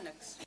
minutes.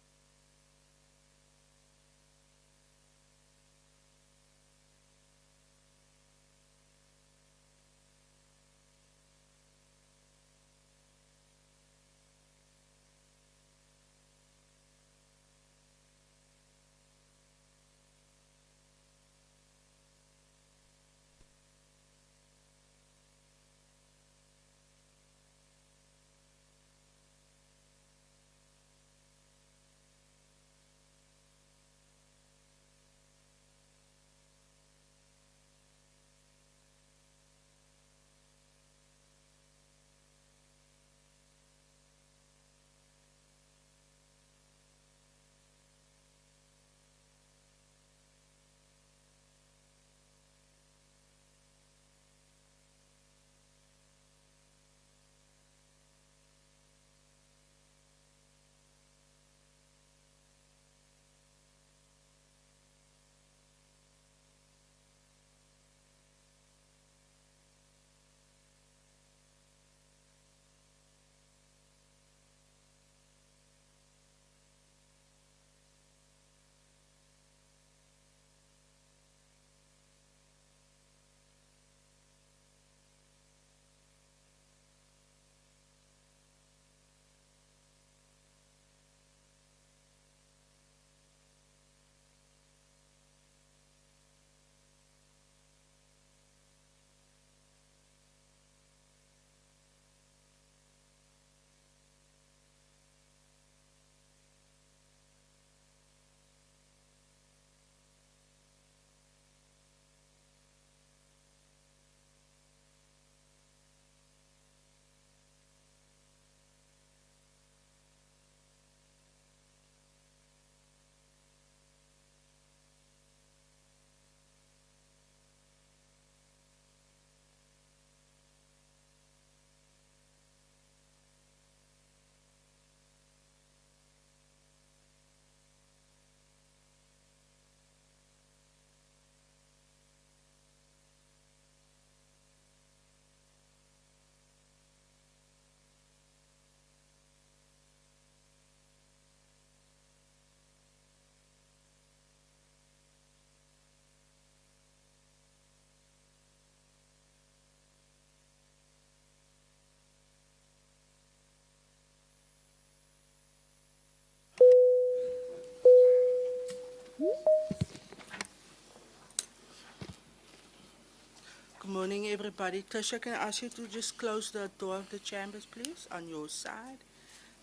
Good morning, everybody. Tasha, can I ask you to just close the door of the chambers, please, on your side?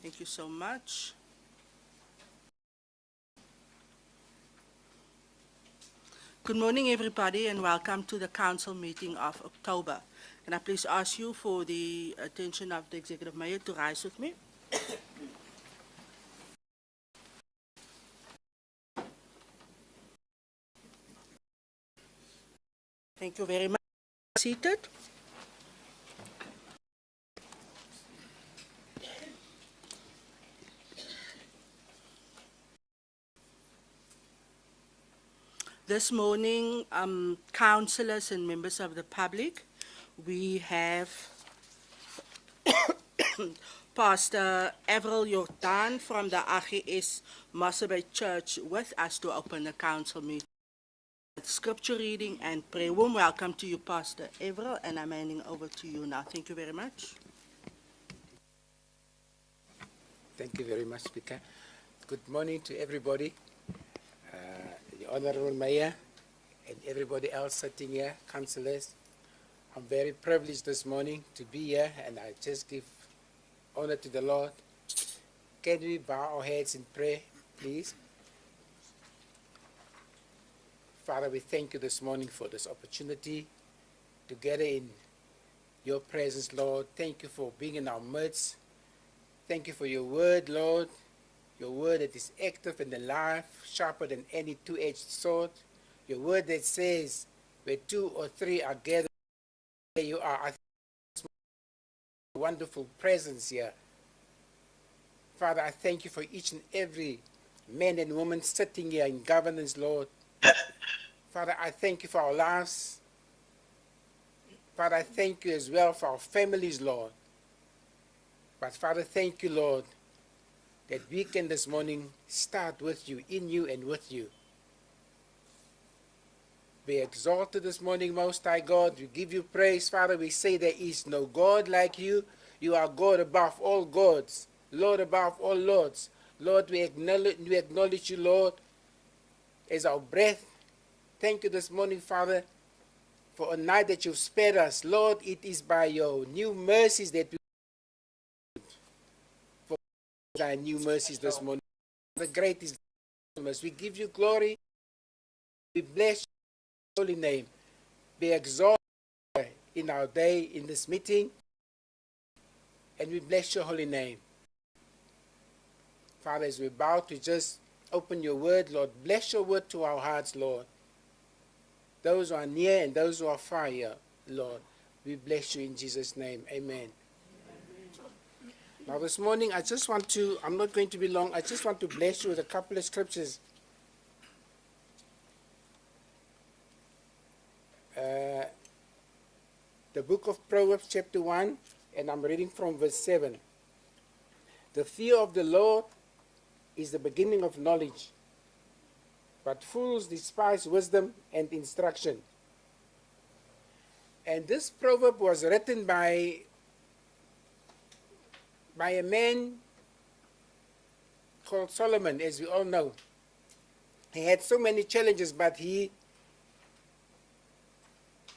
Thank you so much. Good morning, everybody, and welcome to the council meeting of October. Can I please ask you for the attention of the executive mayor to rise with me? Thank you very much. Seated. This morning, councillors and members of the public, we have Pastor Avril Jordan from the AGS Mossel Church with us to open the council meeting. Scripture reading and prayer. Warm welcome to you, Pastor Avril, and I'm handing over to you now. Thank you very much. Thank you very much, Speaker. Good morning to everybody, the Honorable Mayor, and everybody else sitting here, councillors. I'm very privileged this morning to be here, and I just give honor to the Lord. Can we bow our heads in prayer, please? Father, we thank you this morning for this opportunity to gather in your presence, Lord. Thank you for being in our midst. Thank you for your word, Lord, your word that is active and alive, sharper than any two-edged sword. Your word that says, where two or three are gathered, there you are. I think it's a wonderful presence here. Father, I thank you for each and every man and woman sitting here in governance, Lord. Father, I thank you for our lives. Father, I thank you as well for our families, Lord. But Father, thank you, Lord, that we can this morning start with you, in you and with you. Be exalted this morning, Most High God. We give you praise, Father. We say there is no God like you. You are God above all gods, Lord above all lords. Lord, we acknowledge you, Lord, as our breath. Thank you this morning, Father, for a night that you've spared us. Lord, it is by your new mercies that we for thy new mercies this morning. The greatest mercy. We give you glory. We bless your holy name. Be exalted in our day, in this meeting, and we bless your holy name. Father, as we bow to just open your word, Lord, bless your word to our hearts, Lord. Those who are near and those who are far here, Lord, we bless you in Jesus' name. Amen. Now this morning, I'm not going to be long, I just want to bless you with a couple of scriptures. The book of Proverbs chapter 1, and I'm reading from verse 7. The fear of the Lord is the beginning of knowledge, but fools despise wisdom and instruction. And this proverb was written by a man called Solomon, as we all know. He had so many challenges, but he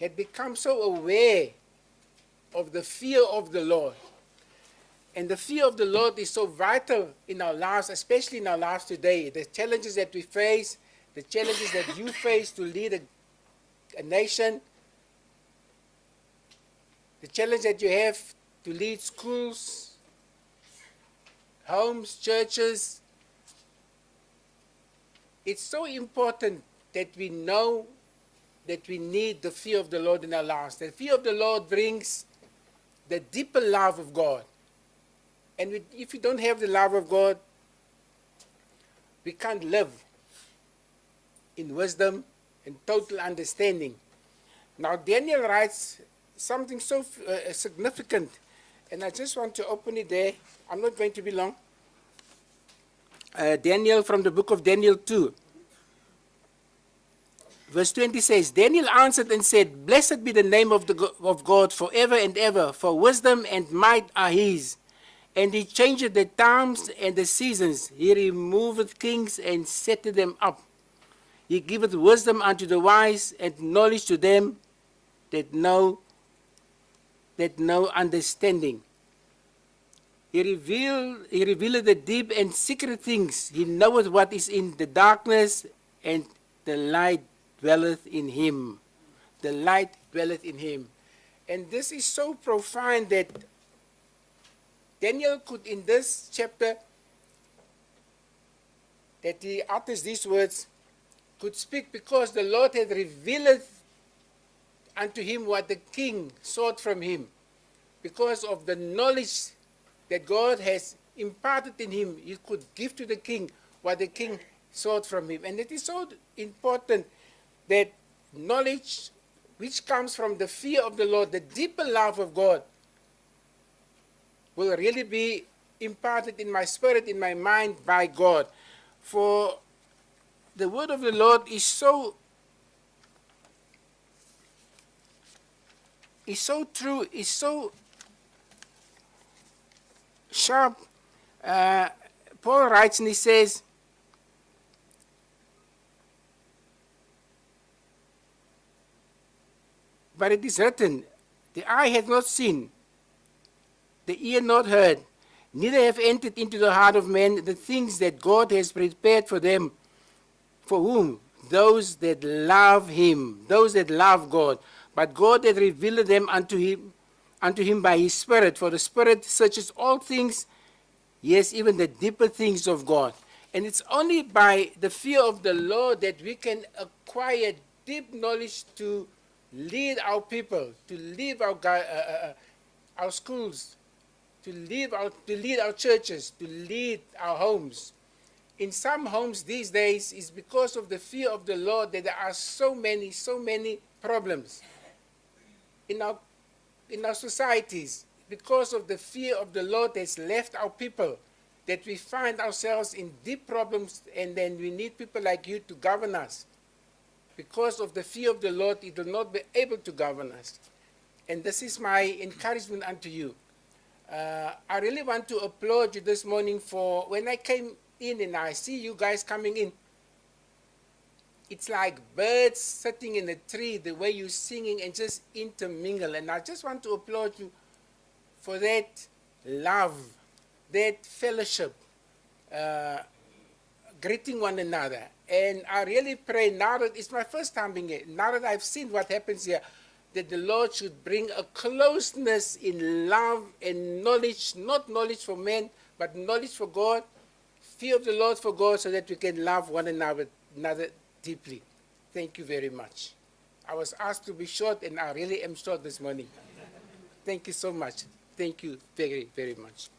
had become so aware of the fear of the Lord. And the fear of the Lord is so vital in our lives, especially in our lives today. The challenges that we face, the challenges that you face to lead a nation, the challenge that you have to lead schools, homes, churches. It's so important that we know that we need the fear of the Lord in our lives. The fear of the Lord brings the deeper love of God. And if we don't have the love of God, we can't live in wisdom and total understanding. Now, Daniel writes something so significant, and I just want to open it there. I'm not going to be long. Daniel, from the book of Daniel 2. Verse 20 says, Daniel answered and said, Blessed be the name of God forever and ever, for wisdom and might are his. And he changeth the times and the seasons. He removeth kings and setteth them up. He giveth wisdom unto the wise and knowledge to them that know understanding. He revealeth the deep and secret things. He knoweth what is in the darkness, and the light dwelleth in him. The light dwelleth in him. And this is so profound that Daniel could, in this chapter, that he utters these words, could speak because the Lord had revealed unto him what the king sought from him. Because of the knowledge that God has imparted in him, he could give to the king what the king sought from him. And it is so important that knowledge which comes from the fear of the Lord, the deeper love of God, will really be imparted in my spirit, in my mind by God. For the word of the Lord is so true, is so sharp. Paul writes and he says, but it is written, the eye hath not seen, the ear not heard, neither have entered into the heart of man the things that God has prepared for them, for whom? Those that love him, those that love God. But God hath revealed them unto him by his Spirit, for the Spirit searches all things, yes, even the deeper things of God. And it's only by the fear of the Lord that we can acquire deep knowledge to lead our people, to lead our schools, to lead our churches, to lead our homes. In some homes these days, it's because of the fear of the Lord that there are so many problems in our societies. Because of the fear of the Lord has left our people. that we find ourselves in deep problems, and then we need people like you to govern us. Because of the fear of the Lord, it will not be able to govern us. And this is my encouragement unto you. I really want to applaud you this morning for when I came in and I see you guys coming in. It's like birds sitting in a tree, the way you're singing and just intermingle. And I just want to applaud you for that love, that fellowship, greeting one another. And I really pray now that it's my first time being here, now that I've seen what happens here, that the Lord should bring a closeness in love and knowledge, not knowledge for men, but knowledge for God, fear of the Lord for God, so that we can love one another deeply. Thank you very much. I was asked to be short, and I really am short this morning. Thank you so much. Thank you very, very much.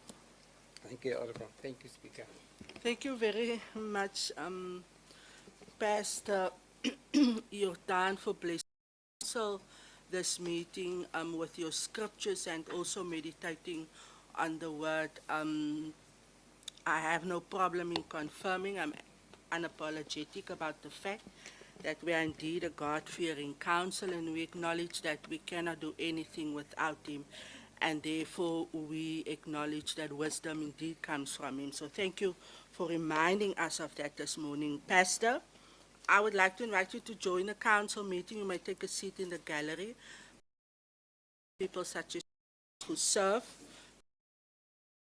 Thank you, Honorable. Thank you, Speaker. Thank you very much, Pastor Jordan, for blessing this meeting with your scriptures and also meditating on the word. I have no problem in confirming. I'm unapologetic about the fact that we are indeed a God-fearing council, and we acknowledge that we cannot do anything without Him, and therefore we acknowledge that wisdom indeed comes from Him. So thank you for reminding us of that this morning. Pastor, I would like to invite you to join the council meeting. You may take a seat in the gallery. People such as who serve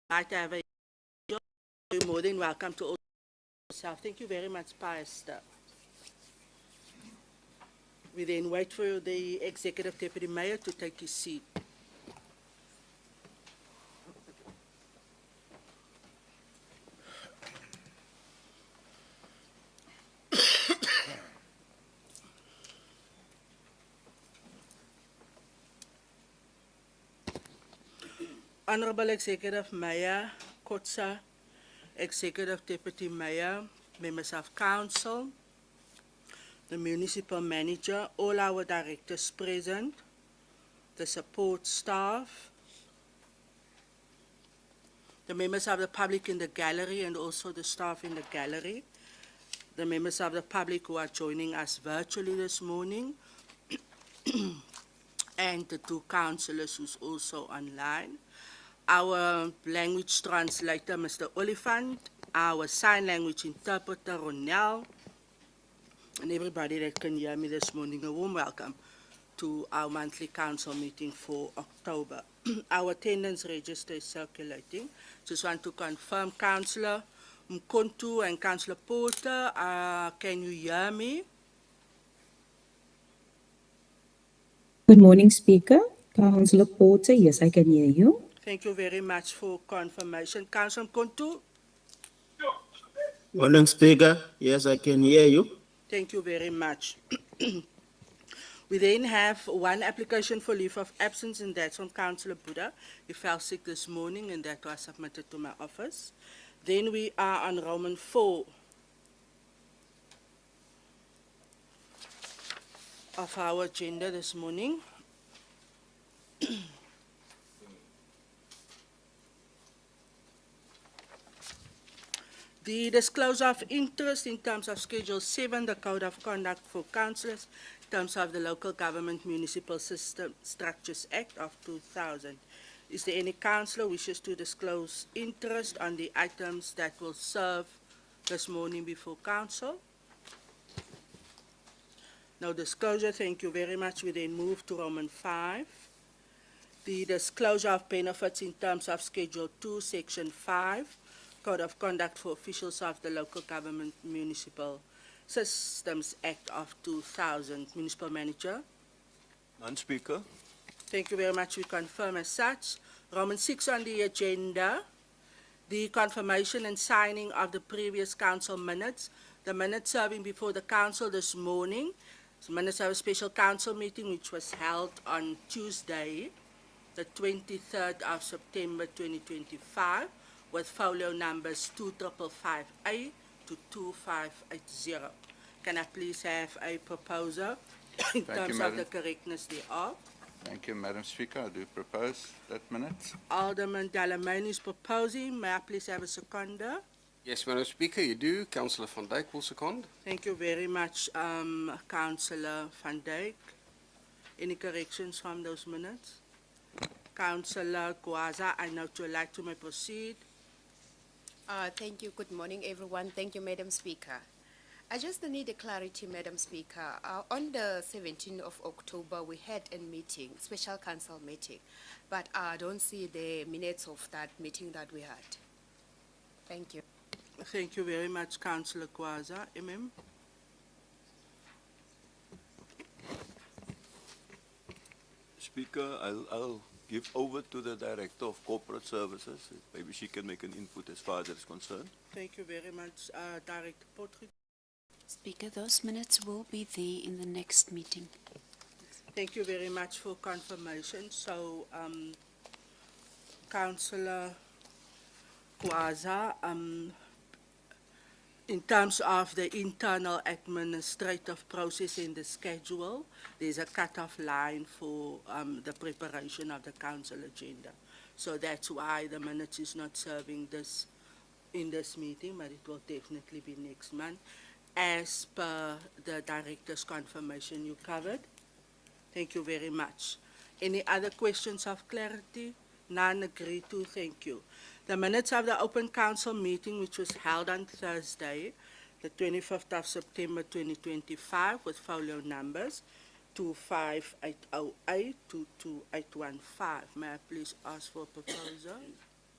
might have a job. You're more than welcome to all yourself. Thank you very much, Pastor. We then wait for the Executive Deputy Mayor to take his seat. Honorable Executive Mayor Kotsa, Executive Deputy Mayor, members of Council, the Municipal Manager, all our directors present, the support staff, the members of the public in the gallery and also the staff in the gallery, the members of the public who are joining us virtually this morning, and the two councillors who's also online, our language translator, Mr. Oliphant, our sign language interpreter, Ronel, and everybody that can hear me this morning. A warm welcome to our monthly council meeting for October. Our attendance register is circulating. Just want to confirm, Councillor Mkontu and Councillor Porter, can you hear me? Good morning, Speaker. Councillor Porter, yes, I can hear you. Thank you very much for confirmation. Councillor Mkontu? Morning, Speaker. Yes, I can hear you. Thank you very much. We then have one application for leave of absence, and that's from Councillor Buddha. He fell sick this morning, and that was submitted to my office. Then we are on Roman 4 of our agenda this morning. The disclosure of interest in terms of Schedule 7, the Code of Conduct for Councillors, in terms of the Local Government Municipal System Structures Act of 2000. Is there any councillor wishes to disclose interest on the items that will serve this morning before council? No disclosure, thank you very much. We then move to Roman 5. The disclosure of benefits in terms of Schedule 2, Section 5, Code of Conduct for Officials of the Local Government Municipal Systems Act of 2000. Municipal Manager. None, Speaker. Thank you very much. We confirm as such. Roman 6 on the agenda, the confirmation and signing of the previous council minutes. The minutes serving before the council this morning. The minutes of a special council meeting which was held on Tuesday, the 23rd of September 2025, with folio numbers 2555A to 2580. Can I please have a proposer in terms of the correctness thereof? Thank you, Madam Speaker. I do propose that minutes. Alderman Delamain is proposing. May I please have a seconder? Yes, Madam Speaker, you do. Councillor van Dijk will second. Thank you very much, Councillor van Dijk. Any corrections from those minutes? Councillor Gwaza, I note you like to may proceed. Thank you. Good morning, everyone. Thank you, Madam Speaker. I just need a clarity, Madam Speaker. On the 17th of October, we had a meeting, special council meeting, but I don't see the minutes of that meeting that we had. Thank you. Thank you very much, Councillor Gwaza. MM. Speaker, I'll give over to the Director of Corporate Services. Maybe she can make an input as far as that is concerned. Thank you very much, Director Potgieter. Speaker, those minutes will be there in the next meeting. Thank you very much for confirmation. So, Councillor Gwaza, in terms of the internal administrative process in the schedule, there's a cut-off line for the preparation of the council agenda. So that's why the minutes is not serving this in this meeting, but it will definitely be next month. As per the director's confirmation you covered. Thank you very much. Any other questions of clarity? None agreed to. Thank you. The minutes of the open council meeting, which was held on Thursday, the 25th of September 2025, with folio numbers 25808 to 22815. May I please ask for a proposal?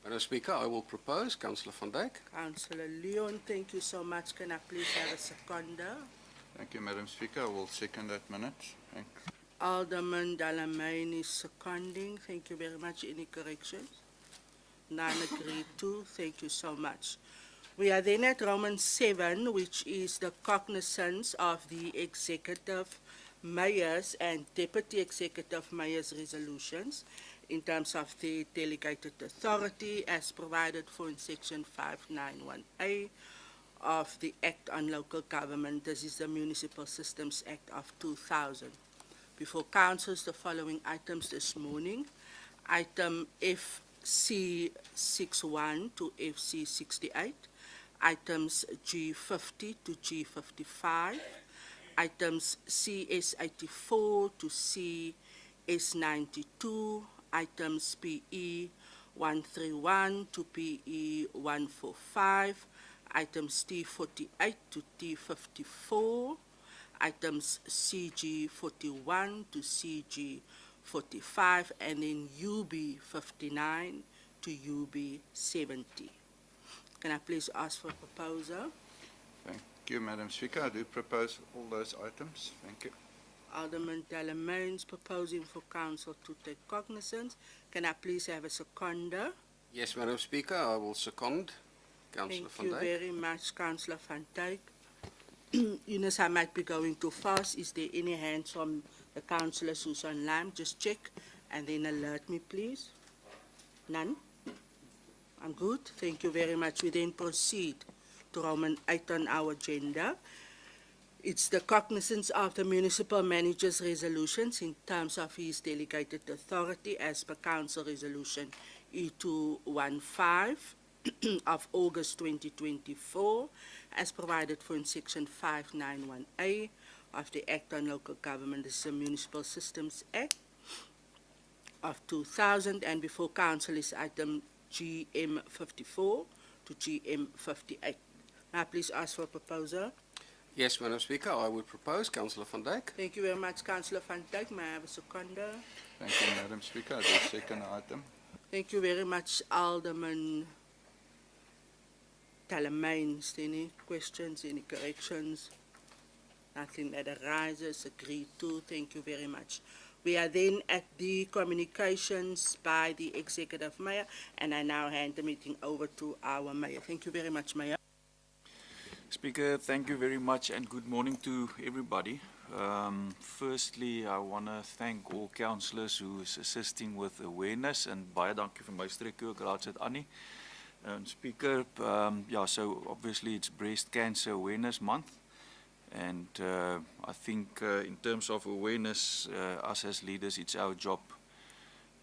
Madam Speaker, I will propose. Councillor van Dijk. Councillor Leon, thank you so much. Can I please have a seconder? Thank you, Madam Speaker. I will second that minutes. Thanks. Alderman Delamain is seconding. Thank you very much. Any corrections? None agreed to. Thank you so much. We are then at Roman 7, which is the cognizance of the executive mayors and deputy executive mayors resolutions in terms of the delegated authority as provided for in section 591A of the Act on Local Government. This is the Municipal Systems Act of 2000. Before councils, the following items this morning. Item FC61 to FC68, items G50 to G55, items CS84 to CS92, items PE 131 to PE 145, items T48 to T54, items CG 41 to CG 45, and then UB 59 to UB 70. Can I please ask for a proposal? Thank you, Madam Speaker. I do propose all those items. Thank you. Alderman Delamain is proposing for council to take cognizance. Can I please have a seconder? Yes, Madam Speaker, I will second. Councillor Thank van you Dijk. very much, Councillor van Dijk. Eunice, I might be going too fast. Is there any hands from the councillors who's online? Just check and then alert me, please. None? I'm good. Thank you very much. We then proceed to Roman 8 on our agenda. It's the cognizance of the municipal manager's resolutions in terms of his delegated authority as per Council Resolution E215 of August 2024, as provided for in Section 591A of the Act on Local Government. This is the Municipal Systems Act of 2000, and before Council is item GM54 to GM58. May I please ask for a proposal? Yes, Madam Speaker, I would propose. Councillor van Dijk. Thank you very much, Councillor van Dijk. May I have a seconder? Thank you, Madam Speaker. I do second the item. Thank you very much, Alderman Delamain. Is there any questions, any corrections? Nothing that arises. Agreed to. Thank you very much. We are then at the communications by the Executive Mayor, and I now hand the meeting over to our Mayor. Thank you very much, Mayor. Speaker, thank you very much and good morning to everybody. Firstly, I want to thank all councillors who is assisting with awareness, and baie dankie vir my streekie ook raad sit Annie. Speaker, yeah, so obviously it's Breast Cancer Awareness Month, And I think in terms of awareness, us as leaders, it's our job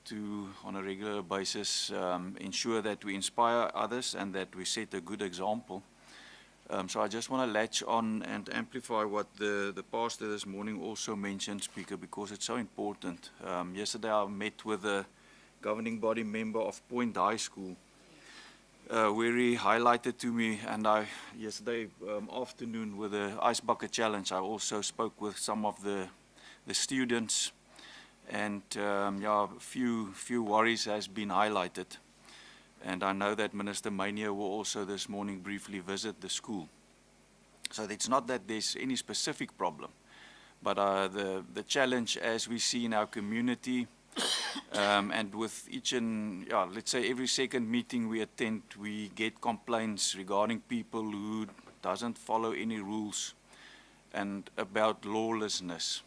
to, on a regular basis, ensure that we inspire others and that we set a good example. So I just want to latch on and amplify what the pastor this morning also mentioned, Speaker, because it's so important. Yesterday I met with a governing body member of Point High School, where he highlighted to me, and yesterday afternoon with the Ice Bucket Challenge, I also spoke with some of the students, and yeah, a few worries has been highlighted. And I know that Minister Mania will also this morning briefly visit the school. So it's not that there's any specific problem, but the challenge as we see in our community, and with each and, yeah, let's say every second meeting we attend, we get complaints regarding people who doesn't follow any rules and about lawlessness.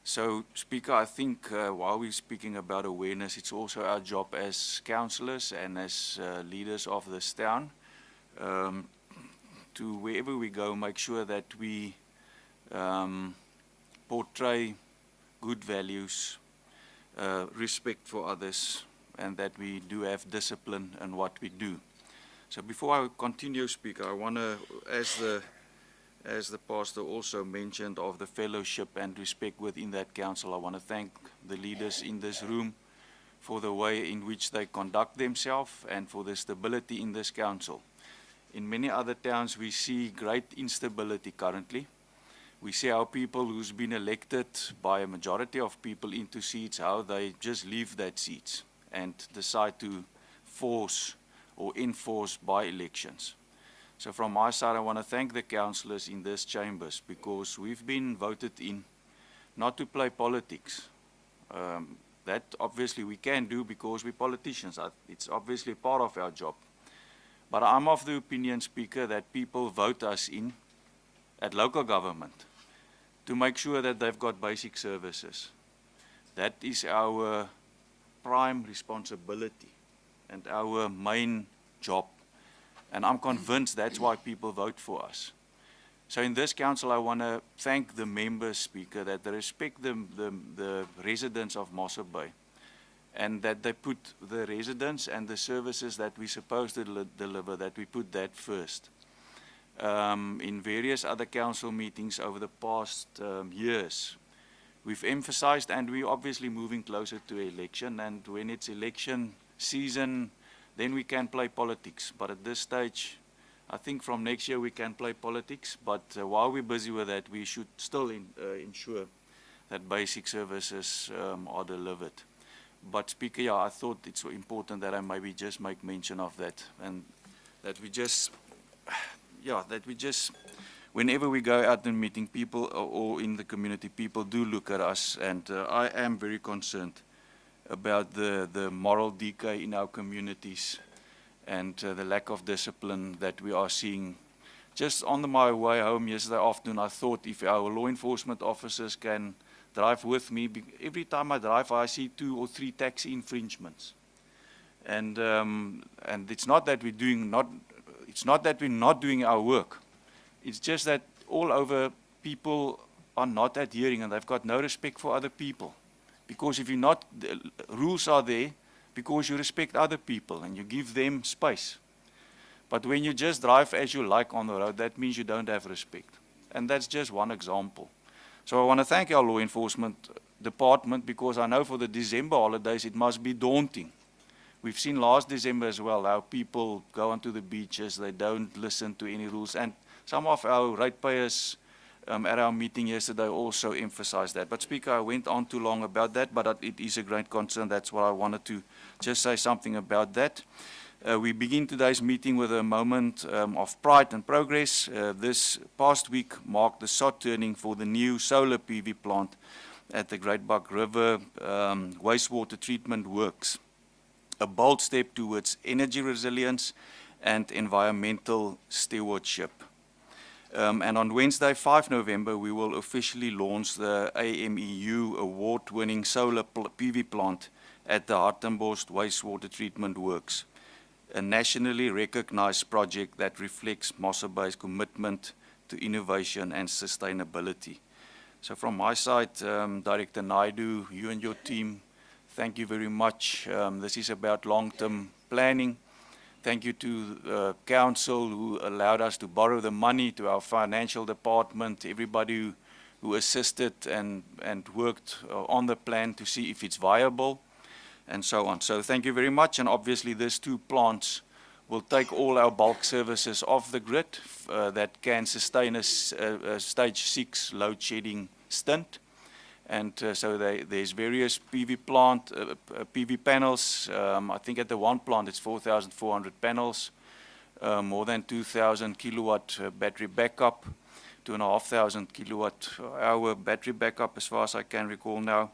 So, Speaker, I think while we're speaking about awareness, it's also our job as councillors and as leaders of this town to, wherever we go, make sure that we portray good values, respect for others, and that we do have discipline in what we do. So before I continue, Speaker, I want to, as the pastor also mentioned, of the fellowship and respect within that council, I want to thank the leaders in this room for the way in which they conduct themselves and for the stability in this council. In many other towns, we see great instability currently. We see how people who's been elected by a majority of people into seats, how they just leave that seats and decide to force or enforce by-elections. So from my side, I want to thank the councillors in this chambers, because we've been voted in not to play politics. That obviously we can do because we're politicians. It's obviously part of our job. But I'm of the opinion, Speaker, that people vote us in at local government to make sure that they've got basic services. That is our prime responsibility and our main job. And I'm convinced that's why people vote for us. So in this council, I want to thank the members, Speaker, that they respect the residents of Mossel Bay, and that they put the residents and the services that we're supposed to deliver, that we put that first. In various other council meetings over the past years, we've emphasized, and we're obviously moving closer to election, and when it's election season, then we can play politics. But at this stage, I think from next year we can play politics, but while we're busy with that, we should still ensure that basic services are delivered. But Speaker, yeah, I thought it's so important that I maybe just make mention of that, and that we just, yeah, that we just, whenever we go out in meeting people or in the community, people do look at us, and I am very concerned about the moral decay in our communities and the lack of discipline that we are seeing. Just on my way home yesterday afternoon, I thought if our law enforcement officers can drive with me, every time I drive, I see 2 or 3 taxi infringements. And it's not that we're not doing our work. It's just that all over people are not adhering, and they've got no respect for other people. Because if you're not, the rules are there because you respect other people and you give them space. But when you just drive as you like on the road, that means you don't have respect. And that's just one example. So I want to thank our law enforcement department, because I know for the December holidays it must be daunting. We've seen last December as well how people go onto the beaches, they don't listen to any rules. And some of our ratepayers at our meeting yesterday also emphasized that. But Speaker, I went on too long about that, but it is a great concern. That's why I wanted to just say something about that. We begin today's meeting with a moment of pride and progress. This past week marked the sod turning for the new solar PV plant at the Great Buck River wastewater treatment works. A bold step towards energy resilience and environmental stewardship. And on Wednesday, 5 November, we will officially launch the AMEU award-winning solar PV plant at the Hartenbos Wastewater Treatment Works, a nationally recognized project that reflects Mossel Bay's commitment to innovation and sustainability. So from my side, Director Naidu, you and your team, thank you very much. This is about long-term planning. Thank you to Council who allowed us to borrow the money, to our financial department, everybody who assisted and worked on the plan to see if it's viable, and so on. So thank you very much, and obviously these 2 plants will take all our bulk services off the grid that can sustain a stage 6 load shedding stint. And so there's various PV panels. I think at the one plant it's 4,400 panels, more than 2,000 kilowatt battery backup, 2,500 kilowatt hour battery backup as far as I can recall now,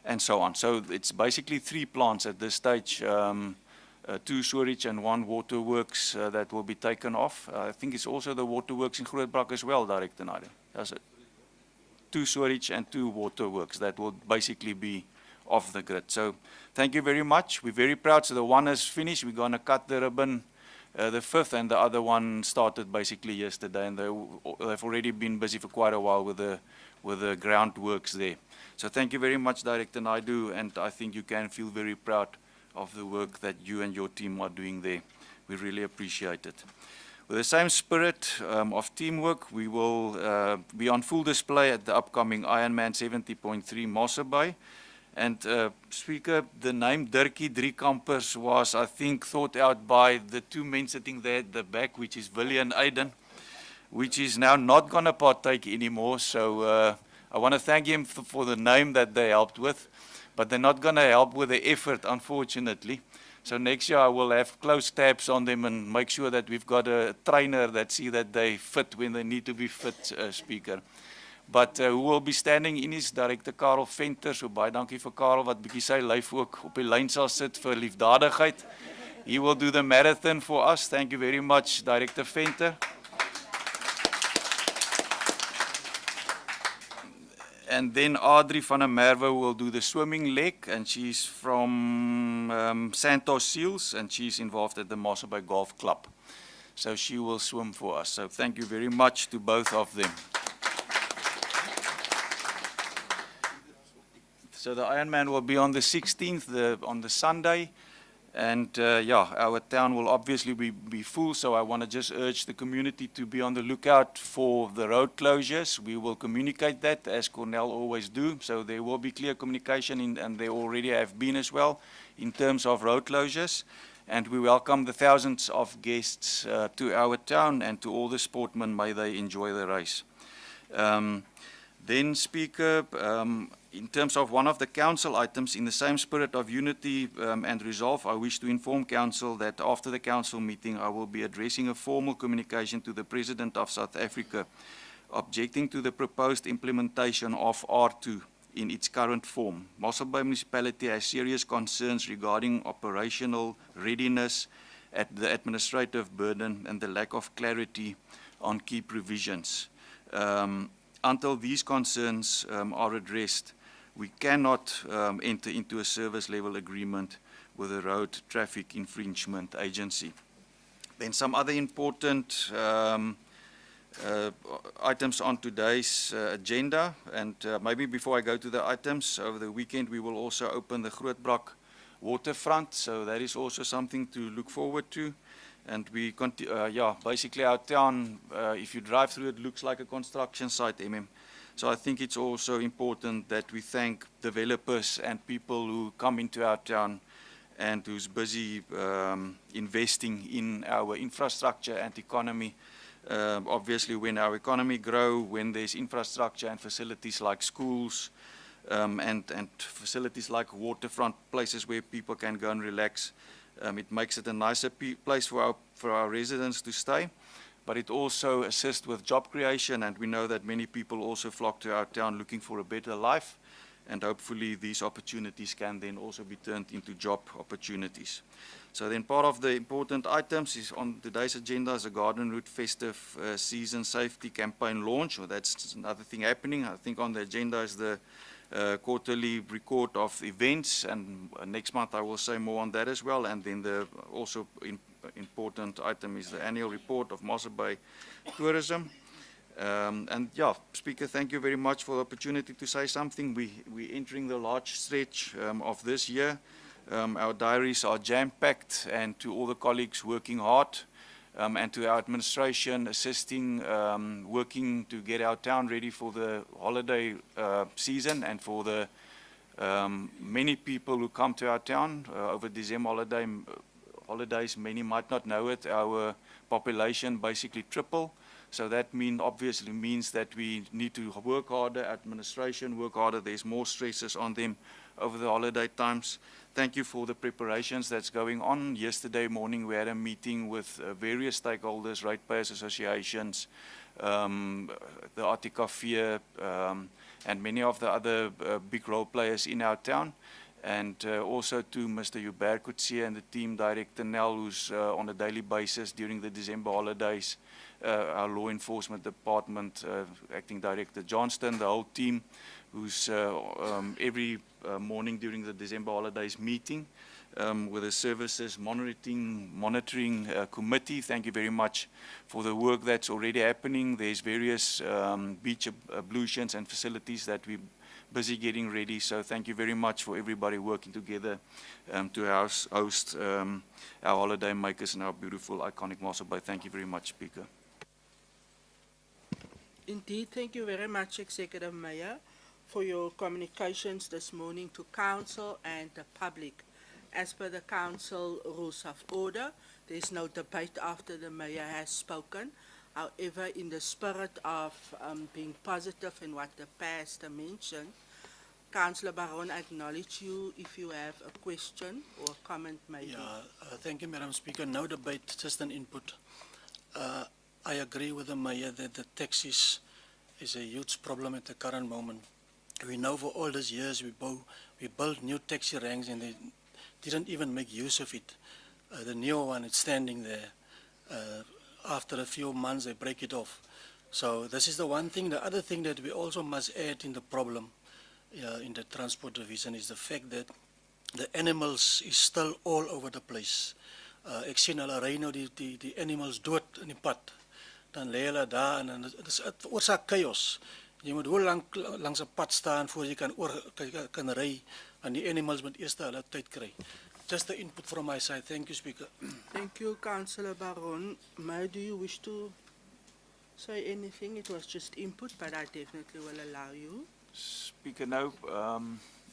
and so on. So it's basically 3 plants at this stage, 2 storage and 1 waterworks that will be taken off. I think it's also the waterworks in Grootbrak as well, Director Naidu. That's it. 2 storage and 2 waterworks that will basically be off the grid. So thank you very much. We're very proud. So the one is finished. We're going to cut the ribbon the 5th, and the other one started basically yesterday, and they've already been busy for quite a while with the groundworks there. So thank you very much, Director Naidu, and I think you can feel very proud of the work that you and your team are doing there. We really appreciate it. With the same spirit of teamwork, we will be on full display at the upcoming Ironman 70.3 Mossel Bay. And Speaker, the name Dirkie Driekampers was, I think, thought out by the 2 men sitting there at the back, which is Willie and Aiden, which is now not going to partake anymore. So I want to thank him for the name that they helped with, but they're not going to help with the effort, unfortunately. So next year I will have close tabs on them and make sure that we've got a trainer that see that they fit when they need to be fit, Speaker. But who will be standing in is Director Karel Venter. So baie dankie vir Karel wat bietjie sy lyf ook op die lyn sal sit vir liefdadigheid. He will do the marathon for us. Thank you very much, Director Venter. And then Audrey van der Merwe will do the swimming leg, and she's from Santos Seals, and she's involved at the Mossel Bay Golf Club. So she will swim for us. So thank you very much to both of them. So the Ironman will be on the 16th, on the Sunday. And yeah, our town will obviously be full, so I want to just urge the community to be on the lookout for the road closures. We will communicate that, as Cornell always do, so there will be clear communication, and there already have been as well, in terms of road closures. And we welcome the thousands of guests to our town, and to all the sportmen. May they enjoy the race. Then, Speaker, in terms of one of the council items, in the same spirit of unity and resolve, I wish to inform council that after the council meeting, I will be addressing a formal communication to the President of South Africa, objecting to the proposed implementation of R2 in its current form. Mossel Bay Municipality has serious concerns regarding operational readiness, at the administrative burden, and the lack of clarity on key provisions. Until these concerns are addressed, we cannot enter into a service level agreement with a road traffic infringement agency. Then some other important items on today's agenda, and maybe before I go to the items, over the weekend we will also open the Grootbrak waterfront, so that is also something to look forward to. And we yeah, basically our town, if you drive through it, looks like a construction site, So I think it's also important that we thank developers and people who come into our town and who's busy investing in our infrastructure and economy. Obviously, when our economy grows, when there's infrastructure and facilities like schools and facilities like waterfront places where people can go and relax, it makes it a nicer place for our residents to stay, but it also assists with job creation, and we know that many people also flock to our town looking for a better life, and hopefully these opportunities can then also be turned into job opportunities. So then part of the important items is on today's agenda is a Garden Route Festive Season Safety Campaign launch. So that's another thing happening. I think on the agenda is the quarterly record of events, and next month I will say more on that as well. And then the also important item is the annual report of Mossel Bay Tourism. And yeah, Speaker, thank you very much for the opportunity to say something. We're entering the large stretch of this year. Our diaries are jam-packed, and to all the colleagues working hard, and to our administration assisting, working to get our town ready for the holiday season, and for the many people who come to our town over December holidays. Many might not know it. Our population basically triple. So that obviously means that we need to work harder, administration work harder. There's more stresses on them over the holiday times. Thank you for the preparations that's going on. Yesterday morning we had a meeting with various stakeholders, ratepayers associations, the Articafeer, and many of the other big role players in our town. And also to Mr. Hubert Kutsie and the team, Director Nell, who's on a daily basis during the December holidays, our law enforcement department, Acting Director Johnston, the whole team, who's every morning during the December holidays meeting with the services monitoring committee. Thank you very much for the work that's already happening. There's various beach ablutions and facilities that we're busy getting ready. So thank you very much for everybody working together to host our holiday makers in our beautiful, iconic Mossel Bay. Thank you very much, Speaker. Indeed, thank you very much, Executive Mayor, for your communications this morning to Council and the public. As per the Council Rules of Order, there is no debate after the Mayor has spoken. However, in the spirit of being positive in what the pastor mentioned, Councillor Baron, I acknowledge you if you have a question or a comment maybe. Yeah, thank you, Madam Speaker. No debate, just an input. I agree with the Mayor that the taxis is a huge problem at the current moment. We know for all these years we built new taxi ranks and they didn't even make use of it. The new one is standing there. After a few months they break it off. So this is the one thing. The other thing that we also must add in the problem in the transport division is the fact that the animals is still all over the place. Ek sien hulle ry nou die animals dood in die pad. Dan lê hulle daar en dan is dit oorsaak chaos. Jy moet hoe lank langs 'n pad staan voor jy kan ry en die animals moet eers hulle tyd kry. Just the input from my side. Thank you, Speaker. Thank you, Councillor Baron. May, do you wish to say anything? It was just input, but I definitely will allow you. Speaker, no.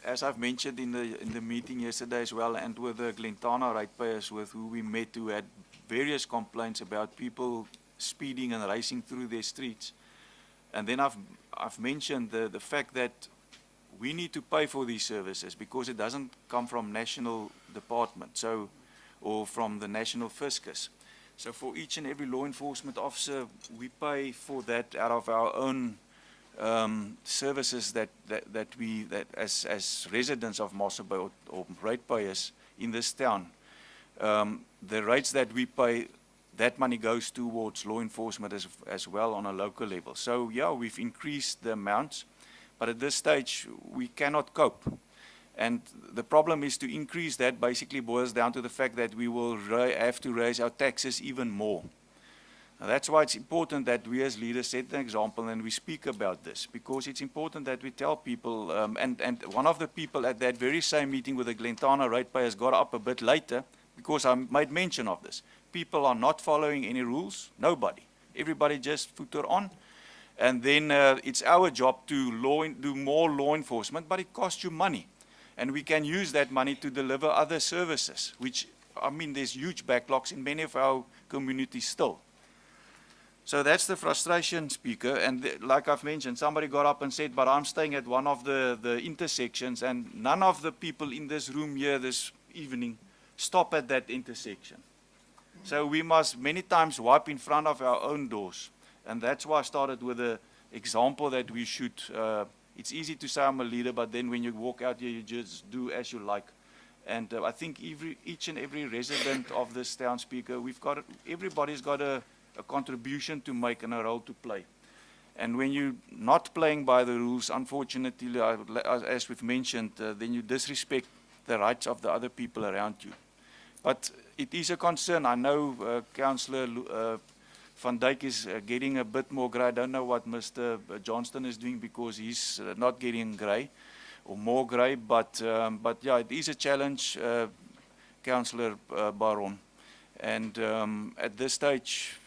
As I've mentioned in the meeting yesterday as well, and with the Glentana ratepayers with who we met, who had various complaints about people speeding and racing through their streets. And then I've mentioned the fact that we need to pay for these services because it doesn't come from national department, or from the national fiscus. So for each and every law enforcement officer, we pay for that out of our own services that as residents of Mossel Bay or ratepayers in this town. The rates that we pay, that money goes towards law enforcement as well on a local level. So yeah, we've increased the amounts, but at this stage we cannot cope. And the problem is to increase that basically boils down to the fact that we will have to raise our taxes even more. Now, that's why it's important that we as leaders set an example and we speak about this, because it's important that we tell people, and one of the people at that very same meeting with the Glentana ratepayers got up a bit later because I made mention of this. People are not following any rules, nobody. Everybody just footer on. And then it's our job to do more law enforcement, but it costs you money. And we can use that money to deliver other services, which, I mean, there's huge backlogs in many of our communities still. So that's the frustration, Speaker. And like I've mentioned, somebody got up and said, but I'm staying at one of the intersections, and none of the people in this room here this evening stop at that intersection. So we must many times wipe in front of our own doors. And that's why I started with the example that we should, it's easy to say I'm a leader, but then when you walk out here, you just do as you like. And I think each and every resident of this town, Speaker, everybody's got a contribution to make and a role to play. And when you're not playing by the rules, unfortunately, as we've mentioned, then you disrespect the rights of the other people around you. But it is a concern. I know Councillor Van Dijk is getting a bit more grey. I don't know what Mr. Johnston is doing because he's not getting grey or more grey. But yeah, it is a challenge, Councillor Baron. And at this stage,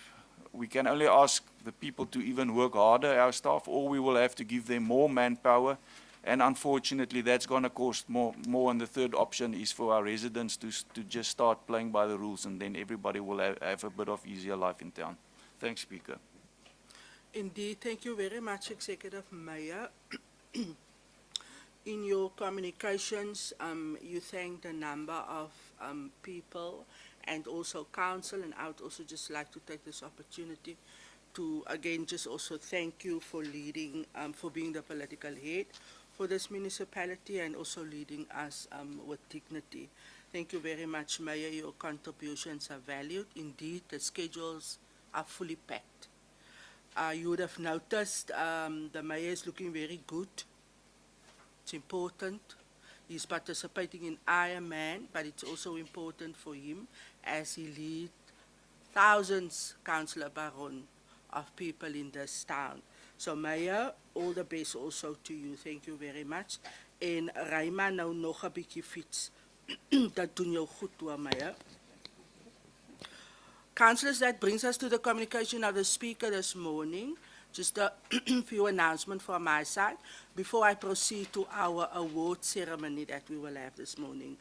we can only ask the people to even work harder, our staff, or we will have to give them more manpower. And unfortunately, that's going to cost more. And the third option is for our residents to just start playing by the rules, and then everybody will have a bit of easier life in town. Thanks, Speaker. Indeed, thank you very much, Executive Mayor. In your communications, you thanked a number of people and also council, and I would also just like to take this opportunity to again just also thank you for leading, for being the political head for this municipality and also leading us with dignity. Thank you very much, Mayor. Your contributions are valued. Indeed, the schedules are fully packed. You would have noticed the Mayor is looking very good. It's important. He's participating in Ironman, but it's also important for him as he leads thousands, Councillor Baron, of people in this town. So Mayor, all the best also to you. Thank you very much. En ry maar nou nog 'n bietjie fiets. Dat doen jou goed toe, Mayor. Councillors, that brings us to the communication of the Speaker this morning. Just a few announcements from my side before I proceed to our award ceremony that we will have this morning.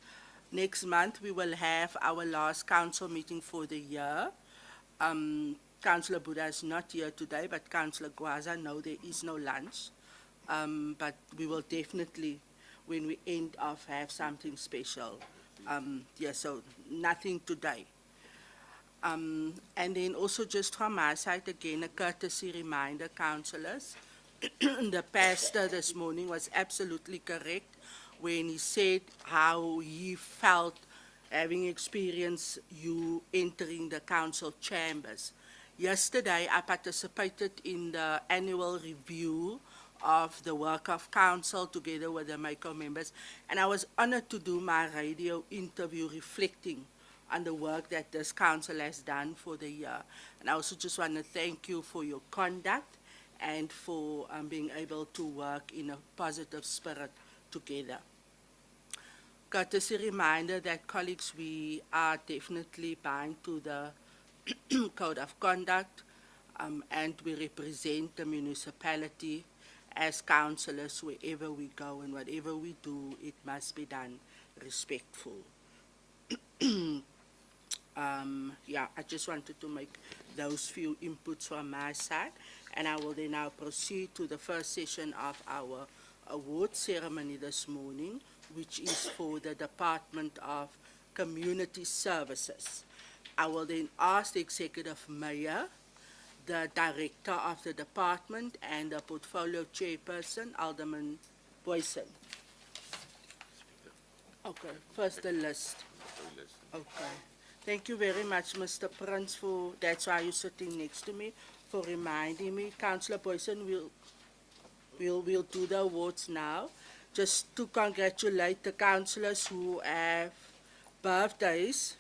Next month, we will have our last council meeting for the year. Councillor Buddha is not here today, but Councillor Gwaza, no, there is no lunch. But we will definitely, when we end off, have something special. Yeah, so nothing today. And then also just from my side, again, a courtesy reminder, councillors. The pastor this morning was absolutely correct when he said how he felt having experienced you entering the council chambers. Yesterday, I participated in the annual review of the work of council together with the MICO members, and I was honored to do my radio interview reflecting on the work that this council has done for the year. And I also just want to thank you for your conduct and for being able to work in a positive spirit together. Courtesy reminder that, colleagues, we are definitely bound to the Code of Conduct, and we represent the municipality as councillors wherever we go, and whatever we do, it must be done respectful. Yeah, I just wanted to make those few inputs from my side, and I will then now proceed to the first session of our award ceremony this morning, which is for the Department of Community Services. I will then ask the Executive Mayor, the Director of the Department, and the Portfolio Chairperson, Alderman Boyson. Okay, first the list. Okay. Thank you very much, Mr. Prince, for, that's why you're sitting next to me, for reminding me. Councillor Boyson, we'll do the awards now. Just to congratulate the councillors who have birthdays.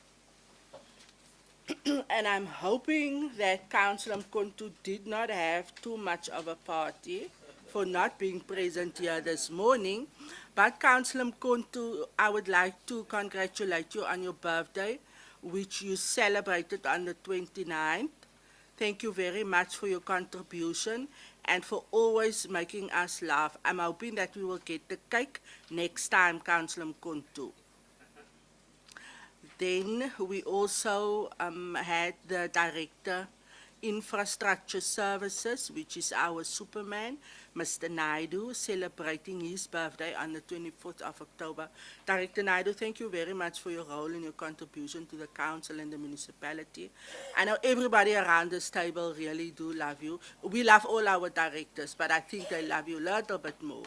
And I'm hoping that Councillor Mkontu did not have too much of a party for not being present here this morning. But Councillor Mkontu, I would like to congratulate you on your birthday, which you celebrated on the 29th. Thank you very much for your contribution and for always making us laugh. I'm hoping that we will get the cake next time, Councillor Mkontu. Then we also had the Director Infrastructure Services, which is our Superman, Mr. Naidu, celebrating his birthday on the 24th of October. Director Naidu, thank you very much for your role and your contribution to the council and the municipality. I know everybody around this table really do love you. We love all our directors, but I think they love you a little bit more.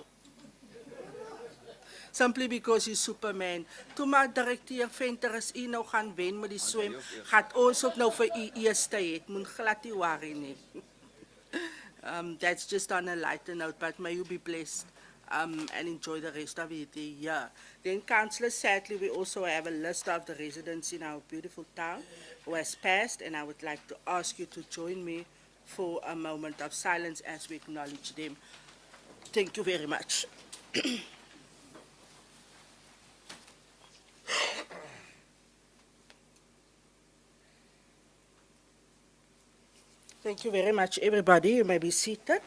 Simply because he's Superman. Toe maar Directeur Venter, as u nou gaan wen met die swem, gaat ons ook nou vir u eerste het. Moet glad nie worry nie. That's just on a lighter note, but may you be blessed and enjoy the rest of the year. Then, Councillor, sadly, we also have a list of the residents in our beautiful town was passed, and I would like to ask you to join me for a moment of silence as we acknowledge them. Thank you very much. Thank you very much, everybody. You may be seated.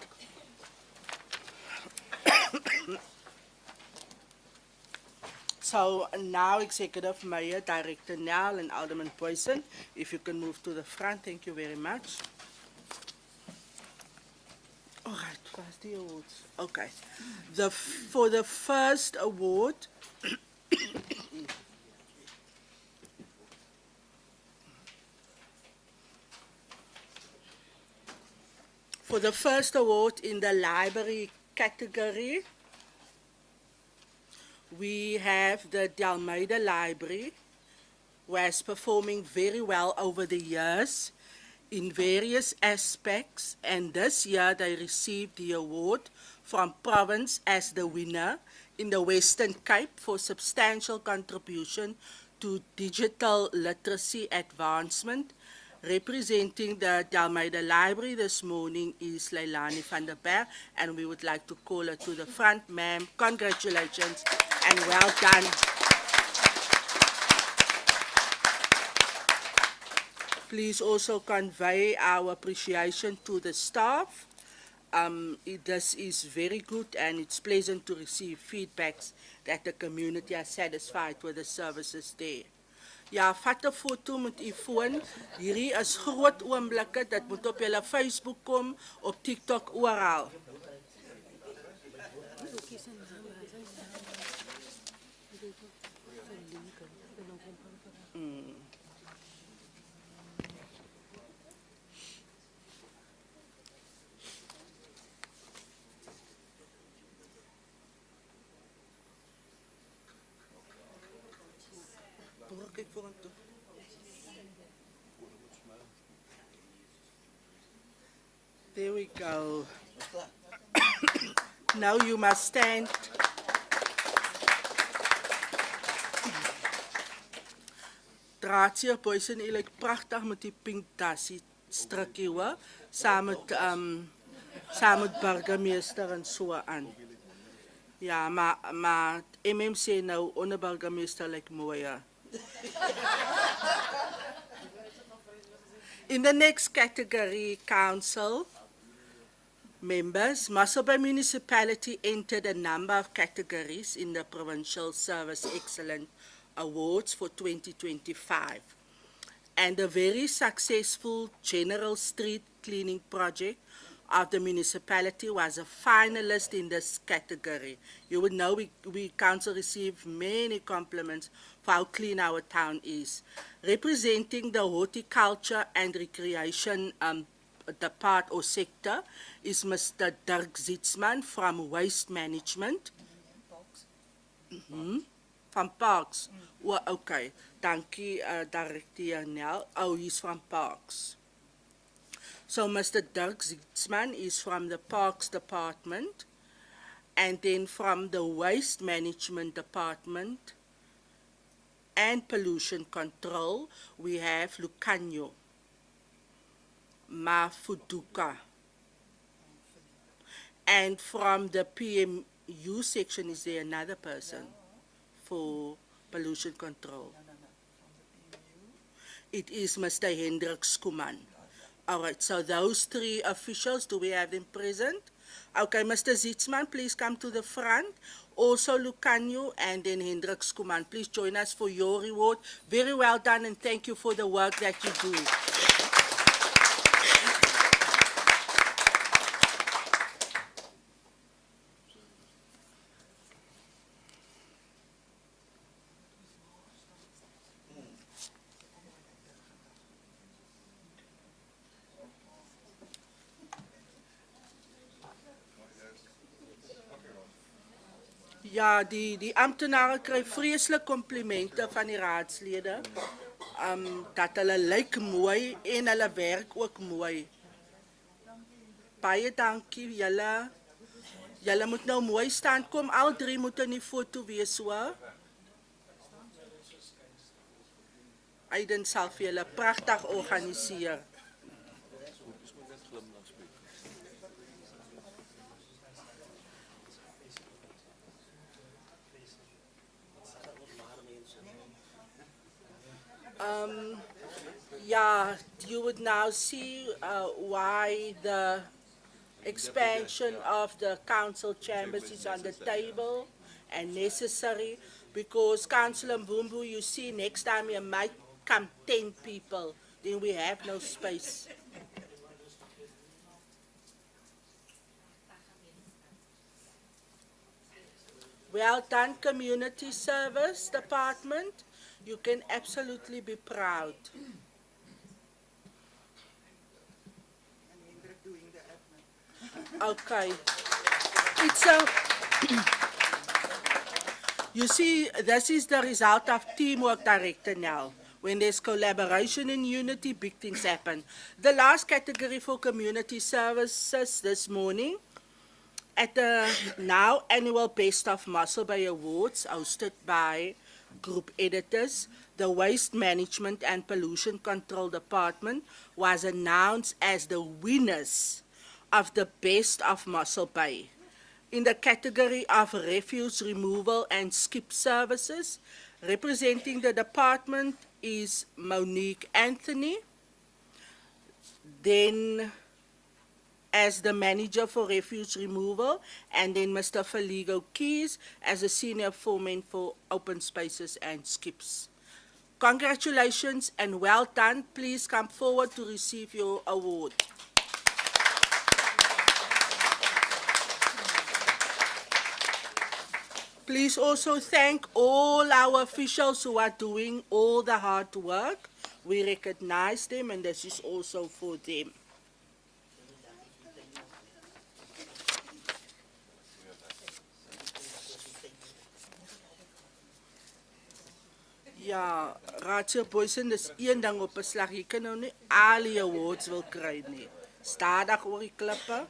So now Executive Mayor, Director Nell, and Alderman Poison, if you can move to the front, thank you very much. All right, first the awards. Okay. For the first award, for the first award in the library category, we have the Dalmeida Library, who is performing very well over the years in various aspects, and this year they received the award from Province as the winner in the Western Cape for substantial contribution to digital literacy advancement. Representing the Dalmeida Library this morning is Leilani van der Berg, and we would like to call her to the front. Ma'am, congratulations and well done. Please also convey our appreciation to the staff. This is very good, and it's pleasant to receive feedbacks that the community are satisfied with the services there. Ja, vat 'n foto met u foon. Hierdie is groot oomblikke. Dit moet op julle Facebook kom, op TikTok, oral. Kyk vorentoe. There we go. Now you must stand. Grazie, Poison, jy lyk pragtig met die pink dassie strikkie, hoor. Saam met burgemeester en so aan. Ja, maar MMC nou onder burgemeester lyk mooi, ja. In the next category, council members, Mossel Municipality entered a number of categories in the Provincial Service Excellence Awards for 2025. And a very successful general street cleaning project of the municipality was a finalist in this category. You would know we council received many compliments for how clean our town is. Representing the horticulture and recreation part or sector is Mr. Dirk Zietsman from Waste Management. From Parks. Well, okay. Dankie, Director Nel. Oh, he's from Parks. So Mr. Dirk Zietsman is from the Parks Department, and then from the Waste Management Department and Pollution Control, we have Lucanio Mafuduka. And from the PMU section, is there another person for pollution control? It is Mr. Hendrik Skuman. All right, so those three officials, do we have them present? Okay, Mr. Zietsman, please come to the front. Also Lucanio and then Hendrik Skuman. Please join us for your reward. Very well done, and thank you for the work that you do. Ja, die ambtenaren krijgen vreselijk complimenten van die raadsleden. Dat hulle lyk mooi en hulle werk ook mooi. Baie dankie, julle moet nou mooi staan. Kom, al drie moeten in die foto wees, hoor. Aiden sal vir julle pragtig organiseer. Yeah, you would now see why the expansion of the council chambers is on the table and necessary, because Councillor Mbumbu, you see, next time you might come 10 people, then we have no space. Well done, Community Service Department. You can absolutely be proud. Okay. It's a, you see, this is the result of teamwork, Director Nell. When there's collaboration and unity, big things happen. The last category for community services this morning, at the now annual Best of Mossel Bay Awards, hosted by Group Editors, the Waste Management and Pollution Control Department was announced as the winners of the Best of Mossel Bay. In the category of refuse removal and skip services, representing the department is Monique Anthony. Then as the manager for refuse removal, and then Mr. Feligo Keys as a senior foreman for open spaces and skips. Congratulations and well done. Please come forward to receive your award. Please also thank all our officials who are doing all the hard work. We recognize them, and this is also for them. Ja, Raadse Boysen, dis een ding op 'n slag. Jy kan nou nie al die awards wil kry nie. Stadig oor die klippe.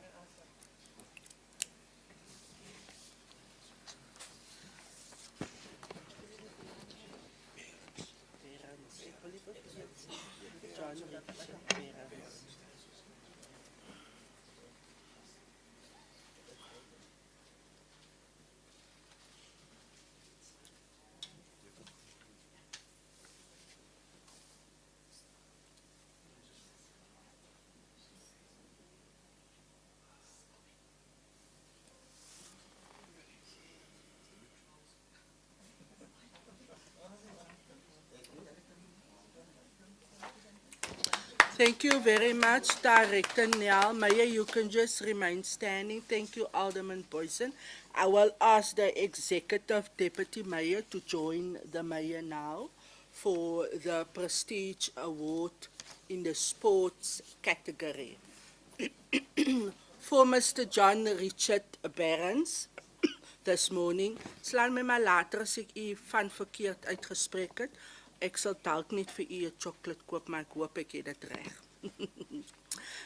Thank you very much, Director Nell. Maya, you can just remain standing. Thank you, Alderman Boysen. I will ask the Executive Deputy Mayor to join the Mayor now for the Prestige Award in the sports category. For Mr. John Richard Barons, this morning, slaan my maar later as ek u van verkeerd uitgespreek het. Ek sal dalk net vir u 'n chocolate koop, maar ek hoop ek het dit reg.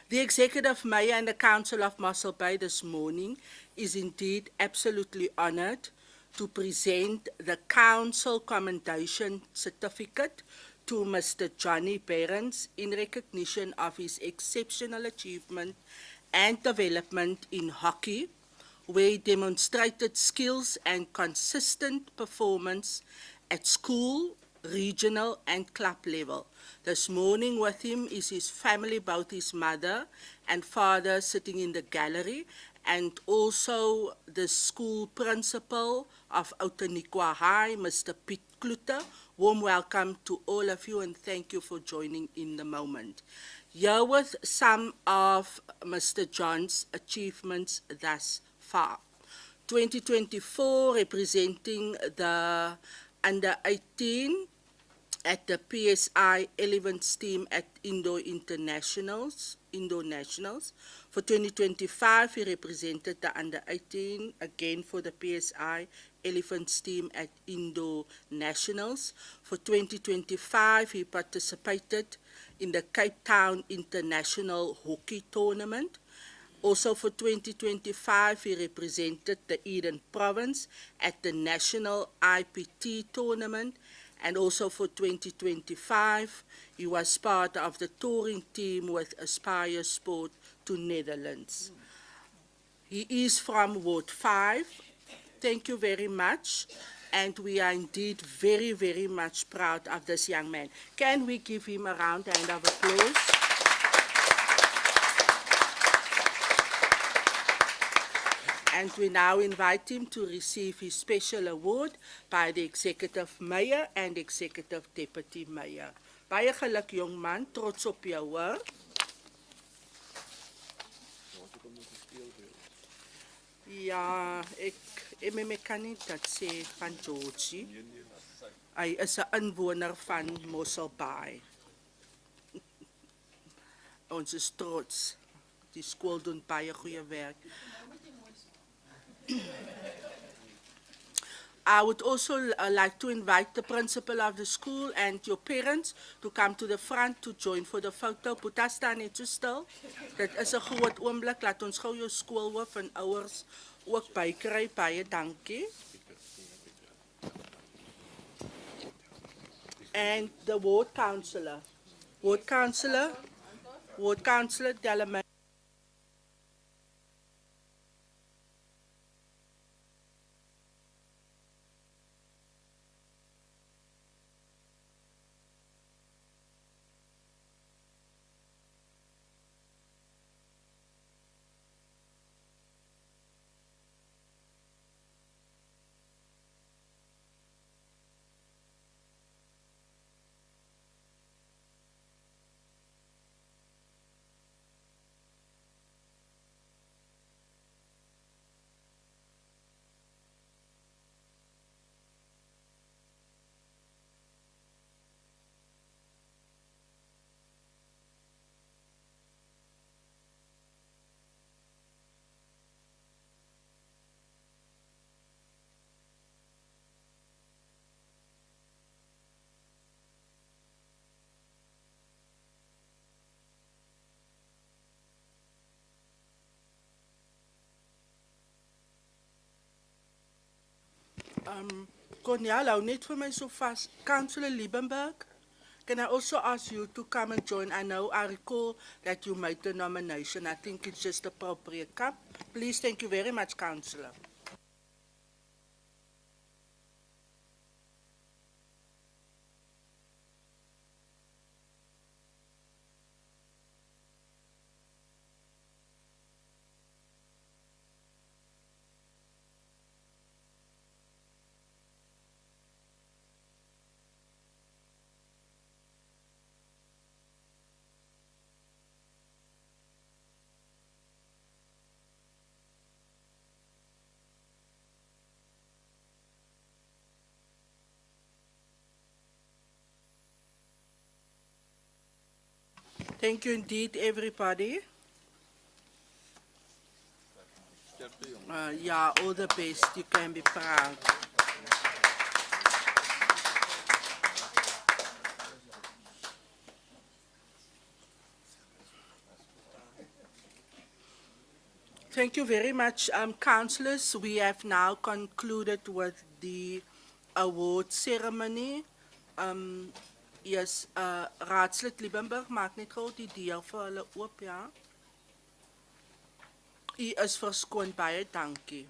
The Executive Mayor and the Council of Mossel Bay this morning is indeed absolutely honored to present the Council Commendation Certificate to Mr. Johnny Barons in recognition of his exceptional achievement and development in hockey, where he demonstrated skills and consistent performance at school, regional and club level. This morning with him is his family, both his mother and father sitting in the gallery, and also the school principal of Outeniqua High, Mr. Piet Kloete. Warm welcome to all of you and thank you for joining in the moment. Here with some of Mr. John's achievements thus far. 2024 representing the under 18 at the PSI 11th team at Indo Nationals. For 2025, he represented the under 18 again for the PSI Elephants team at Indo Nationals. For 2025, he participated in the Cape Town International Hockey Tournament. Also for 2025, he represented the Eden Province at the National IPT Tournament. And also for 2025, he was part of the touring team with Aspire Sport to Netherlands. He is from Ward 5. Thank you very much. And we are indeed very, very much proud of this young man. Can we give him a round of applause? And we now invite him to receive his special award by the Executive Mayor and Executive Deputy Mayor. Baie geluk jong man, trots op jou hoor. Ja, ek kan nie dat sê van Georgie. Hy is 'n inwoner van Mossel Bay. Ons is trots. Die skool doen baie goeie werk. I would also like to invite the principal of the school and your parents to come to the front to join for the photo. Boeta staan net so stil. Dit is 'n groot oomblik. Laat ons gou jou skoolhoof en ouers ook bykry. Baie dankie. And the ward councillor. Ward councillor Delamay. Cornel, hou net vir my so vas. Councillor Liebenberg, can I also ask you to come and join? I know, I recall that you made the nomination. I think it's just appropriate. Come, please, thank you very much, Councillor. Thank you indeed, everybody. Yeah, all the best. You can be proud. Thank you very much, councillors. We have now concluded with the award ceremony. Yes, raadslid Liebenberg, maak net gou die deur vir hulle oop, ja. U is verskoon, baie dankie.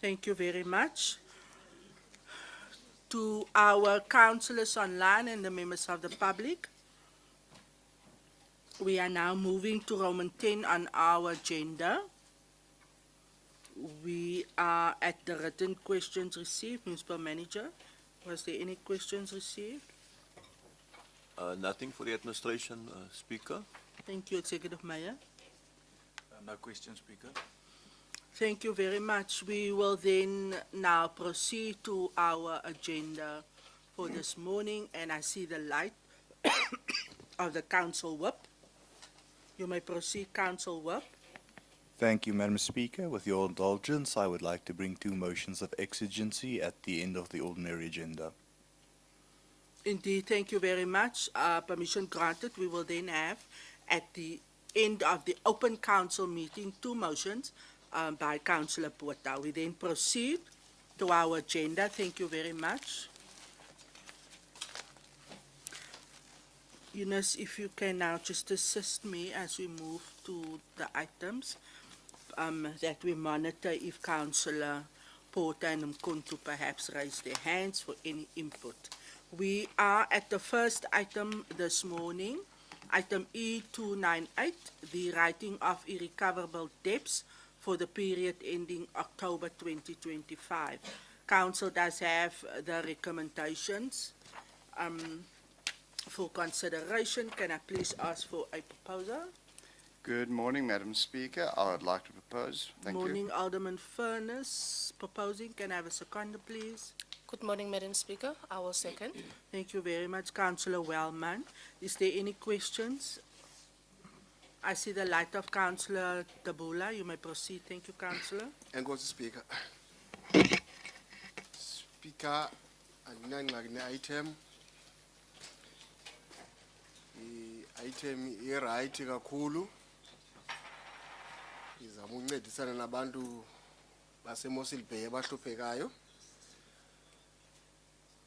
Thank you very much. To our councillors online and the members of the public, we are now moving to Roman 10 on our agenda. We are at the written questions received. Municipal Manager, was there any questions received? Nothing for the administration, Speaker. Thank you, Executive Mayor. No questions, Speaker. Thank you very much. We will then now proceed to our agenda for this morning, and I see the light of the Council Whip. You may proceed, Council Whip. Thank you, Madam Speaker. With your indulgence, I would like to bring two motions of exigency at the end of the ordinary agenda. Indeed, thank you very much. Permission granted. We will then have, at the end of the open council meeting, two motions by Councillor Botha. We then proceed to our agenda. Thank you very much. Eunice, if you can now just assist me as we move to the items, that we monitor if Councillor Porter and Mkuntu perhaps raise their hands for any input. We are at the first item this morning, item E298, the writing of irrecoverable debts for the period ending October 2025. Council does have the recommendations for consideration. Can I please ask for a proposal? Good morning, Madam Speaker. I would like to propose. Thank you. Morning, Alderman Furness proposing. Can I have a seconder, please? Good morning, Madam Speaker. I will second. Thank you very much, Councillor Wellman. Is there any questions? I see the light of Councillor Tabula. You may proceed. Thank you, Councillor. Enkosi Speaker. Speaker, andinangxaki ne-item. I-item i-right kakhulu. Izama uncedisana nabantu base-Mossel Bay abahluphekayo.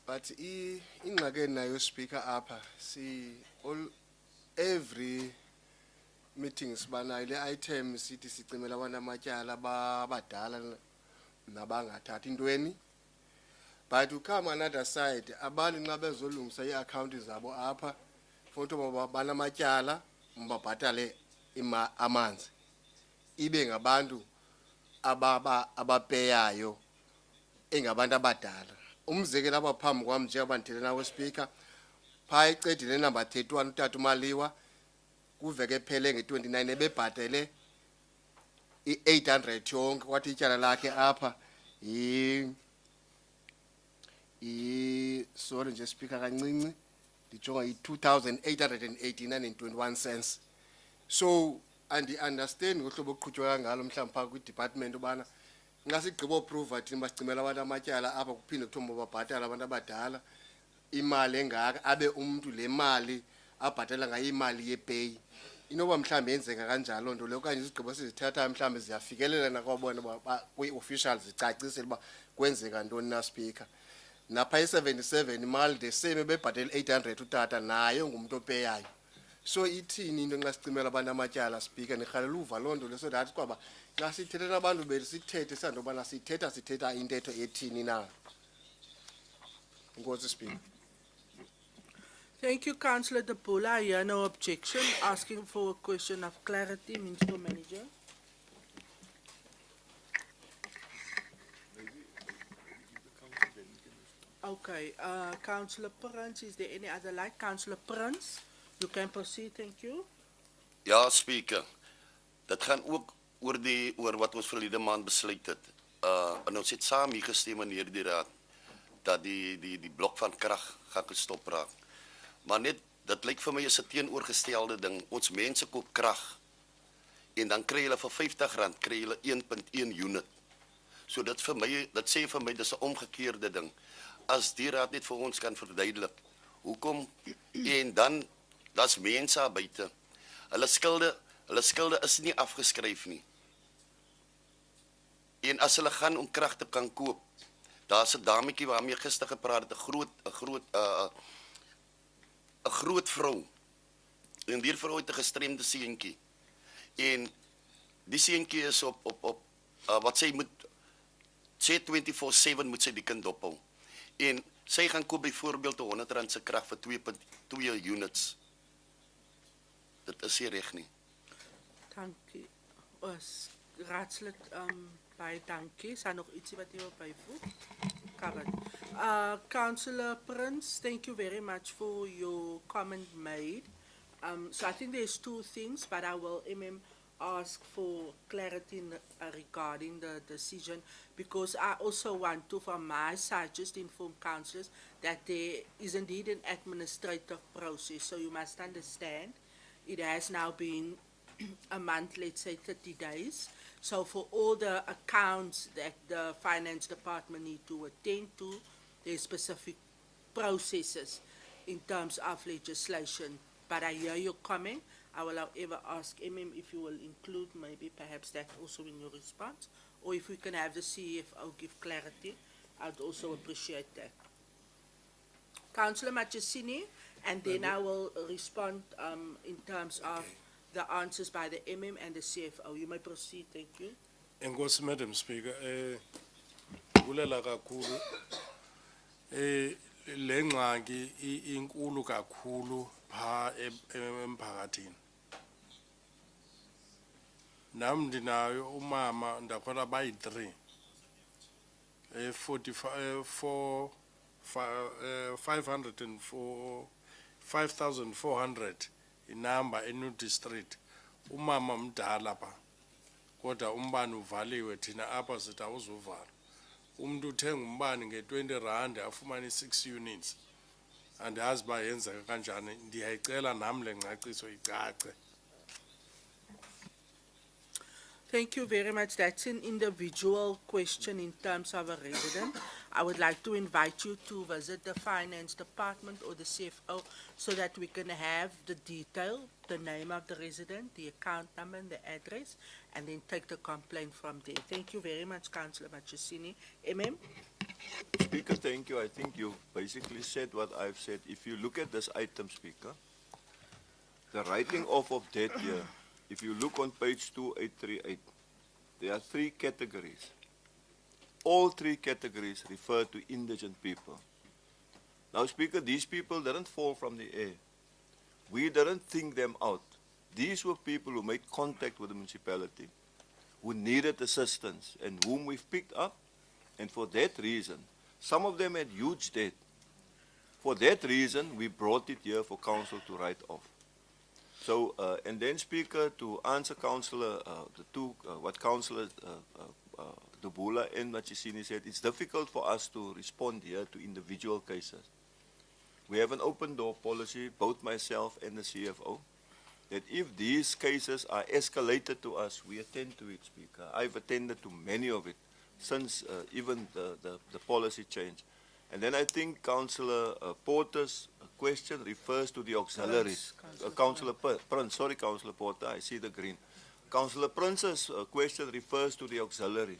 But ingxaki endinayo Speaker apha every meeting sibanayo le item sithi sicimela abantu amatyala abadala nabangathathi intweni. But to come another side, abantu nxa bezolungisa ii-account zabo apha futhi banamatyala mbabhatale amanzi. Ibe ngabantu abapeyayo engabantu abadala. Umzekelo apha phambi kwam njengoba ndithethe nawe Speaker, phaa ecedini number 31 uTata uMaliwa kuveke phele nge-29 ebebhatele i-800 yonke kwathi ityala lakhe apha sorry nje Speaker kancinci ndijonga i-2,889.21 so andi-understand ngohlobo okuqhutywa ngalo mhlawumbi phaa kwi-department ubana nxa sigqiba oprova thina basicimela abantu amatyala apha kuphinde kuthiwa babhatala abantu abadala imali engaka abe umntu le mali abhatala ngayo imali yepeyi. Inoba mhlawumbi yenzeka kanjalo nto leyo okanye izigqibo sizithathayo mhlawumbi ziyafikelela nakwabona kwi-officials zicacisele uba kwenzeka ntoni na Speaker. Napha i-77 imali the same ebebhatele 800 utata nayo ngumuntu opeyayo. So ithini into nxa sicimela abantu amatyala Speaker nirhalela uva loo nto le so that kwaba nxa sithethe nabantu bethu sithethe sandobana sithetha intetho ethini na. Enkosi Speaker. Thank you, Councillor Tabula. I hear no objection. Asking for a question of clarity, Municipal Manager. Okay, Councillor Prince, is there any other light? Councillor Prince, you can proceed, thank you. Ja, Speaker. Dat gaan ook oor wat ons verlede maand besluit het. En ons het saam hier gestem in hierdie raad dat die blok van krag gaan gestop raak. Maar net dat lyk vir my is 'n teenoorgestelde ding. Ons mense koop krag en dan kry hulle vir R50 kry hulle 1.1 unit. So dit sê vir my dis 'n omgekeerde ding. As die raad net vir ons kan verduidelik hoekom en dan daar's mense daar buite. Hulle skulde is nie afgeskryf nie. En as hulle gaan om krag te kan koop, daar's 'n dametjie waarmee gister gepraat het, 'n groot vrou. En die vrou het 'n gestremde seentjie. En die seentjie is op wat sy moet sê 24/7 moet sy die kind dophou. En sy gaan koop byvoorbeeld R100 se krag vir 2.2 units. Dit is nie reg nie. Dankie. Raadslid, baie dankie. Is daar nog ietsie wat jy wil byvoeg? Covered. Councillor Prince, thank you very much for your comment made. So I think there's two things, but I will ask for clarity regarding the decision, because I also want to, from my side, just inform councillors that there is indeed an administrative process. So you must understand, it has now been a month, let's say 30 days. So for all the accounts that the finance department need to attend to, there's specific processes in terms of legislation. But I hear your comment. I will however ask if you will include maybe perhaps that also in your response, or if we can have the CFO give clarity, I'd also appreciate that. Councillor Machesini, and then I will respond in terms of the answers by the and the CFO. You may proceed, thank you. Enkosi, Madam Speaker, kulela kakhulu le ngxaki inkulu kakhulu pha emphakathini. Nam ndinayo umama ndakhona bayi-3 5,400 inamba eNew District. Umama mdala pha. Kodwa umbane uvaliwe, thina apha sithi awuzuvala. Umuntu uthenga umbane nge-R20 afumane 6 units. Andazi uba yenzeka kanjani. Ndiyayicela nam le ngcaciso icace. Thank you very much. That's an individual question in terms of a resident. I would like to invite you to visit the finance department or the CFO so that we can have the detail, the name of the resident, the account number and the address, and then take the complaint from there. Thank you very much, Councillor Machesini. Speaker, thank you. I think you basically said what I've said. If you look at this item, Speaker, the writing off of debt here, if you look on page 2838, there are 3 categories. All 3 categories refer to indigent people. Now, Speaker, these people didn't fall from the air. We didn't think them out. These were people who made contact with the municipality, who needed assistance, and whom we've picked up. And for that reason, some of them had huge debt. For that reason, we brought it here for council to write off. So, and then, Speaker, to answer Councillor, what Councillor Dubula and Machesini said, it's difficult for us to respond here to individual cases. We have an open door policy, both myself and the CFO, that if these cases are escalated to us, we attend to it, Speaker. I've attended to many of it since even the policy change. And then I think Councillor Porter's question refers to the auxiliaries. Councillor Prince, sorry, Councillor Porter, I see the green. Councillor Prince's question refers to the auxiliary.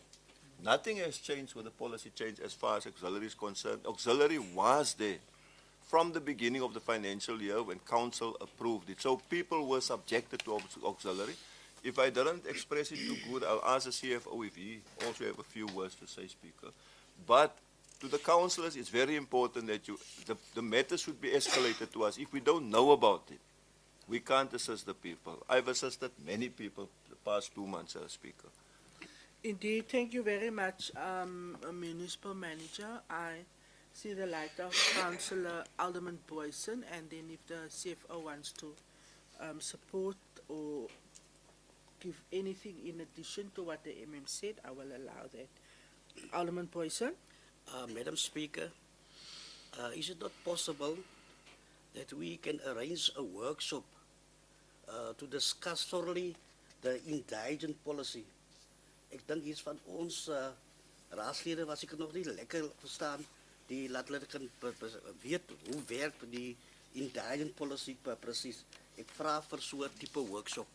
Nothing has changed with the policy change as far as auxiliary is concerned. Auxiliary was there from the beginning of the financial year when council approved it. So people were subjected to auxiliary. If I didn't express it too good, I'll ask the CFO if he also have a few words to say, Speaker. But to the councillors, it's very important that the matter should be escalated to us. If we don't know about it, we can't assist the people. I've assisted many people the past 2 months, Speaker. Indeed, thank you very much, Municipal Manager. I see the light of Councillor Alderman Boyson, and then if the CFO wants to support or give anything in addition to what the said, I will allow that. Alderman Boyson. Madam Speaker, is it not possible that we can arrange a workshop to discuss thoroughly the indigent policy? Ek dink iets van ons raadslede was ek nog nie lekker verstaan, die laat hulle kan weet hoe werk die indigent policy presies. Ek vra vir so 'n tipe workshop.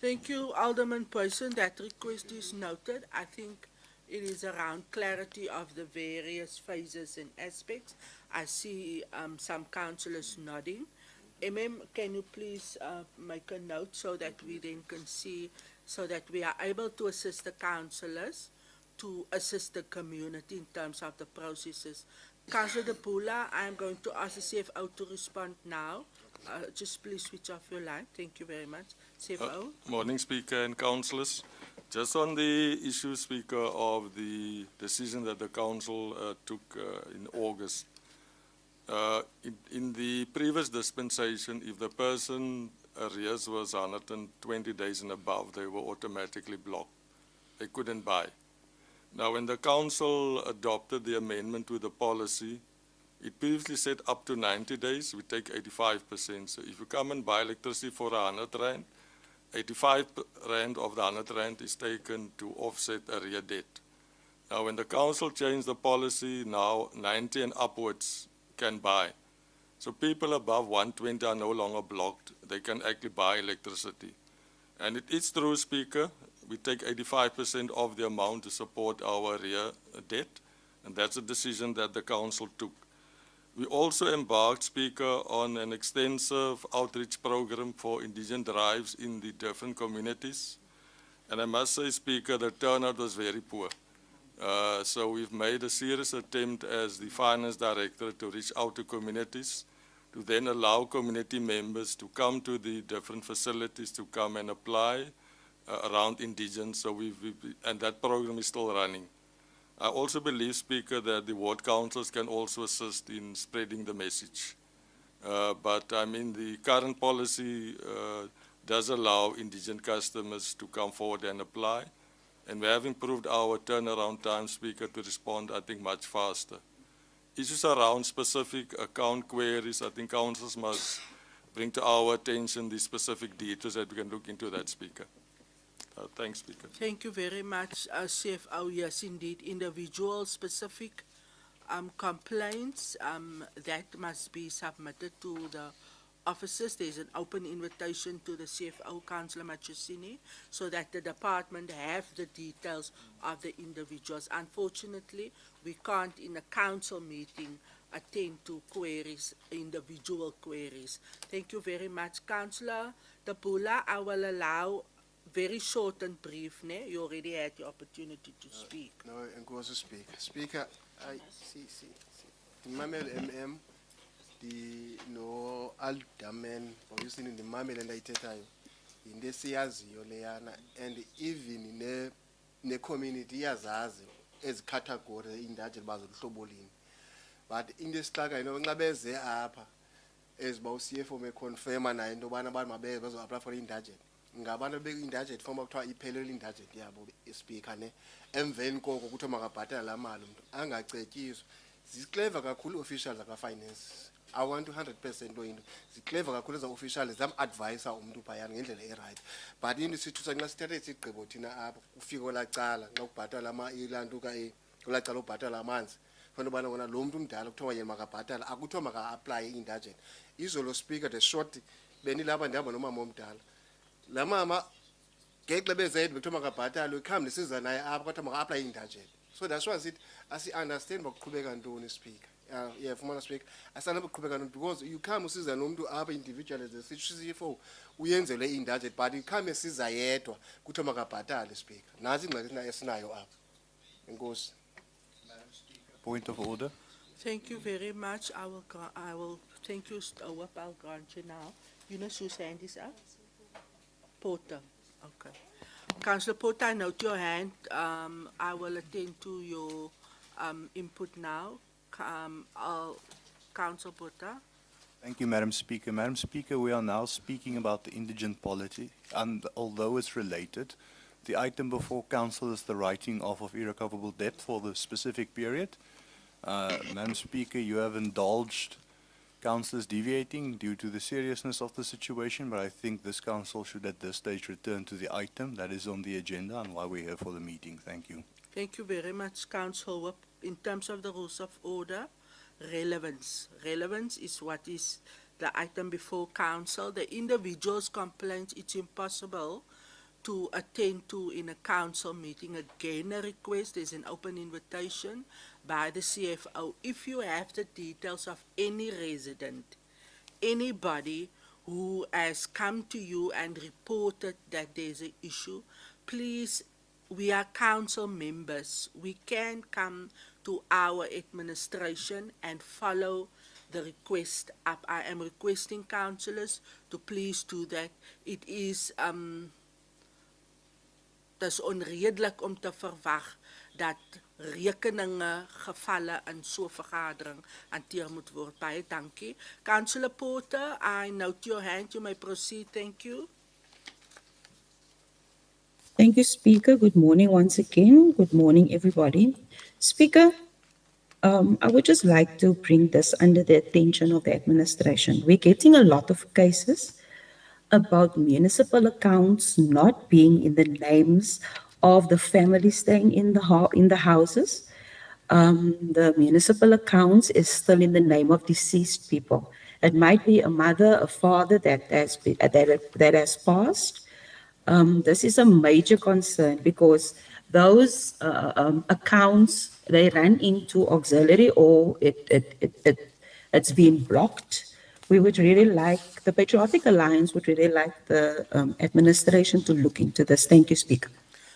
Thank you, Alderman Boyson. That request is noted. I think it is around clarity of the various phases and aspects. I see some councillors nodding. Can you please make a note so that we then can see, so that we are able to assist the councillors to assist the community in terms of the processes. Councillor De Pula, I am going to ask the CFO to respond now. Just please switch off your line. Thank you very much. CFO. Morning, Speaker and councillors. Just on the issue, Speaker, of the decision that the council took in August. In the previous dispensation, if the person arrears was 120 days and above, they were automatically blocked. They couldn't buy. Now, when the council adopted the amendment to the policy, it previously said up to 90 days, we take 85%. So if you come and buy electricity for 100 Rand, 85 Rand of the 100 Rand is taken to offset arrear debt. Now, when the council changed the policy, now 90 and upwards can buy. So people above 120 are no longer blocked. They can actually buy electricity. And it is true, Speaker, we take 85% of the amount to support our arrear debt, and that's a decision that the council took. We also embarked, Speaker, on an extensive outreach program for indigenous drives in the different communities. And I must say, Speaker, the turnout was very poor. So we've made a serious attempt as the Finance Director to reach out to communities, to then allow community members to come to the different facilities to come and apply around indigenous. So and that program is still running. I also believe, Speaker, that the ward councils can also assist in spreading the message. But I mean, the current policy does allow indigenous customers to come forward and apply. And we have improved our turnaround time, Speaker, to respond, I think, much faster. Issues around specific account queries, I think councils must bring to our attention the specific details that we can look into that, Speaker. Thanks, Speaker. Thank you very much, CFO. Yes, indeed, individual specific complaints that must be submitted to the officers. There's an open invitation to the CFO, Councillor Machusini, so that the department have the details of the individuals. Unfortunately, we can't in a council meeting attend to queries, individual queries. Thank you very much, Councillor Tapula. I will allow very short and brief, ne? You already had the opportunity to speak. No, and go to speak. Speaker, I see. The Mamel MM, the no Aldaman, obviously in the Mamel and I tell you, in the Siazio Leana, and even in the community as category in that Basel Tobolin. But in this tag, I know Nabeze up as Bausiefo may confirm and I know one about my baby was apply for indulgent. Ngabana big indulgent from up to a pellet indulgent, yabo speaker, emven ko kutoma kapata la malum, anga chekis. This clever kakulu officials like finance. I want to 100% doing the clever kakulu officials, them advisor umdu payan in the right. But in the situation, let's start it botina up, figure like Tala, no patalama, Ilanduka, like Talo patalamans. When one on a lumdum dialogue to a Magapatal, Agutoma apply indulgent. Isolo speaker the short Benny Labandama mom tal. La mama, get the best aid, Victomaga Patal, will come, this is an I apply indulgent. So that's why I understand what Kubeka and do speak. Yeah, from one speak, I stand up Kubeka because you come see the room to other individuals, the CFO, we end the lay indulgent, but you come and see Zayeto, Kutomaga Patal speak. Nothing like that scenario up. And goes. Point of order. Thank you very much. I will thank you, I'll grant you now. You know whose hand is up? Porter. Okay. Councillor Porter, I note your hand. I will attend to your input now. Councillor Porter. Thank you, Madam Speaker. Madam Speaker, we are now speaking about the indigent polity, and although it's related, the item before Council is the writing off of irrecoverable debt for the specific period. Madam Speaker, you have indulged councillors deviating due to the seriousness of the situation, but I think this council should at this stage return to the item that is on the agenda and why we're here for the meeting. Thank you. Thank you very much, Councillor. In terms of the rules of order, relevance. Relevance is what is the item before council. The individual's complaints, it's impossible to attend to in a council meeting. Again, a request is an open invitation by the CFO. If you have the details of any resident, anybody who has come to you and reported that there's an issue, please, we are council members. We can come to our administration and follow the request up. I am requesting councillors to please do that. It is dis onredelik om te verwag dat rekeninge gevalle in so vergadering hanteer moet word. Baie dankie. Councillor Porter, I note your hand. You may proceed. Thank you. Thank you, Speaker. Good morning once again. Good morning, everybody. Speaker, I would just like to bring this under the attention of the administration. We're getting a lot of cases about municipal accounts not being in the names of the family staying in the houses. The municipal accounts is still in the name of deceased people. It might be a mother, a father that has passed. This is a major concern because those accounts, they run into auxiliary or it's been blocked. We would really like, the Patriotic Alliance would really like the administration to look into this. Thank you, Speaker.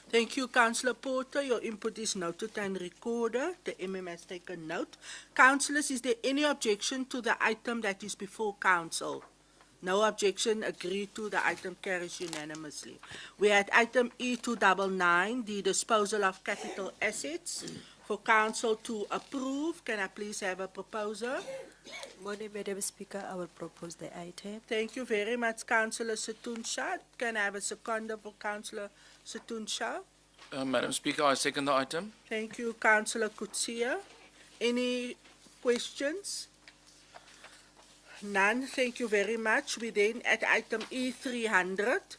Thank you, Councillor Porter. Your input is noted and recorded. The MM has taken note. Councillors, is there any objection to the item that is before Council? No objection. Agreed to. The item carries unanimously. We had item E299, the disposal of capital assets, for Council to approve. Can I please have a proposer? Morning, Madam Speaker. I will propose the item. Thank you very much, Councillor Situnsha. Can I have a seconder for Councillor Situnsha? Madam Speaker, I second the item. Thank you, Councillor Kutsia. Any questions? None. Thank you very much. We then at item E300,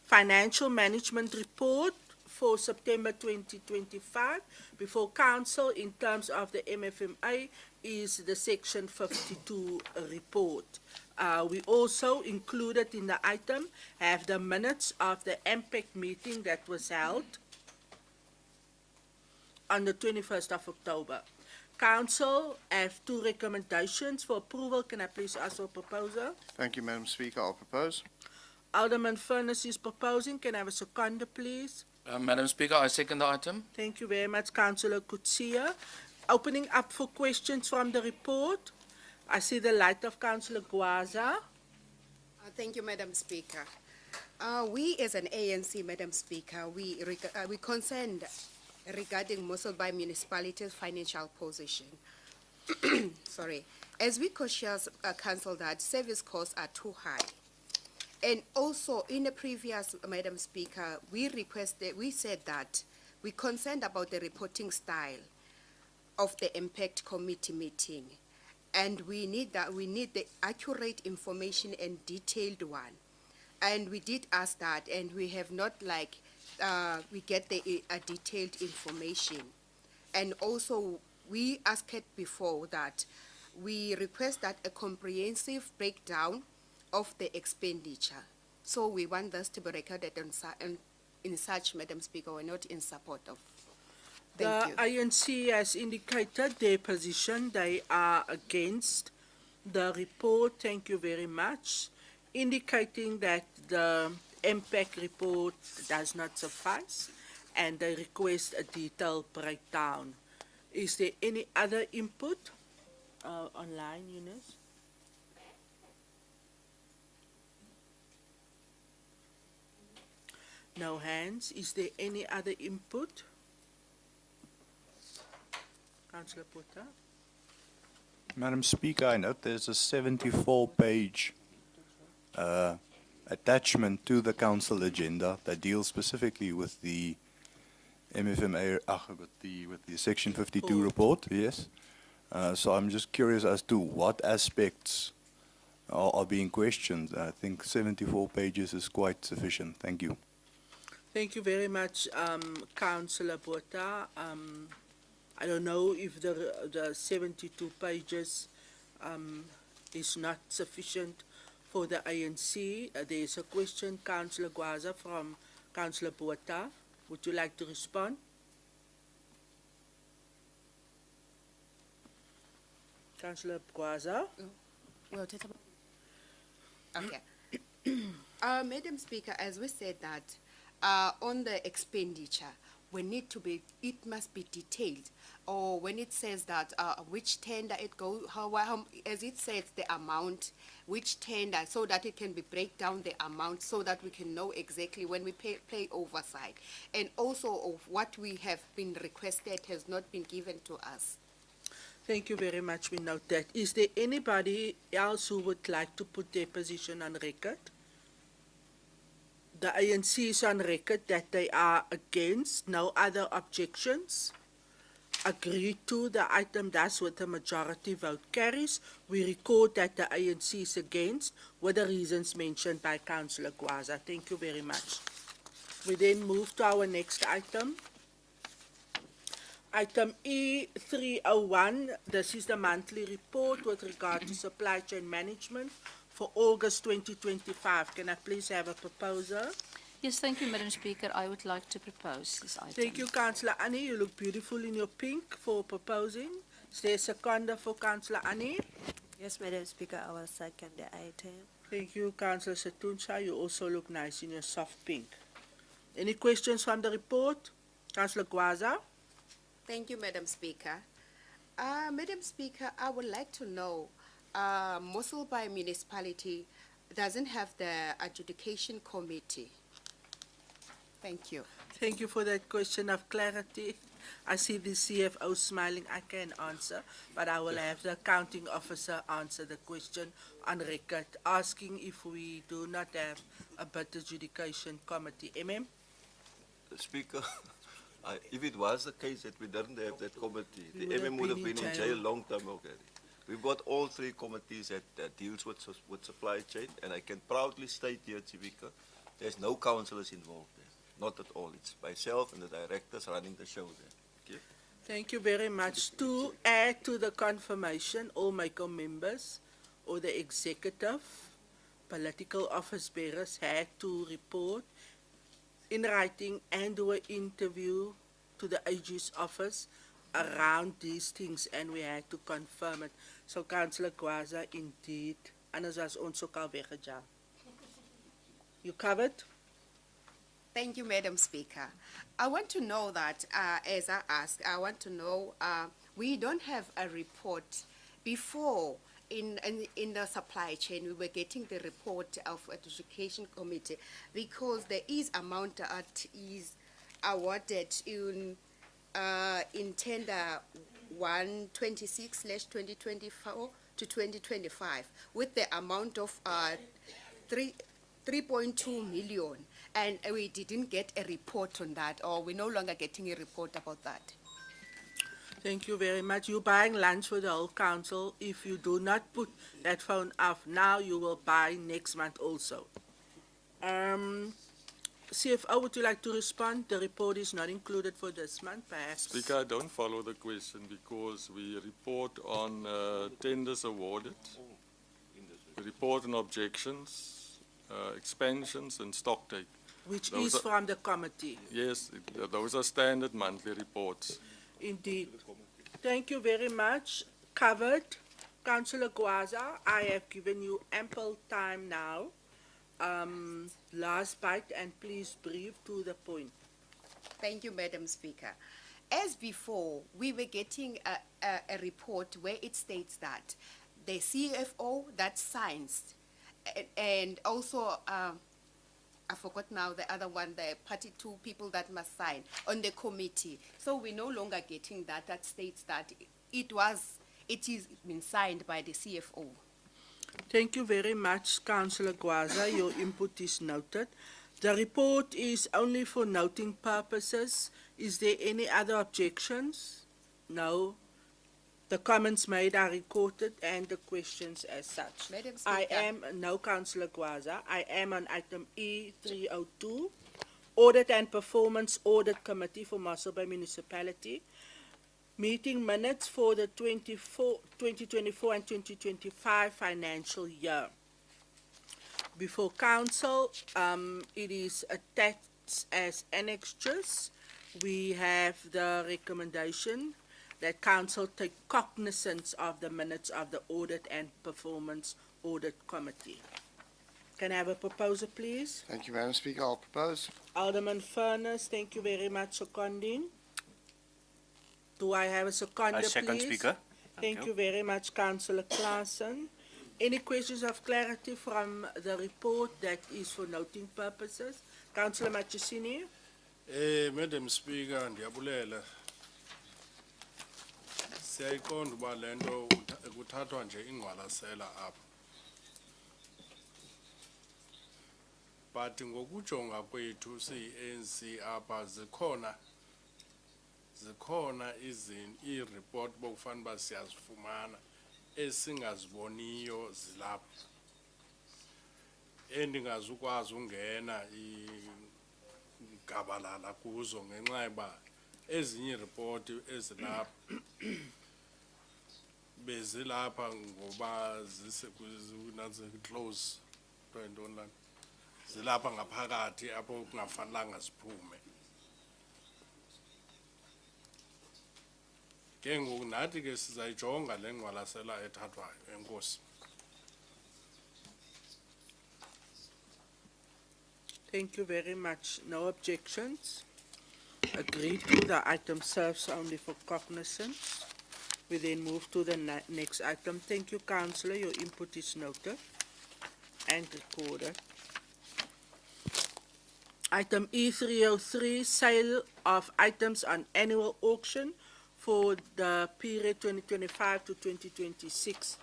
Financial Management Report for September 2025 before Council in terms of the MFMA is the Section 52 report. We also included in the item have the minutes of the MPEC meeting that was held on the 21st of October. Council have two recommendations for approval. Can I please ask for a proposer? Thank you, Madam Speaker. I'll propose. Alderman Furness is proposing. Can I have a seconder, please? Madam Speaker, I second the item. Thank you very much, Councillor Kutsia. Opening up for questions from the report. I see the light of Councillor Gwaza. Thank you, Madam Speaker. We as an ANC, Madam Speaker, we concerned regarding Mossel by Municipality's financial position. Sorry. As we cautious council that service costs are too high. And also in the previous, Madam Speaker, we said that we concerned about the reporting style of the impact committee meeting. And we need the accurate information and detailed one. And we did ask that, and we have not we get the detailed information. And also, we asked it before that we request that a comprehensive breakdown of the expenditure. So we want this to be recorded in such, Madam Speaker, we're not in support of. Thank The you. INC has indicated their position. They are against the report. Thank you very much. Indicating that the impact report does not suffice and they request a detailed breakdown. Is there any other input online, Eunice? No hands. Is there any other input? Councillor Porter. Madam Speaker, I note there's a 74-page attachment to the council agenda that deals specifically with the MFMA, with the Section 52 report, yes. So I'm just curious as to what aspects are being questioned. I think 74 pages is quite sufficient. Thank you. Thank you very much, Councillor Botha. I don't know if the 72 pages is not sufficient for the ANC. There is a question, Councillor Gwaza, from Councillor Botha. Would you like to respond? Councillor Gwaza? Okay. Madam Speaker, as we said that on the expenditure, it must be detailed. Or when it says that which tender it goes, as it says the amount, which tender, so that it can be break down the amount, so that we can know exactly when we play oversight. And also of what we have been requested has not been given to us. Thank you very much. We note that. Is there anybody else who would like to put their position on record? The ANC is on record that they are against. No other objections. Agreed to. The item thus with a majority vote carries. We record that the ANC is against with the reasons mentioned by Councillor Gwaza. Thank you very much. We then move to our next item. Item E301, this is the monthly report with regard to supply chain management for August 2025. Can I please have a proposer? Yes, thank you, Madam Speaker. I would like to propose this item. Thank you, Councillor Annie. You look beautiful in your pink for proposing. Is there a seconder for Councillor Annie? Yes, Madam Speaker, I will second the item. Thank you, Councillor Setunsa. You also look nice in your soft pink. Any questions from the report? Councillor Gwaza? Thank you, Madam Speaker. Madam Speaker, I would like to know, Mossel by municipality doesn't have the adjudication committee. Thank you. Thank you for that question of clarity. I see the CFO smiling. I can answer, but I will have the accounting officer answer the question on record, asking if we do not have a bid adjudication committee. Speaker, if it was the case that we didn't have that committee, We the would would have have been been in in jail. jail long time already. We've got all three committees that deals with supply chain, and I can proudly state here, Speaker, there's no councillors involved there. Not at all. It's myself and the directors running the show there. Thank you. Thank you very much. To add to the confirmation, all MACO members or the executive, political office bearers had to report in writing and do an interview to the AG's office around these things, and we had to confirm it. So Councillor Gwaza, indeed, anders was ons ook al weggejaag. You covered? Thank you, Madam Speaker. I want to know that, as I asked, I want to know, we don't have a report before in the supply chain. We were getting the report of education committee because there is amount that is awarded in tender 126/2024 to 2025 with the amount of 3.2 million, and we didn't get a report on that, or we're no longer getting a report about that. Thank you very much. You're buying lunch for the whole council. If you do not put that phone off now, you will buy next month also. CFO, would you like to respond? The report is not included for this month, perhaps. Speaker, I don't follow the question because we report on tenders awarded, we report on objections, expansions and stock take. Which Those is are- from the committee. Yes, those are standard monthly reports. Indeed. Thank you very much. Covered. Councillor Gwaza, I have given you ample time now. Last bite, and please brief to the point. Thank you, Madam Speaker. As before, we were getting a report where it states that the CFO that signs, and also, I forgot now the other one, the party two people that must sign on the committee. So we're no longer getting that states that it is been signed by the CFO. Thank you very much, Councillor Gwaza. Your input is noted. The report is only for noting purposes. Is there any other objections? No. The comments made are recorded and the questions as such. Madam I Speaker. am, no, Councillor Gwaza, I am on item E302, Audit and Performance Audit Committee for Mossel Bay Municipality. Meeting minutes for the 2024 and 2025 financial year. Before council, it is attached as annexures. We have the recommendation that council take cognizance of the minutes of the Audit and Performance Audit Committee. Can I have a proposal, please? Thank you, Madam Speaker. I'll propose. Alderman Furness, thank you very much, seconding. Do I have a seconder, please? Second, Speaker. Thank you very much, Councillor Claassen. Any questions of clarity from the report that is for noting purposes? Councillor Machesini? Madam Speaker, ndiyabulela. Siyayiqonda uba le nto kuthathwa nje ingqwalasela apha. But ngokujonga kwethu siyi-ANC apha zikhona ii-report bokufanele uba siyazifumana esingaziboniyo zilapha. Endingazukwazi ungena igabalala kuzo ngenxa yoba ezinye report ezilapha bezilapha ngoba close to online zilapha ngaphakathi apho kungafanelanga ziphume. Ke ngoku nathi ke sizayijonga le ngqwalasela ethathwayo. Enkosi. Thank you very much. No objections. Agreed to. The item serves only for cognizance. We then move to the next item. Thank you, Councillor. Your input is noted and recorded. Item E303, sale of items on annual auction for the period 2025 to 2026.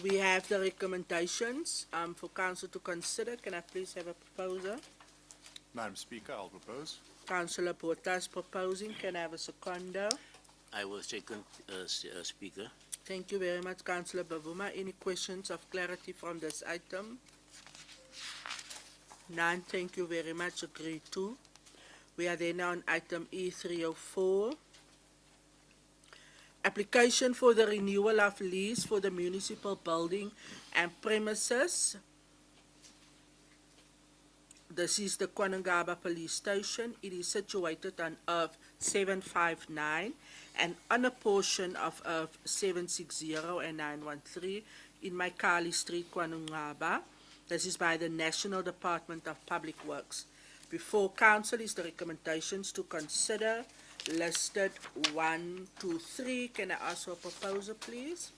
We have the recommendations for Council to consider. Can I please have a proposer? Madam Speaker, I'll propose. Councillor Bottas proposing. Can I have a seconder? I will second, Speaker. Thank you very much, Councillor Bavuma. Any questions of clarity from this item? None. Thank you very much. Agreed to. We are then on item E304. Application for the renewal of lease for the municipal building and premises. This is the Kwanangaba Police Station. It is situated on Earth 759 and on a portion of Earth 760 and 913 in Maikali Street, Kwanangaba. This is by the National Department of Public Works. Before Council is the recommendations to consider listed 1, 2, 3. Can I ask for a proposal, please?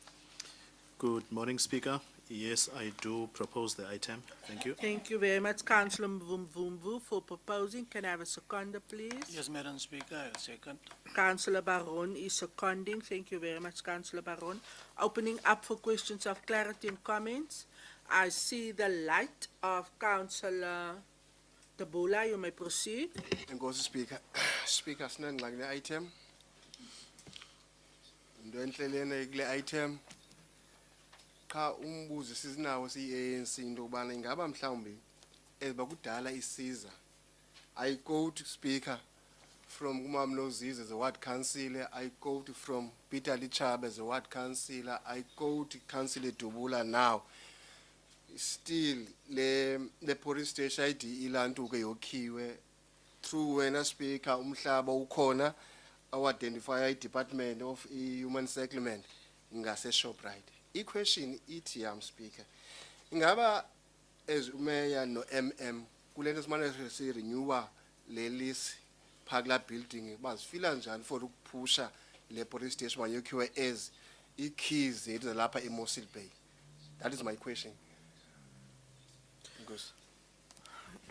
Good morning, Speaker. Yes, I do propose the item. Thank you. Thank you very much, Councillor Mvumvu, for proposing. Can I have a seconder, please? Yes, Madam Speaker, I'll second. Councillor Baron is seconding. Thank you very much, Councillor Baron. Opening up for questions of clarity and comments. I see the light of Councillor Tabula. You may proceed. Enkosi Speaker. Speaker, sinengxaki le item. Into enhlelene kule item. Cha umbuzo sizinawo siyi-ANC into yokubana ingaba mhlawumbi bakudala isiza. I quote Speaker from Kumamloziz as a ward councillor. I quote from Peter Lichab as a ward councillor. I quote Councillor Dubula now. Still, the police station ID ilantu ke yokhiwe through wena Speaker umhlaba ukhona awu-identify i-Department of Human Settlement ngase Shoprite. I-question ithi yam Speaker, ingaba as umeya no MM kule nto simane si-renewer le lease phaa kulaa building bazifila njani for ukuphusha le police station wayokhiwe as i-keys zethu zalapha eMossel Bay? That is my question.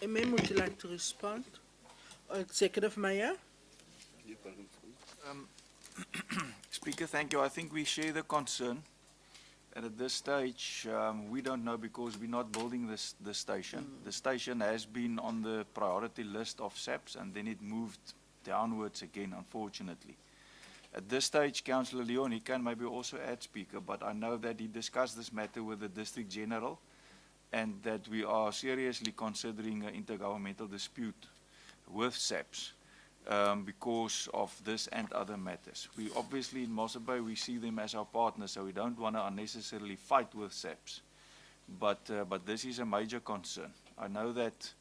Ma'am, would you like to respond? Executive Mayor? Speaker, thank you. I think we share the concern. And at this stage, we don't know because we're not building this station. The station has been on the priority list of SAPs and then it moved downwards again, unfortunately. At this stage, Councillor Leon, he can maybe also add, Speaker, but I know that he discussed this matter with the District General and that we are seriously considering an intergovernmental dispute with SAPs because of this and other matters. We obviously in Mossel Bay, we see them as our partners, so we don't want to unnecessarily fight with SAPs. But this is a major concern. I know that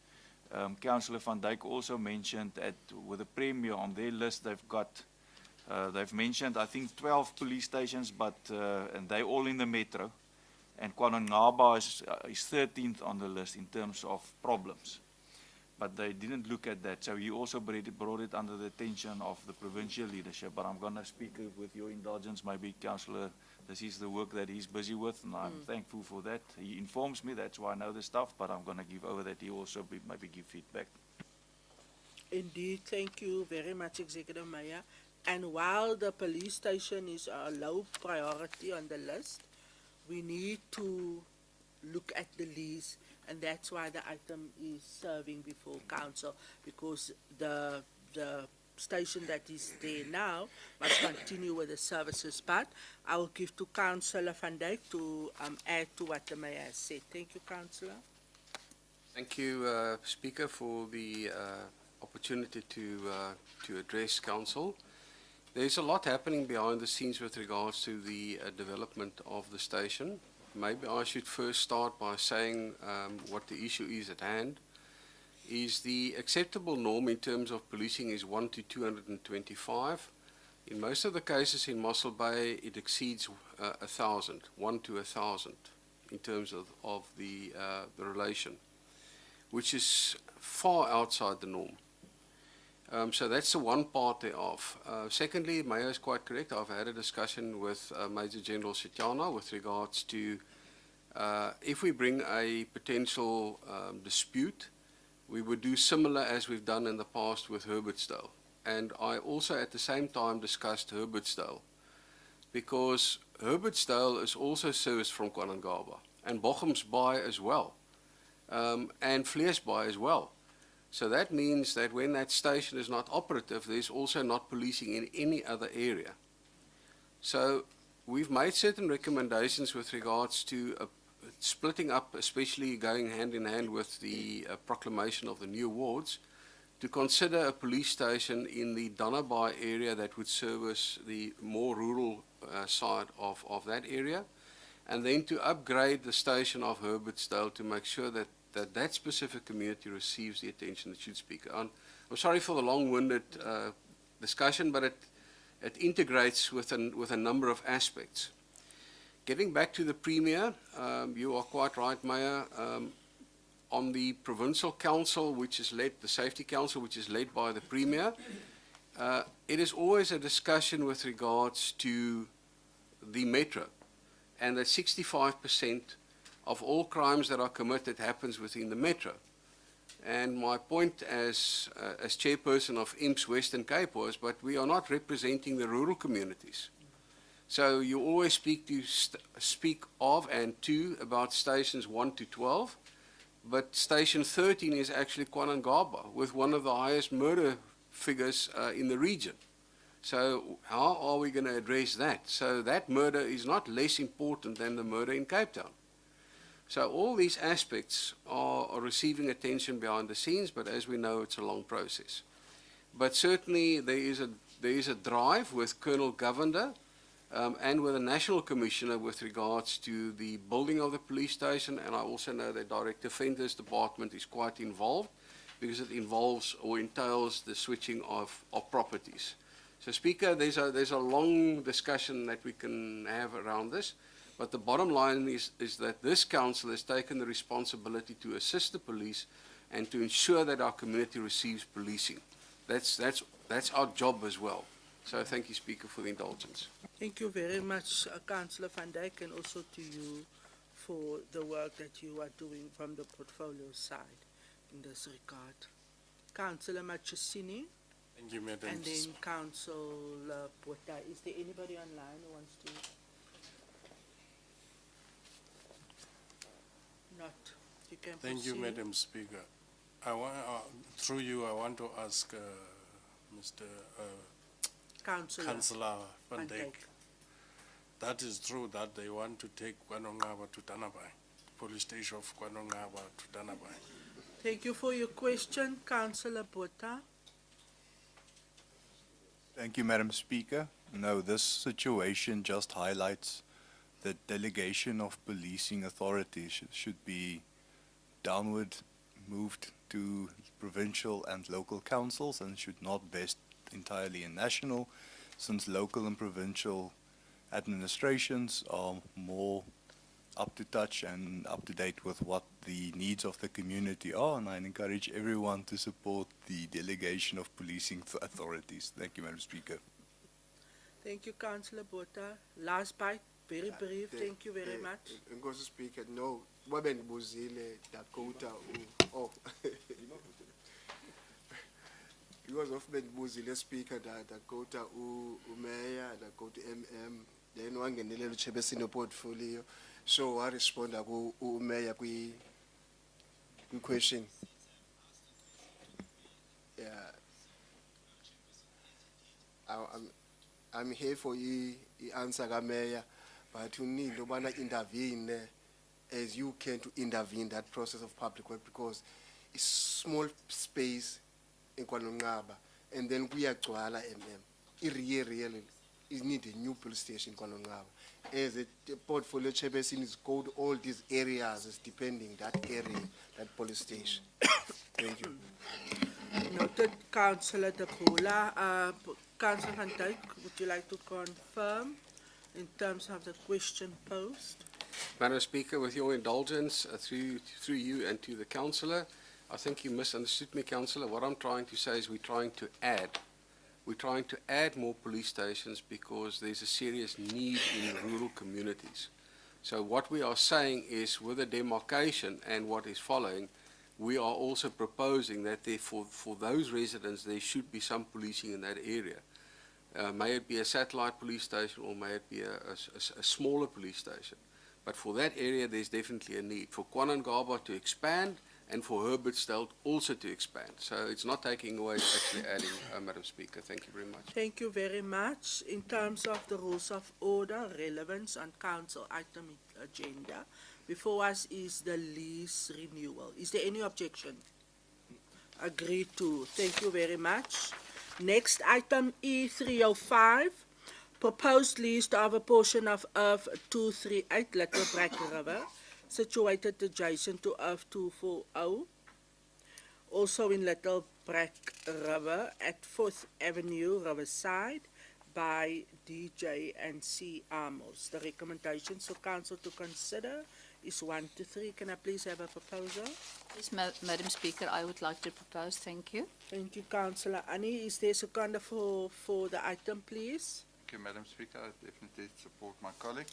Councillor van Dijk also mentioned that with the Premier on their list, they've mentioned, I think, 12 police stations, but and they're all in the metro. And Kwanangaba is 13th on the list in terms of problems. But they didn't look at that, so he also brought it under the attention of the provincial leadership. But I'm going to speak with your indulgence, maybe, Councillor, this is the work that he's busy with, and I'm thankful for that. He informs me, that's why I know the stuff, but I'm going to give over that he also maybe give feedback. Indeed, thank you very much, Executive Mayor. And while the police station is a low priority on the list, we need to look at the lease, and that's why the item is serving before council, because the station that is there now must continue with the services. But I will give to Councillor van Dijk to add to what the Mayor has said. Thank you, Councillor. Thank you, Speaker, for the opportunity opportunity to address council. There's a lot happening behind the scenes with regards to the development of the station. Maybe I should first start by saying what the issue is at hand. Is the acceptable norm in terms of policing is 1 to 225. In most of the cases in Mossel Bay, it exceeds 1,000, 1 to 1,000 in terms of the relation, which is far outside the norm. So that's the one part thereof. Secondly, Mayor is quite correct. I've had a discussion with Major General Sitiana with regards to if we bring a potential dispute, we would do similar as we've done in the past with Herbertsdale. And I also at the same time discussed Herbertsdale, because Herbertsdale is also serviced from Kwanangaba, and Bochum's Bay as well, and Vlees Bay as well. So that means that when that station is not operative, there's also not policing in any other area. So we've made certain recommendations with regards to splitting up, especially going hand in hand with the proclamation of the new wards, to consider a police station in the Donnaby area that would service the more rural side of that area, and then to upgrade the station of Herbertsdale to make sure that that specific community receives the attention it should speak. I'm sorry for the long-winded discussion, but it integrates with a number of aspects. Getting back to the Premier, you are quite right, Mayor. On the Provincial Council, which is led, the Safety Council, which is led by the Premier, it is always a discussion with regards to the Metro, and that 65% of all crimes that are committed happens within the Metro. And my point as chairperson of IMPS Western Cape was, but we are not representing the rural communities. So you always speak of and to about stations 1 to 12, but station 13 is actually Kwanangaba, with one of the highest murder figures in the region. So how are we going to address that? So that murder is not less important than the murder in Cape Town. So all these aspects are receiving attention behind the scenes, but as we know, it's a long process. But certainly there is a drive with Colonel Govender and with the National Commissioner with regards to the building of the police station, and I also know that Direct Offenders Department is quite involved because it involves or entails the switching of properties. So Speaker, there's a long discussion that we can have around this. But the bottom line is that this council has taken the responsibility to assist the police and to ensure that our community receives policing. That's our job as well. So thank you, Speaker, for the indulgence. Thank you very much, Councillor van Dijk, and also to you for the work that you are doing from the portfolio side in this regard. Councillor Machusini. Thank you, Madam. And then Councillor Botha. Is there anybody online who wants to? Not. You can Thank you, proceed. Madam Speaker. Through you, I want to ask Mr. Councillor van Dijk. That is true that they want to take Kwanongaba to Donnaby, police station of Kwanongaba to Donnaby. Thank you for your question, Councillor Botha. Thank you, Madam Speaker. No, this situation just highlights that delegation of policing authorities should be downward moved to provincial and local councils and should not vest entirely in national, since local and provincial administrations are more up to touch and up to date with what the needs of the community are, and I encourage everyone to support the delegation of policing authorities. Thank you, Madam Speaker. Thank you, Councillor Botha. Last bite, very brief. Thank you very much. Nkosi Speaker, no, wabe ngibuzile Dakota oh. Because of bendibuzile Speaker Dakota uMayor, Dakota MM, then wangenelele uChebesini portfolio. So I respond ku uMayor kwi question. Yeah. I'm here for you answer ka Mayor, but you need to intervene as you can to intervene that process of public work, because it's small space in KwaNongqaba, and then kuyagcwala really is need a new police station in KwaNongqaba. As a portfolio chairperson is go to all these areas, is depending that area, that police station. Thank you. Noted, Councillor De Pula. Councillor Van Dijk, would you like to confirm in terms of the question posed? Madam Speaker, with your indulgence, through you and to the councillor, I think you misunderstood me, councillor. What I'm trying to say is we're trying to add more police stations because there's a serious need in rural communities. So what we are saying is with the demarcation and what is following, we are also proposing that for those residents there should be some policing in that area. May it be a satellite police station or may it be a smaller police station. But for that area there's definitely a need for KwaNongqaba to expand and for Herbertsdale also to expand. So it's not taking away, it's actually adding, Madam Speaker. Thank you very much. Thank you very much. In terms of the rules of order, relevance on council item agenda, before us is the lease renewal. Is there any objection? Agreed to. Thank you very much. Next item E305, proposed lease of a portion of Earth 238 Little Black River, situated adjacent to Earth 240, also in Little Black River at 4th Avenue, Riverside, by DJ and C. Amos. The recommendations for council to consider is 1 to 3. Can I please have a proposal? Yes, Madam Speaker, I would like to propose. Thank you. Thank you, Councillor Annie. Is there a seconder for the item, please? Thank you, Madam Speaker. I definitely support my colleague.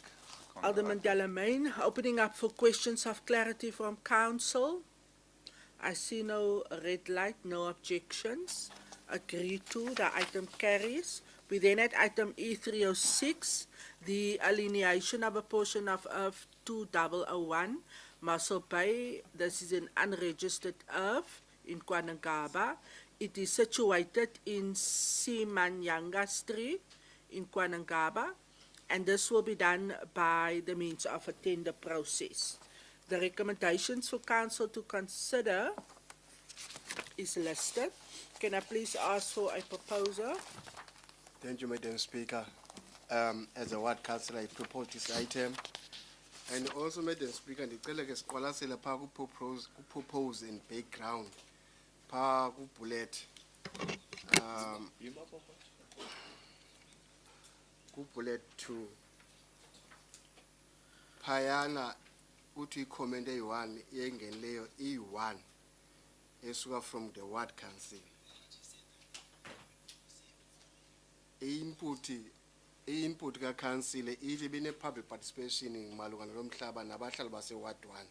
Alderman Delamain, opening up for questions of clarity from council. I see no red light, no objections. Agreed to. The item carries. We then at item E306, the alienation of a portion of Earth 2001, Mossel Bay. This is an unregistered Earth in KwaNongqaba. It is situated in Simanyanga Street in KwaNongqaba, and this will be done by the means of a tender process. The recommendations for council to consider is listed. Can I please ask for a proposal? Thank you, Madam Speaker. As a ward councillor, I propose this item. And also, Madam Speaker, ndicela ke siqwalasele phaa ku-propose in background, phaa ku-bullet. Ku-bullet 2. Phayana uthi i-comment eyi-1 engenileyo iyi-1 esuka from the ward council. I-input ka-council ithi bine-public participation malunga nalo mhlaba nabahlali base-ward 1.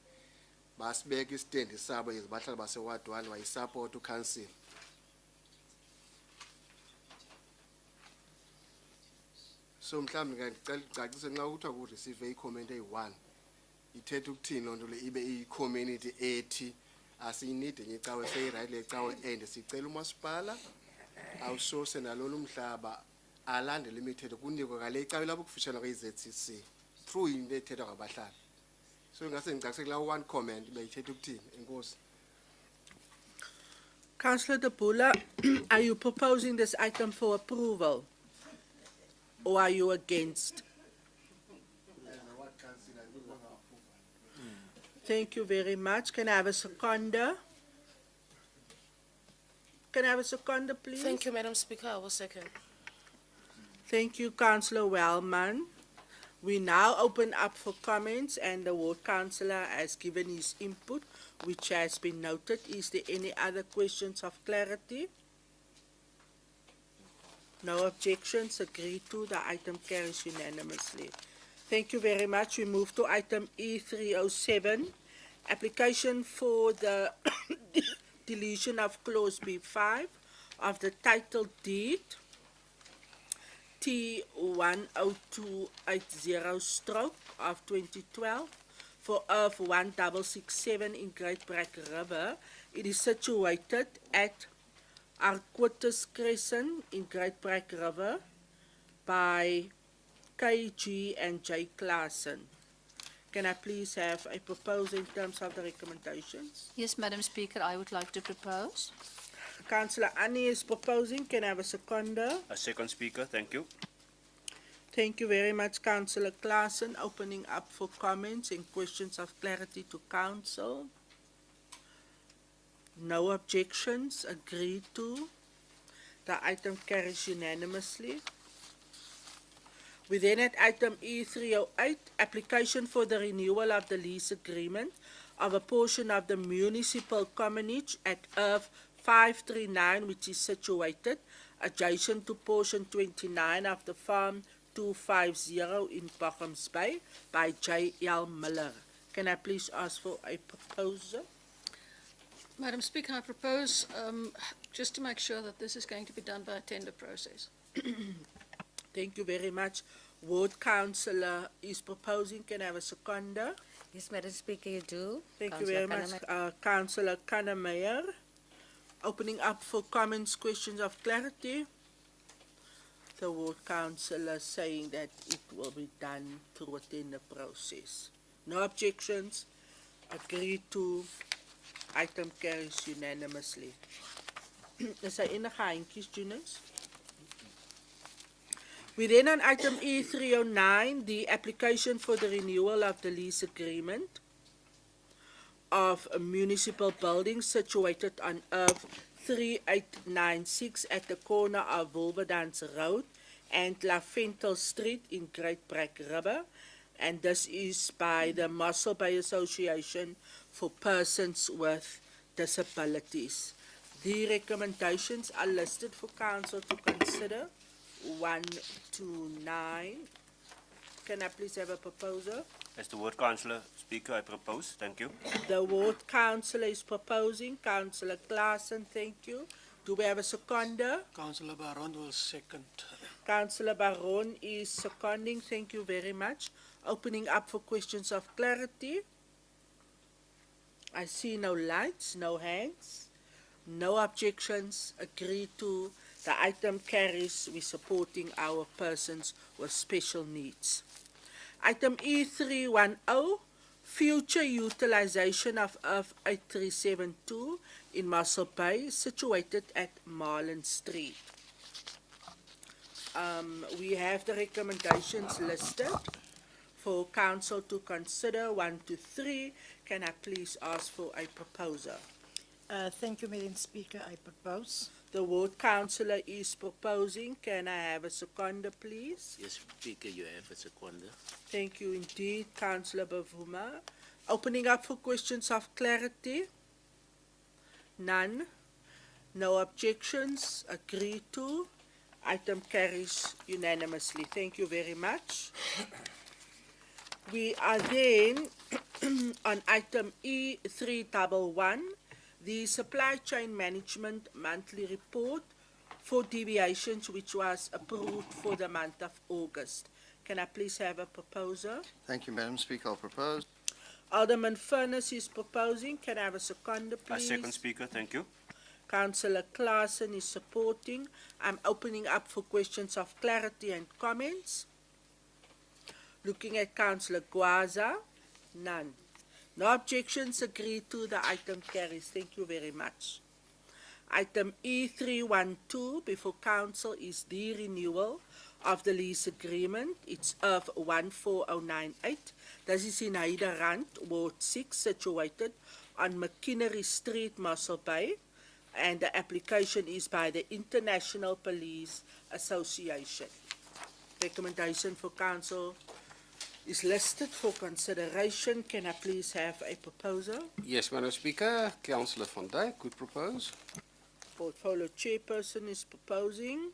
Basibeka isitendi sabo izibahlali base-ward 1 bayisupport u-council. So mhlawumbe ngicela ucacise nxa kuthiwa ku-receive i-comment eyi-1 ithetha ukuthini loo nto le ibe iyi-community ethi asiyinidi enye icawe seyi-right le cawe and sicela umasipala awusose nalona umhlaba alandele imithetho kunikwe kale cawe lapho kufutshana kwe-ZCC through into ethethwa ngabahlali. So ngase ngicacise kula one comment beyithetha ukuthini. Enkosi. Councillor De Pula, are you proposing this item for approval? Or are you against? Thank you very much. Can I have a seconder? Can I have a seconder, please? Thank you, Madam Speaker. I will second. Thank you, Councillor Wellman. We now open up for comments, and the ward councillor has given his input, which has been noted. Is there any other questions of clarity? No objections. Agreed to. The item carries unanimously. Thank you very much. We move to item E307, application for the deletion of clause B5 of the title deed T10280 of 2012 for Earth 1667 in Great Black River. It is situated at Arquetus Crescent in Great Black River by KG and J. Claassen. Can I please have a proposal in terms of the recommendations? Yes, Madam Speaker, I would like to propose. Councillor Annie is proposing. Can I have a seconder? A second speaker, thank you. Thank you very much, Councillor Claassen. Opening up for comments and questions of clarity to council. No objections. Agreed to. The item carries unanimously. We then at item E308, application for the renewal of the lease agreement of a portion of the municipal commonage at Earth 539, which is situated adjacent to portion 29 of the Farm 250 in Bochums Bay by J.L. Miller. Can I please ask for a proposal? Madam Speaker, I propose, just to make sure that this is going to be done by a tender process. Thank you very much. Ward Councillor is proposing. Can I have a seconder? Yes, Madam Speaker, you do. Thank you very much, Councillor Kannemeyer. Opening up for comments, questions of clarity. The Ward Councillor saying that it will be done through a tender process. No objections. Agreed to. Item carries unanimously. Is daar enige handjies, Junus? We then on item E309, the application for the renewal of the lease agreement of a municipal building situated on Earth 3896 at the corner of Wolverdans Road and Laventel Street in Great Brack River. And this is by the Mossel Bay Association for Persons with Disabilities. The recommendations are listed for council to consider. 1 to 9. Can I please have a proposal? As the ward councillor speaker, I propose. Thank you. The ward councillor is proposing. Councillor Claassen, thank you. Do we have a seconder? Councillor Baron will second. Councillor Baron is seconding. Thank you very much. Opening up for questions of clarity. I see no lights, no hands, no objections. Agreed to. The item carries. We're supporting our persons with special needs. Item E310, future utilization of Earth 8372 in Mossel Bay, situated at Marlin Street. We have the recommendations listed for council to consider. 1 to 3. Can I please ask for a proposal? Thank you, Madam Speaker. I propose. The ward councillor is proposing. Can I have a seconder, please? Yes, Speaker, you have a seconder. Thank you indeed, Councillor Bavuma. Opening up for questions of clarity. None. No objections. Agreed to. Item carries unanimously. Thank you very much. We are then on item E311, the Supply Chain Management Monthly Report for deviations, which was approved for the month of August. Can I please have a proposal? Thank you, Madam Speaker. I'll propose. Alderman Furness is proposing. Can I have a seconder, A please? second speaker, thank you. Councillor Claassen is supporting. I'm opening up for questions of clarity and comments. Looking at Councillor Gwaza, none. No objections. Agreed to. The item carries. Thank you very much. Item E312 before council is the renewal of the lease agreement. It's of 14098. This is in Hyderabad, Ward 6, situated on McKinnery Street, Mossel Bay. And the application is by the International Police Association. Recommendation for council is listed for consideration. Can I please have a proposal? Yes, Madam Speaker, Councillor Van Dijk could propose. Portfolio chairperson is proposing.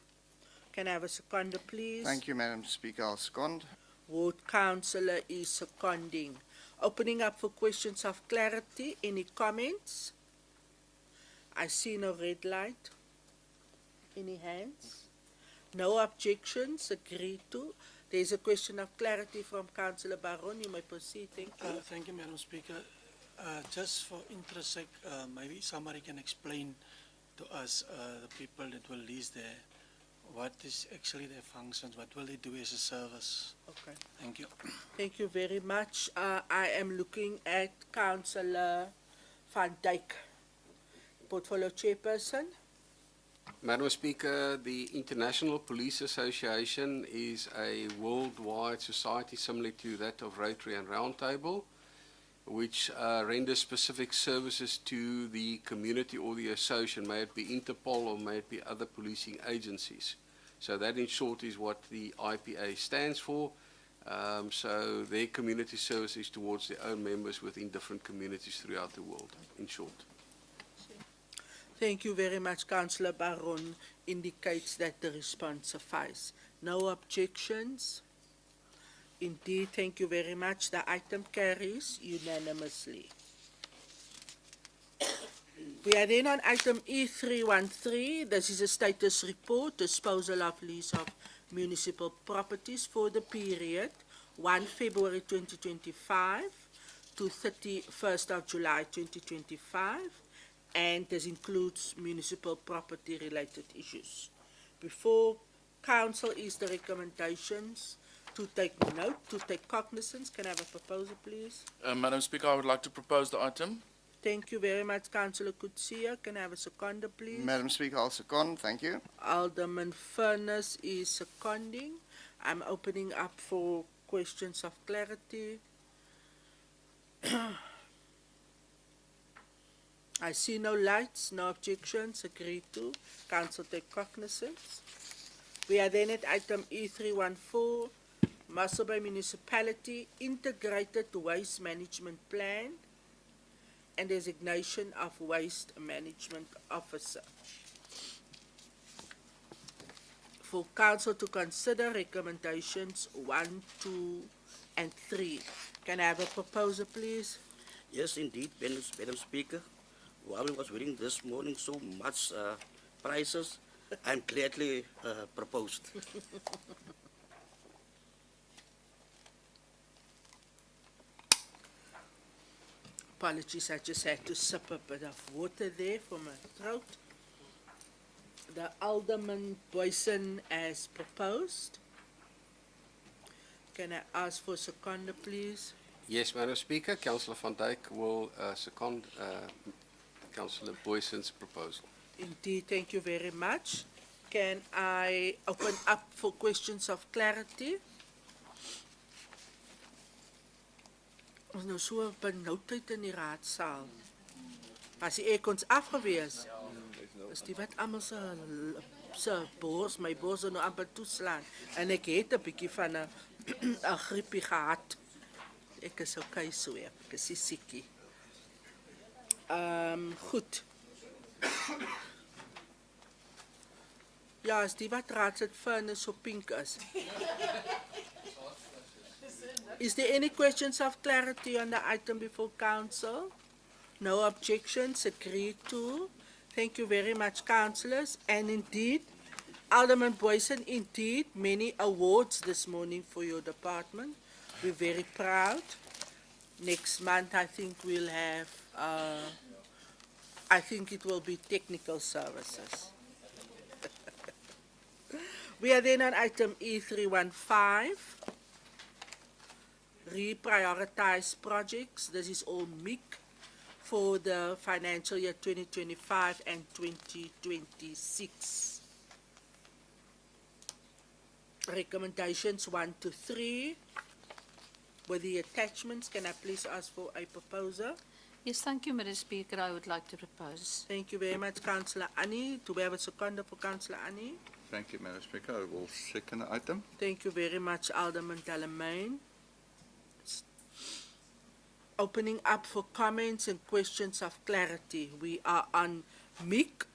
Can I have a seconder, please? Thank you, Madam Speaker. I'll second. Ward councillor is seconding. Opening up for questions of clarity. Any comments? I see no red light. Any hands? No objections. Agreed to. There is a question of clarity from Councillor Baron. You may proceed. Thank you. Thank you, Madam Speaker. Just for interest sake, maybe somebody can explain to us, the people that will lease there, what is actually their functions, what will they do as a service? Okay. Thank you. Thank you very much. I am looking at Councillor Van Dijk, Portfolio Chairperson. Madam Speaker, the International Police Association is a worldwide society similar to that of Rotary and Roundtable, which renders specific services to the community or the association, may it be Interpol or may it be other policing agencies. So that in short is what the IPA stands for. So their community service is towards their own members within different communities throughout the world, in short. Thank you very much. Councillor Baron indicates that the response suffices. No objections? Indeed, thank you very much. The item carries unanimously. We are then on item E313. This is a status report, disposal of lease of municipal properties for the period 1 February 2025 to 31st of July 2025. And this includes municipal property related issues. Before council is the recommendations to take note, to take cognizance. Can I have a proposal, please? Madam Speaker, I would like to propose the item. Thank you very much, Councillor Kutsia. Can I have a seconder, please? Madam Speaker, I'll second. Thank you. Alderman Furness is seconding. I'm opening up for questions of clarity. I see no lights, no objections. Agreed to. Council take cognizance. We are then at item E314, Mossel Bay Municipality Integrated Waste Management Plan and designation of Waste Management Officer. For Council to consider recommendations 1, 2, and 3. Can I have a proposal, please? Yes, indeed, Madam Speaker. While we was reading this morning so much prices, I'm gladly proposed. Apologies, I just had to sip a bit of water there for my throat. The Alderman Boyson as proposed. Can I ask for seconder, please? Yes, Madam Speaker, Councillor van Dijk will second Councillor Boyson's proposal. Indeed, thank you very much. Can I open up for questions of clarity? Ons nou so benoudheid in die raadsaal. As die aircons afgewees, is die wat almal se bors, my bors nou amper toeslaan. En ek het 'n bietjie van 'n griepie gehad. Ek is okay so, ek is siekie. Goed. Ja, is die wat raadsit furnace so pink is. Is there any questions of clarity on the item before council? No objections, agreed to. Thank you very much, councillors. And indeed, Alderman Boyson, indeed, many awards this morning for your department. We're very proud. Next month, I think we'll have, I think it will be technical services. We are then on item E315. Reprioritize projects. This is all MIC for the financial year 2025 and 2026. Recommendations 1 to 3. With the attachments, can I please ask for a proposal? Yes, thank you, Madam Speaker. I would like to propose. Thank you very much, Councillor Annie. Do we have a seconder for Councillor Annie? Thank you, Madam Speaker. I will second the item. Thank you very much, Alderman Delamain. Opening up for comments and questions of clarity. We are on MIC,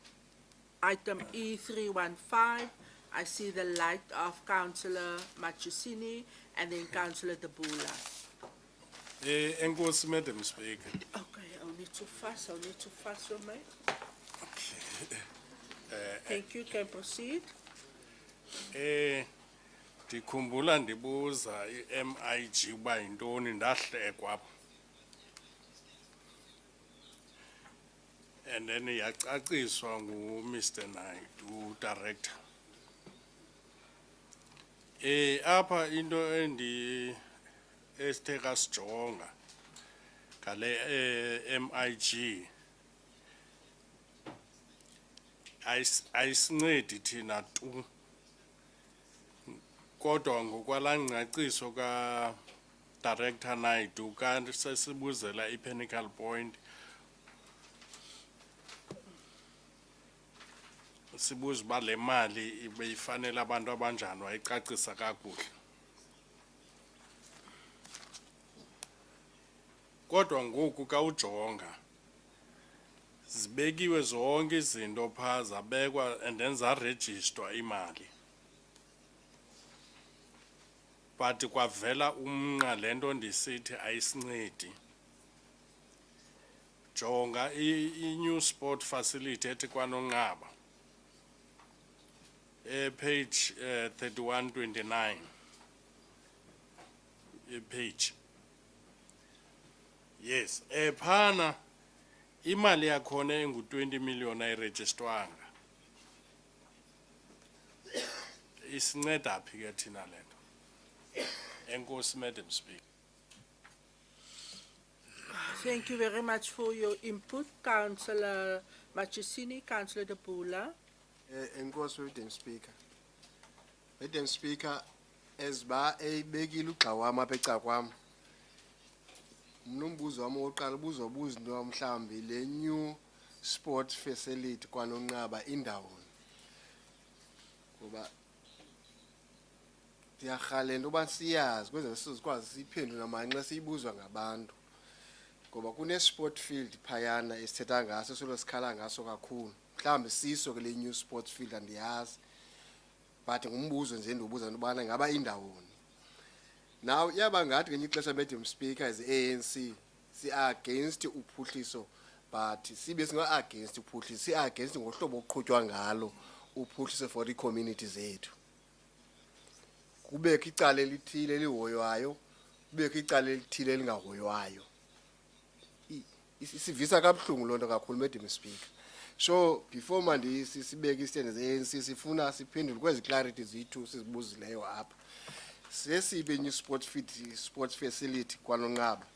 item E315. I see the light of Councillor Machusini and then Councillor Debula. Enkosi, Madam Speaker. Okay, I'll need to fast for me. Thank you, can proceed. Ndikhumbula ndibuza i-MIG uba yintoni ndahlekwa apha. And then yacaciswa ngu-Mr. Naidu, director. Apha into esithe kasijonga ngale MIG ayisincedi thina tu. Kodwa ngokwala ngcaciso ka Director Naidu kanti sesibuzela i-Pinnacle Point sibuza uba le mali ibeyifanele abantu abanjani wayicacisa kakuhle. Kodwa ngoku ka ujonga zibekiwe zonke izinto phaa zabekwa and then zarejistwa imali. But kwavela umnqa lento ndisithi ayisincedi. Jonga i-new sport facility ethi kwanonqaba. Page 3129. Page. Yes, phana imali yakhona engu-20 million ayirejistwanga. Isinceda phi ke thina le nto? Enkosi, Madam Speaker. Thank you very much for your input, Councillor Machisini, Councillor De Pula. Enkosi, Madam Speaker. Madam Speaker, as ba ebekile ugxa wami apha eca kwam. Mna umbuzo wami wokuqala ubuzobuza into mhlawumbi le new sport facility kwanonqaba indawoni. Ngoba ndiyarhala into yoba siyazi kwenzela sizikwazi siyiphendule namanxa siyibuzwa ngabantu. Ngoba kune-sport field phayana esithetha ngaso solo sikhala ngaso kakhulu. Mhlawumbi siso ke le new sports field andiyazi. But ngumbuzo nje ndiwubuza intobana ngaba indawoni. Now yaba ngathi ngenye ixesha Madam Speaker as ANC si-against uphuhliso but sibe singa-against uphuhliso si-against ngohlobo oqhutywa ngalo uphuhliso for ii-community zethu. Kubekho icala elithile elihoywayo, kubekho icala elithile elingahoywayo. Isivisa kabuhlungu loo nto kakhulu Madam Speaker. So before manje sibeke istand as ANC sifuna siphendule kwezi clarity zethu sizibuzileyo apha. Sesibe new sports facility kwanonqaba.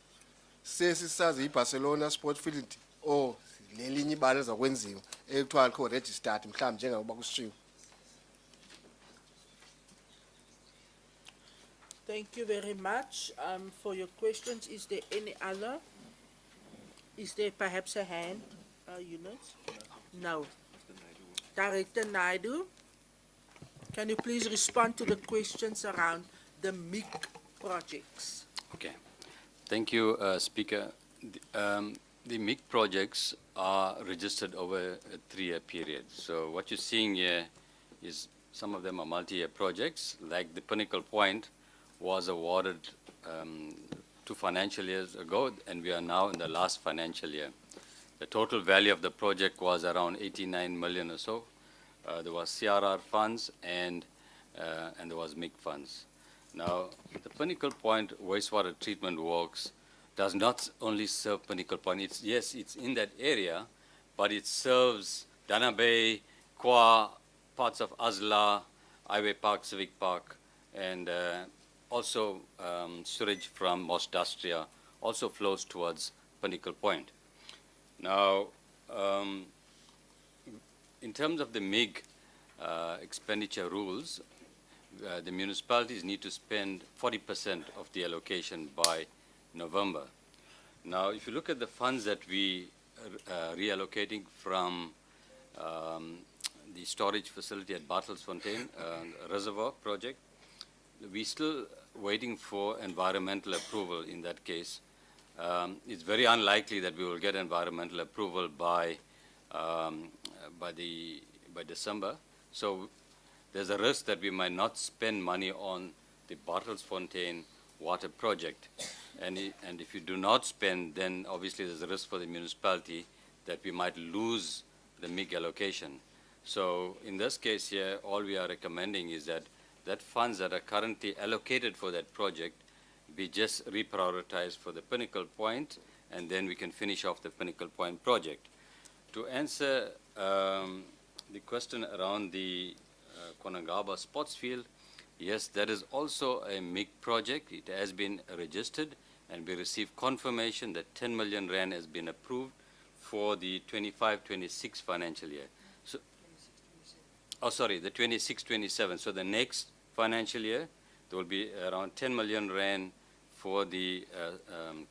Sesisazi iBarcelona sport field or lelinye ibala ezakwenziwa ekuthiwa likho registered mhlawumbi njengoba kushiwo. Thank you very much for your questions. Is there any other? Is there perhaps a hand, Eunice? No. Director Naidu, can you please respond to the questions around the MIG projects? Okay. Thank you, Speaker. The MIG projects are registered over a 3-year period. So what you're seeing here is some of them are multi-year projects, like the Pinnacle Point was awarded 2 financial years ago, and we are now in the last financial year. The total value of the project was around 89 million or so. There was CRR funds and there was MIG funds. Now, the Pinnacle Point wastewater treatment works does not only serve Pinnacle Point. Yes, it's in that area, but it serves Dana Bay, Kwa, parts of Azla, Highway Park, Civic Park, and also sewage from Mosdastria also flows towards Pinnacle Point. Now, in terms of the MIG expenditure rules, the municipalities need to spend 40% of the allocation by November. Now, if you look at the funds that we are reallocating from the storage facility at Bartelsfontein Reservoir project, we're still waiting for environmental approval in that case. It's very unlikely that we will get environmental approval by December. So there's a risk that we might not spend money on the Bartelsfontein water project. And if you do not spend, then obviously there's a risk for the municipality that we might lose the MIG allocation. So in this case here, all we are recommending is that funds that are currently allocated for that project be just reprioritized for the Pinnacle Point, and then we can finish off the Pinnacle Point project. To answer the question around the Konangaba sports field, yes, that is also a MIG project. It has been registered, and we received confirmation that 10 million rand has been approved for the 25-26 financial year. So the 26-27. So the next financial year, there will be around 10 million rand for the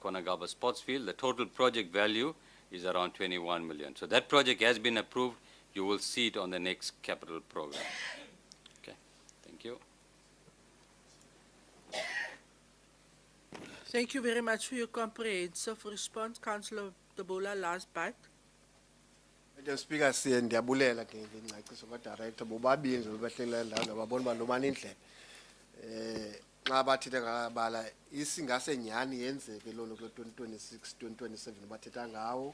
Konagaba sports field. The total project value is around 21 million. So that project has been approved. You will see it on the next capital program. Okay, thank you. Thank you very much for your comprehensive response. Councillor Debola, last bite. Madam Speaker, siye ndiyabulela ke ngengcaciso ka-director bobabili nje bebahleli ndawo ngababona uba lomana indlela. Xa bathetha ngabala isingase nyhani yenzeke loo nto kulo 2026, 2027 bathetha ngawo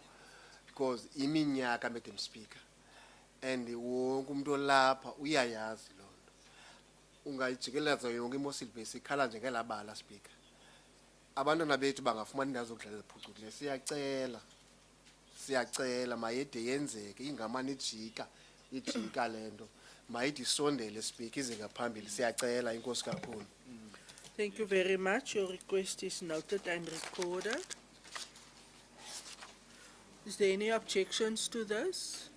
because iminyaka, Madam Speaker, and wonke umuntu olapha uyayazi loo nto. Ungayijikeleza yonke iMossel base ikhala nje ngelaa bala, Speaker. Abantwana bethu bangafumana indawo zokudlala eziphucukileyo. Siyacela mayide yenzeke ingamane ijika le nto. Mayide isondele, Speaker, ize ngaphambili. Siyacela, inkosi kakhulu. Thank you very much. Your request is noted and recorded. Is there any objections to this?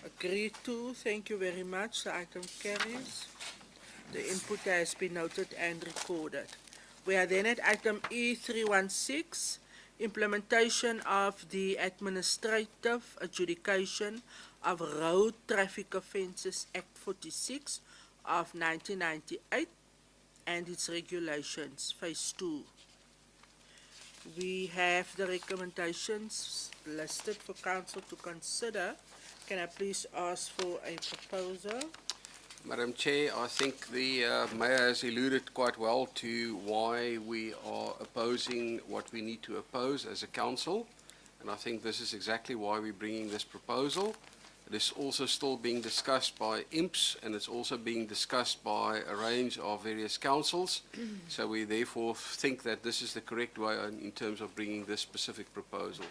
Agreed to. Thank you very much. The item carries. The input has been noted and recorded. We are then at item E316, implementation of the Administrative Adjudication of Road Traffic Offences Act 46 of 1998 and its regulations, phase 2. We have the recommendations listed for council to consider. Can I please ask for a proposal? Madam Chair, I think the Mayor has alluded quite well to why we are opposing what we need to oppose as a council, and I think this is exactly why we're bringing this proposal. It is also still being discussed by IMPS, and it's also being discussed by a range of various councils, so we therefore think that this is the correct way in terms of bringing this specific proposal.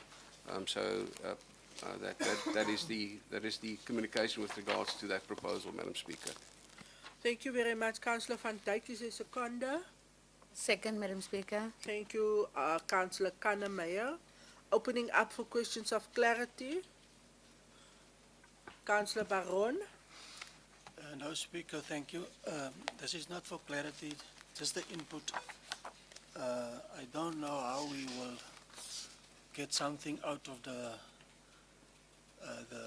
That is the communication with regards to that proposal, Madam Speaker. Thank you very much, Councillor Van Dijk. Is there a seconder? Second, Madam Speaker. Thank you, Councillor Kannemeyer. Opening up for questions of clarity. Councillor Baron. No, Speaker, thank you. This is not for clarity, just the input. I don't know how we will get something out of the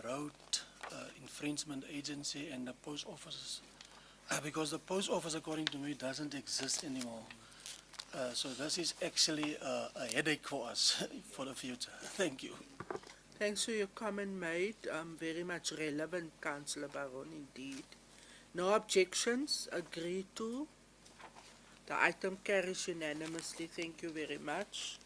road infringement agency and the post offices, because the post office, according to me, doesn't exist anymore. So this is actually a headache for us for the future. Thank you. Thanks for your comment made. Very much relevant, Councillor Baron, indeed. No objections. Agreed to. The item carries unanimously. Thank you very much.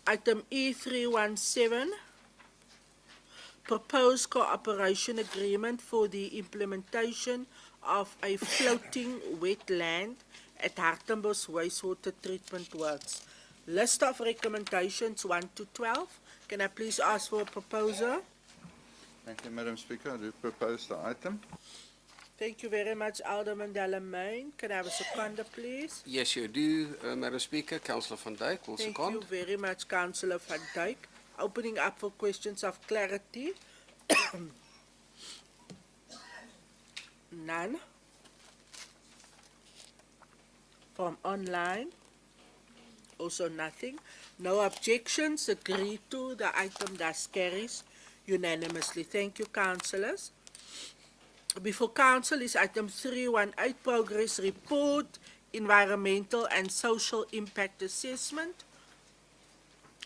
Item E317, proposed cooperation agreement for the implementation of a floating wetland at Hartenbos wastewater treatment works. List of recommendations 1 to 12. Can I please ask for a proposal? Thank you, Madam Speaker. I do propose the item. Thank you very much, Alderman Delamain. Can I have a seconder, please? Yes, you do, Madam Speaker. Councillor Van Dijk will Thank second. you very much, Councillor Van Dijk. Opening up for questions of clarity. None. From online. Also nothing. No objections. Agreed to. The item thus carries unanimously. Thank you, councillors. Before council is item 318, progress report, environmental and social impact assessment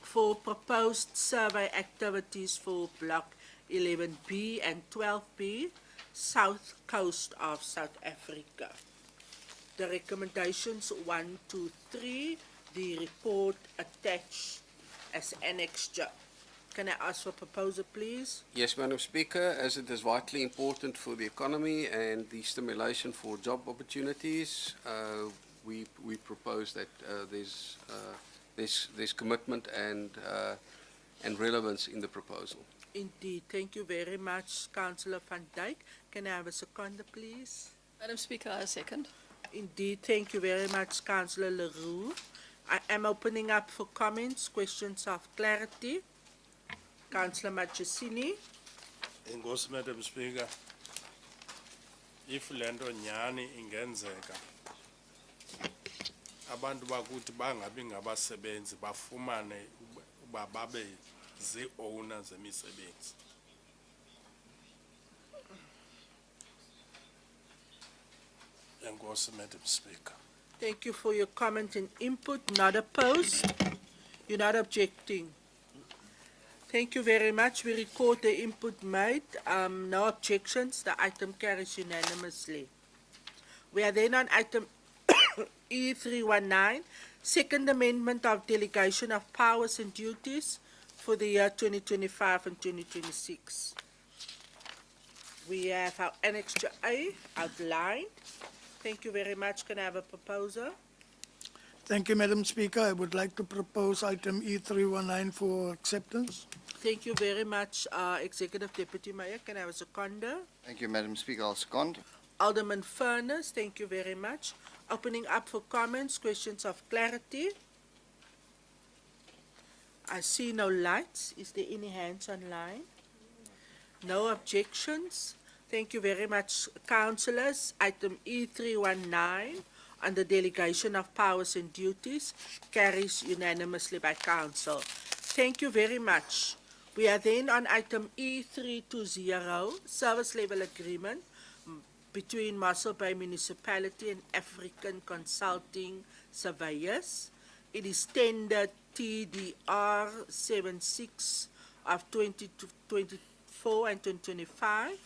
for proposed survey activities for block 11B and 12B, south coast of South Africa. The recommendations 1 to 3, the report attached as annexure. Can I ask for proposal, please? Yes, Madam Speaker, as it is vitally important for the economy and the stimulation for job opportunities, we propose that there's commitment and relevance in the proposal. Indeed. Thank you very much, Councillor Van Dijk. Can I have a seconder, please? Madam Speaker, I second. Indeed, thank you very much, Councillor Leroux. I am opening up for comments, questions of clarity. Councillor Machesini. Enkosi, Madam Speaker. If lento nyani ingenzeka, abantu bakuthi bangabi ngabasebenzi bafumane uba babe zii-owner zemisebenzi. Enkosi, Madam Speaker. Thank you for your comment and input. Not opposed. You're not objecting. Thank you very much. We record the input made. No objections. The item carries unanimously. We are then on item E319, Second Amendment of Delegation of Powers and Duties for the year 2025 and 2026. We have our Annexure A outlined. Thank you very much. Can I have a proposer? Thank you, Madam Speaker. I would like to propose item E319 for acceptance. Thank you very much, Executive Deputy Mayor. Can I have a seconder? Thank you, Madam Speaker. I'll second. Alderman Furness, thank you very much. Opening up for comments, questions of clarity. I see no lights. Is there any hands online? No objections. Thank you very much, councillors. Item E319 on the delegation of powers and duties carries unanimously by council. Thank you very much. We are then on item E320, service level agreement between Mossel Bay Municipality and African Consulting Surveyors. It is tender TDR 76 of 2024 and 2025.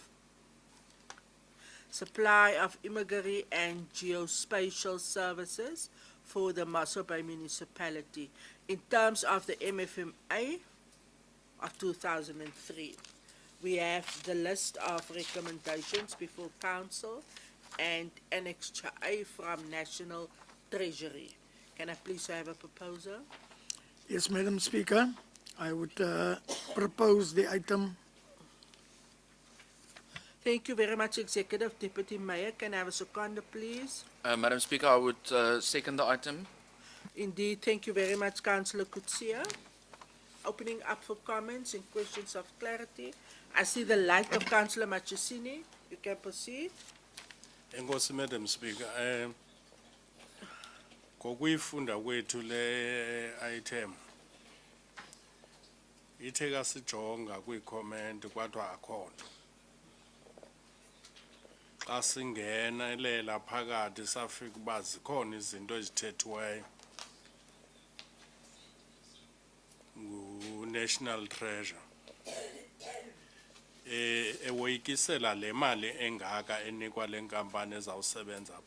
Supply of imagery and geospatial services for the Mossel Bay Municipality in terms of the MFMA of 2003. We have the list of recommendations before Council and Annexure A from National Treasury. Can I please have a proposer? Yes, Madam Speaker. I would propose the item. Thank you very much, Executive Deputy Mayor. Can I have a seconder, please? Madam Speaker, I would second the item. Indeed, thank you very much, Councillor Kutsia. Opening up for comments and questions of clarity. I see the light of Councillor Machesini. You can proceed. Enkosi, Madam Speaker. Ngokuyifunda kwethu le item ithe kasijonga kwi-comment kwadwa akho nto. Xa singenelela phakathi safika uba zikhona izinto ezithethiweyo ngu-National Treasure ewoyikisela le mali engaka enikwa le nkampani ezawusebenza apho.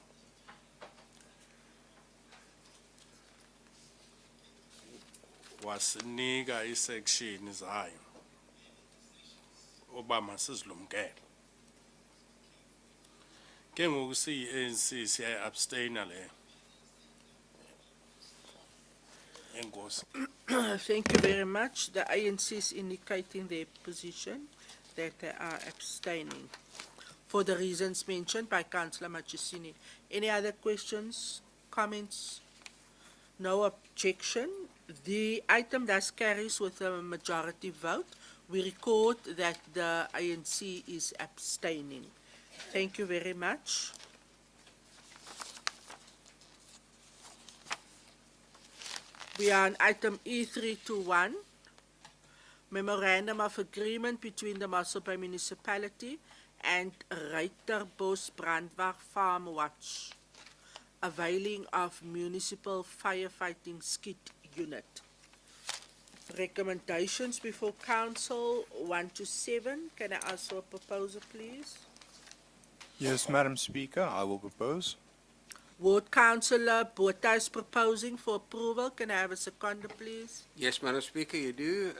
Wasinika isection zayo oba masizilumkele. Ke ngoku siyi-ANC siya-abstaina le. Enkosi. Thank you very much. The ANC is indicating their position that they are abstaining for the reasons mentioned by Councillor Machesini. Any other questions, comments? No objection. The item thus carries with a majority vote. We record that the ANC is abstaining. Thank you very much. We are on item E321, Memorandum of Agreement between the Mossel Bay Municipality and Reiterbos Brandwag Farm Watch, availing of Municipal Firefighting Skit Unit. Recommendations before Council 1 to 7. Can I ask for a proposal, please? Yes, Madam Speaker, I will propose. Ward Councillor Botha is proposing for approval. Can I have a seconder, please? Yes, Madam Speaker, you do.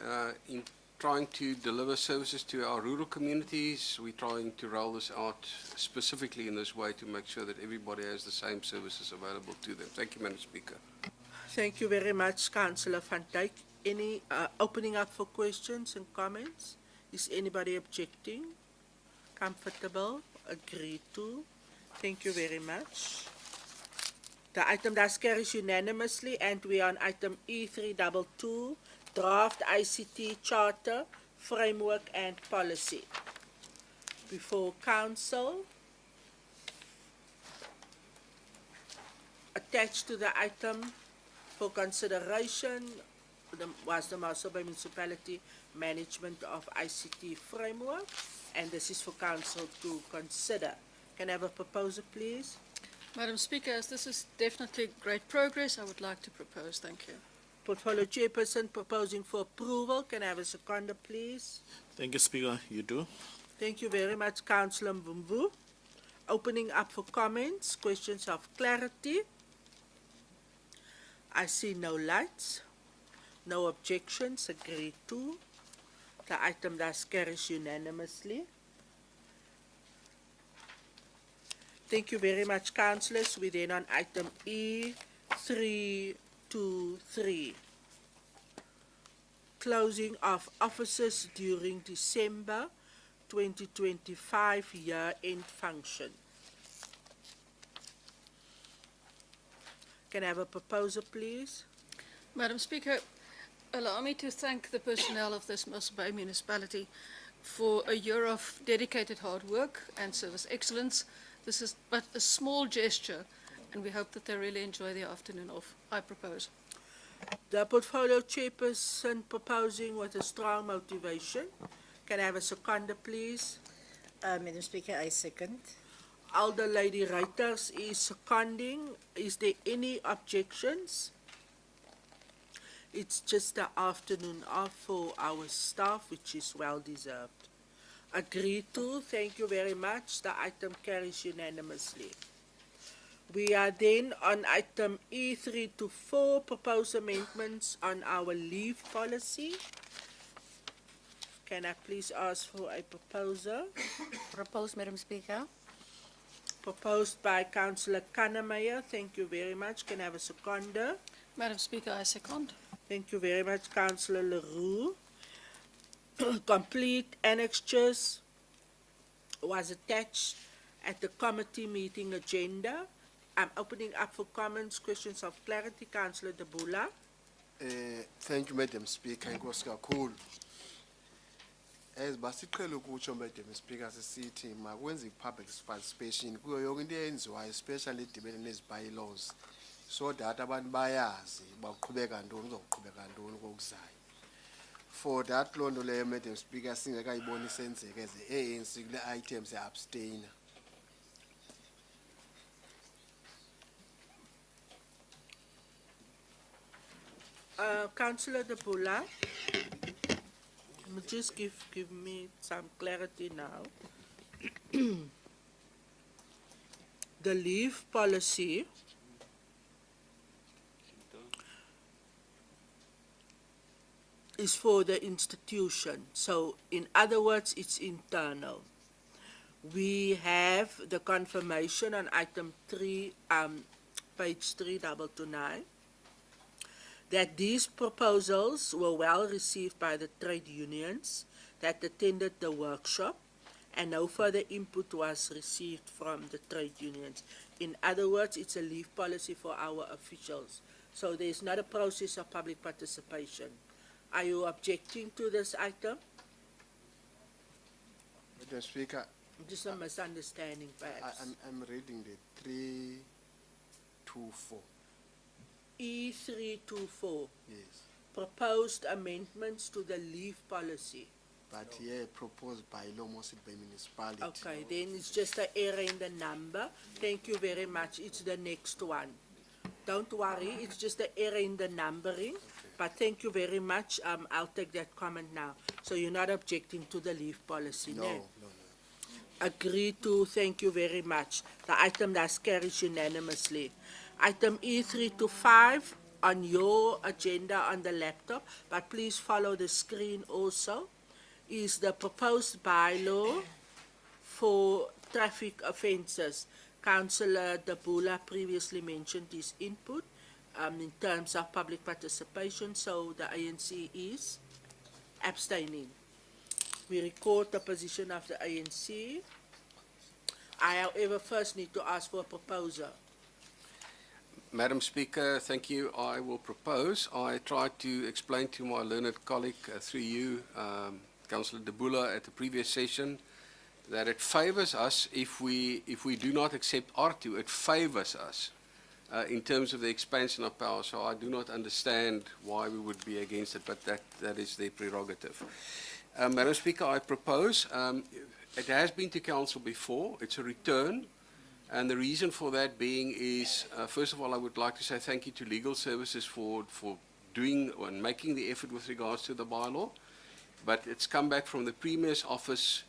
In trying to deliver services to our rural communities, we're trying to roll this out specifically in this way to make sure that everybody has the same services available to them. Thank you, Madam Speaker. Thank you very much, Councillor Van Dijk. Any opening up for questions and comments? Is anybody objecting? Comfortable? Agreed to? Thank you very much. The item thus carries unanimously, and we are on item E322, Draft ICT Charter, Framework and Policy. Before Council, attached to the item for consideration was the Mossel Municipality Management of ICT Framework, and this is for Council to consider. Can I have a proposal, please? Madam Speaker, as this is definitely great progress, I would like to propose. Thank you. Portfolio Chairperson proposing for approval. Can I have a seconder, please? Thank you, Speaker. You do. Thank you very much, Councillor Mvumvu. Opening up for comments, questions of clarity. I see no lights, no objections, agreed to. The item thus carries unanimously. Thank you very much, councillors. We then on item E323. Closing of offices during December 2025 year-end function. Can I have a proposal, please? Madam Speaker, allow me to thank the personnel of this Mossel Bay Municipality for a year of dedicated hard work and service excellence. This is but a small gesture, and we hope that they really enjoy their afternoon off. I propose. The Portfolio Chairperson proposing with a strong motivation. Can I have a seconder, please? Madam Speaker, I second. Elder Lady Reuters is seconding. Is there any objections? It's just the afternoon off for our staff, which is well deserved. Agreed to. Thank you very much. The item carries unanimously. We are then on item E324, proposed amendments on our leave policy. Can I please ask for a proposal? Proposed, Madam Speaker. Proposed by Councillor Kannemeyer. Thank you very much. Can I have a seconder? Madam Speaker, I second. Thank you very much, Councillor Leroux. Complete annexures was attached at the committee meeting agenda. I'm opening up for comments, questions of clarity. Councillor Debula. Thank you, Madam Speaker. Inkosi kakhulu. As basiqhela ukutsho, Madam Speaker, sisithi makwenze public participation kuyo yonke into eyenziwayo, especially edibene nezi-bylaws, so that abantu bayazi baqhubeka ntoni uzoqhubeka ntoni kokuzayo. For that loo nto leyo, Madam Speaker, singekayiboni isenzeka as ANC kule items e-abstainer. Councillor Debula, just give me some clarity now. The leave policy is for the institution. So, in other words, it's internal. We have the confirmation on item 3, page 3229, that these proposals were well received by the trade unions that attended the workshop, and no further input was received from the trade unions. In other words, it's a leave policy for our officials. So there's not a process of public participation. Are you objecting to this item? Madam Speaker, Just a misunderstanding, perhaps. I'm reading the 324. E324. Yes. Proposed amendments to the leave policy. But here proposed by law Mossel by municipality. Okay, then it's just an error in the number. Thank you very much. It's the next one. Don't worry, it's just an error in the numbering. But thank you very much. I'll take that comment now. So you're not objecting to the leave policy, No, no? no, no. Agreed to. Thank you very much. The item thus carries unanimously. Item E325 on your agenda on the laptop, but please follow the screen also, is the proposed bylaw for traffic offences. Councillor Debula previously mentioned his input in terms of public participation, so the ANC is abstaining. We record the position of the ANC. I, however, first need to ask for a proposal. Madam Speaker, thank you. I will propose. I tried to explain to my learned colleague through you, Councillor De Boele, at the previous session, that it favours us if we do not accept R2. It favours us in terms of the expansion of power. So I do not understand why we would be against it, but that is their prerogative. Madam Speaker, I propose. It has been to Council before. It's a return. And the reason for that being is, first of all, I would like to say thank you to Legal Services for doing and making the effort with regards to the bylaw. But it's come back from the Premier's office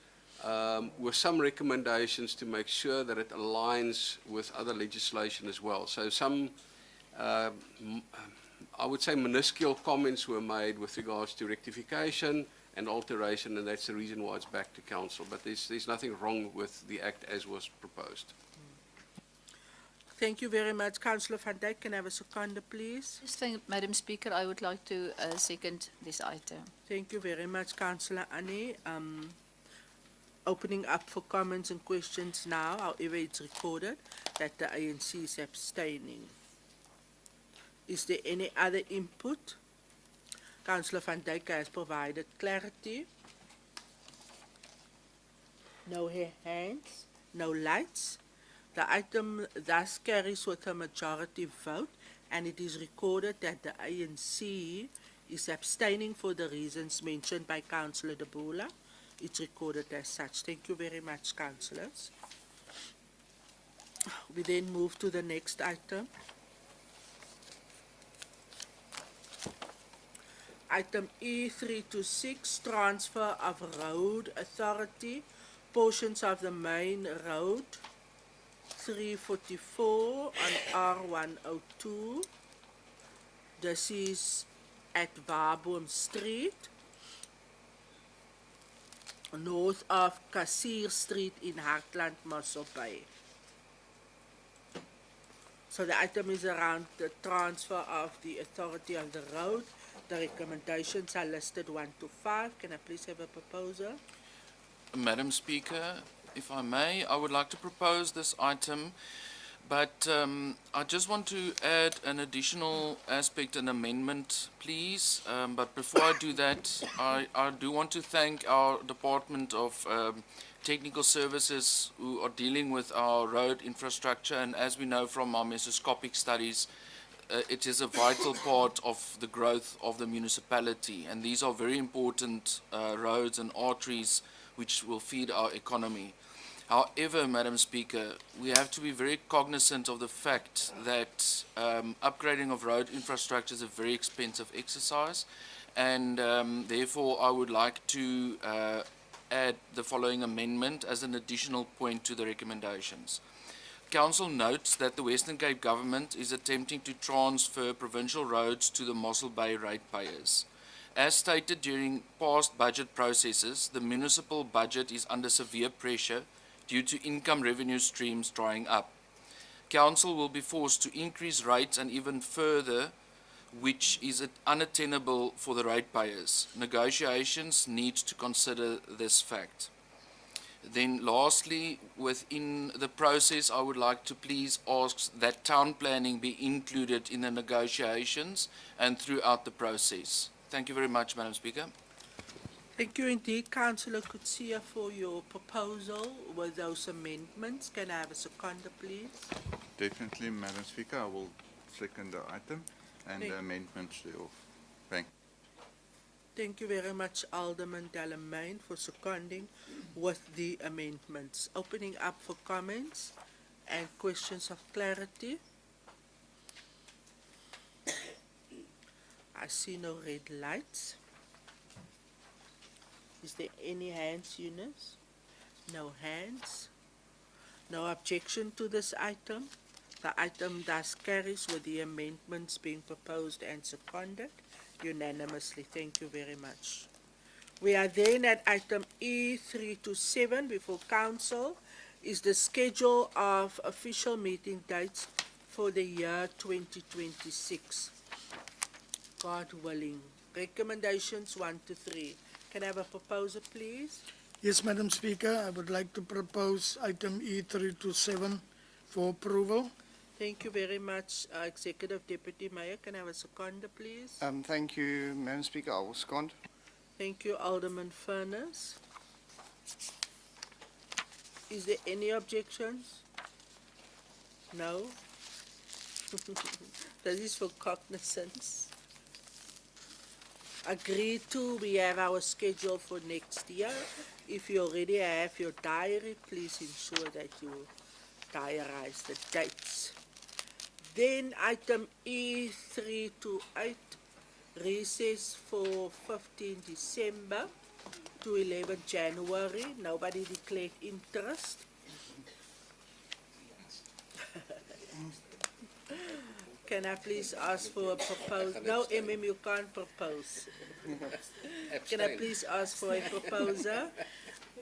with some recommendations to make sure that it aligns with other legislation as well. So some, I would say, minuscule comments were made with regards to rectification and alteration, and that's the reason why it's back to Council. But there's nothing wrong with the Act as was proposed. Thank you very much. Councillor van Dijk, can I have a seconder, please? Yes, Madam Speaker, I would like to second this item. Thank you very much, Councillor Annie. Opening up for comments and questions now. However, it's recorded that the ANC is abstaining. Is there any other input? Councillor van Dijk has provided clarity. No hands, no lights. The item thus carries with a majority vote, and it is recorded that the ANC is abstaining for the reasons mentioned by Councillor De Boele. It's recorded as such. Thank you very much, councillors. We then move to the next item. Item E326, transfer of road authority, portions of the main road 344 on R102. This is at Warboom Street, north of Kassier Street in Heartland, Mossel Bay. So the item is around the transfer of the authority of the road. The recommendations are listed 1 to 5. Can I please have a proposal? Madam Speaker, if I may, I would like to propose this item, but I just want to add an additional aspect, an amendment, please. But before I do that, I do want to thank our Department of Technical Services who are dealing with our road infrastructure, and as we know from our mesoscopic studies, it is a vital part of the growth of the municipality, and these are very important roads and arteries which will feed our economy. However, Madam Speaker, we have to be very cognizant of the fact that upgrading of road infrastructure is a very expensive exercise, and therefore I would like to add the following amendment as an additional point to the recommendations. Council notes that the Western Cape Government is attempting to transfer provincial roads to the Mossel Bay ratepayers. As stated during past budget processes, the municipal budget is under severe pressure due to income revenue streams drying up. Council will be forced to increase rates and even further, which is unattainable for the ratepayers. Negotiations need to consider this fact. Then lastly, within the process, I would like to please ask that town planning be included in the negotiations and throughout the process. Thank you very much, Madam Speaker. Thank you indeed, Councillor Kutsia, for your proposal with those amendments. Can I have a seconder, please? Definitely, Madam Speaker, I will second the item and the amendments thereof. Thank you very much, Alderman Delamain, for seconding with the amendments. Opening up for comments and questions of clarity. I see no red lights. Is there any hands, Eunice? No hands. No objection to this item. The item thus carries with the amendments being proposed and seconded unanimously. Thank you very much. We are then at item E327 before Council is the schedule of official meeting dates for the year 2026. God willing. Recommendations 1 to 3. Can I have a proposal, please? Yes, Madam Speaker, I would like to propose item E327 for approval. Thank you very much, Executive Deputy Mayor. Can I have a seconder, please? Thank you, Madam Speaker. I will second. Thank you, Alderman Furness. Is there any objections? No? That is for cognizance. Agreed to, we have our schedule for next year. If you already have your diary, please ensure that you diarize the dates. Then item E3 to 8, recess for 15 December to 11 January. Nobody declared interest. Can I please ask for a proposal? No, you can't propose. Can I please ask for a proposer?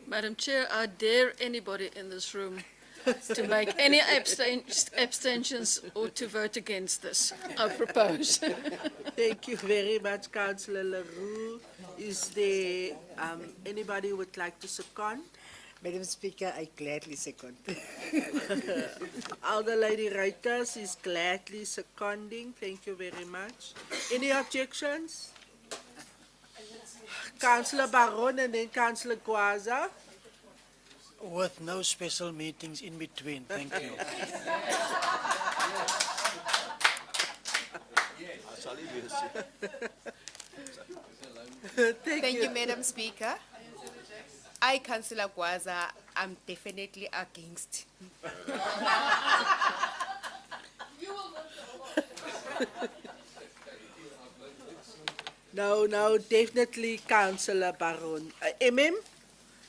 Madam Chair, I dare anybody in this room to make any abstentions or to vote against this. I propose. Thank you very much, Councillor Leroux. Is there anybody who would like to second? Madam Speaker, I gladly second. Elder Lady Reuters is gladly seconding. Thank you very much. Any objections? Councillor Baron and then Councillor Gwaza. With no special meetings in between. Thank you. Thank you, Madam Speaker. I, Councillor Gwaza, am definitely against. No, definitely Councillor Baron.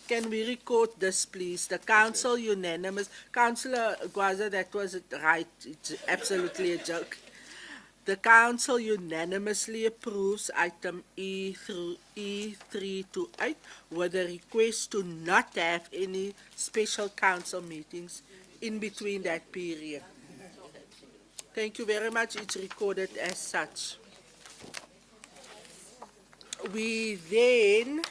Can we record this, please? The council unanimous. Councillor Gwaza, that was right. It's absolutely a joke. The council unanimously approves item E3 to 8 with a request to not have any special council meetings in between that period. Thank you very much. It's recorded as such. We then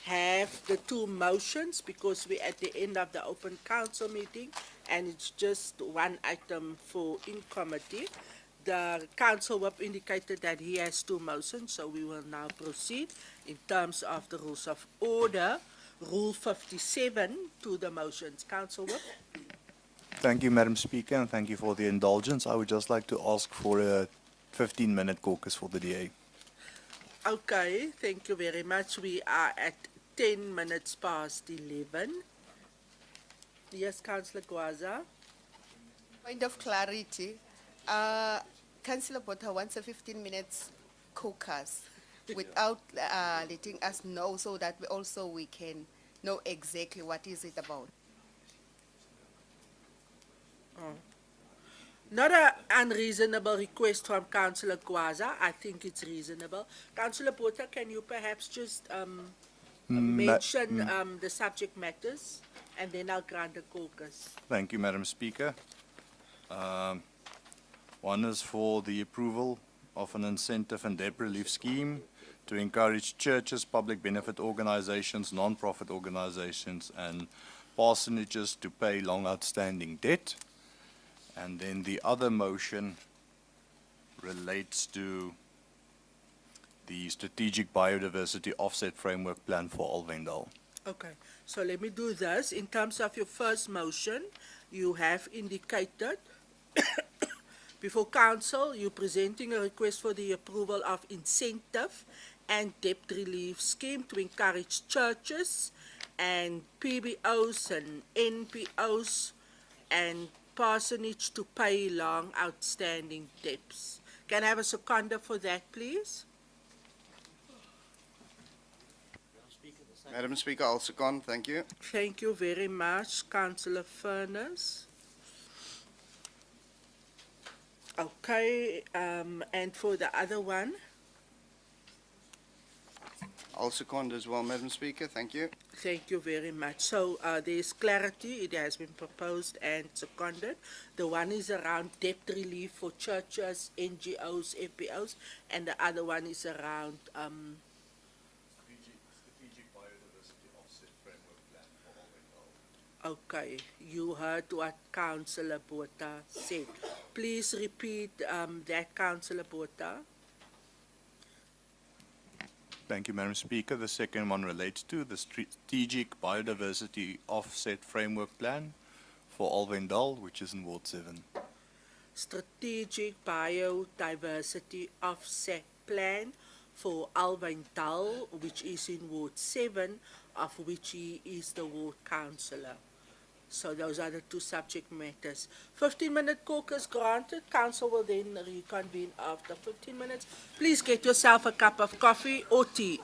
have the two motions because we're at the end of the open council meeting and it's just one item for in committee. The council whip indicated that he has two motions, so we will now proceed in terms of the rules of order. Rule 57 to the motions. Council whip. Thank you, Madam Speaker, and thank you for the indulgence. I would just like to ask for a 15-minute caucus for the DA. Okay, thank you very much. We are at 10 minutes past 11. Yes, Councillor Gwaza. Point of clarity. Councillor Botha wants a 15 minutes caucus without letting us know so that we can know exactly what is it about. Not an unreasonable request from Councillor Gwaza. I think it's reasonable. Councillor Botha, can you perhaps just mention the subject matters and then I'll grant the caucus. Thank you, Madam Speaker. One is for the approval of an incentive and debt relief scheme to encourage churches, public benefit organizations, non-profit organizations, and parsonages to pay long outstanding debt. And then the other motion relates to the Strategic Biodiversity Offset Framework Plan for Alwendal. Okay, so let me do this. In terms of your first motion, you have indicated before council, you're presenting a request for the approval of incentive and debt relief scheme to encourage churches and PBOs and NPOs and parsonage to pay long outstanding debts. Can I have a seconder for that, please? Madam Speaker, I'll second. Thank you. Thank you very much, Councillor Furness. Okay, and for the other one? I'll second as well, Madam Speaker. Thank you. Thank you very much. So there's clarity. It has been proposed and seconded. The one is around debt relief for churches, NGOs, FPOs, and the other one is around Strategic Biodiversity Offset Framework Plan for Alwendal. okay, you heard what Councillor Botha said. please repeat that, Councillor Botha? Thank you, Madam Speaker. The second one relates to the Strategic Biodiversity Offset Framework Plan for Alvendal, which is in Ward 7. Strategic Biodiversity Offset Plan for Alvendal, which is in Ward 7, of which he is the ward councillor. So those are the two subject matters. 15-minute caucus granted. Council will then reconvene after 15 minutes. Please get yourself a cup of coffee or tea.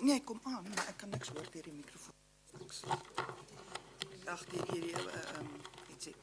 Nee, kom aan, maar ek kan niks hoor deur die mikrofoon. Ag, ietsie.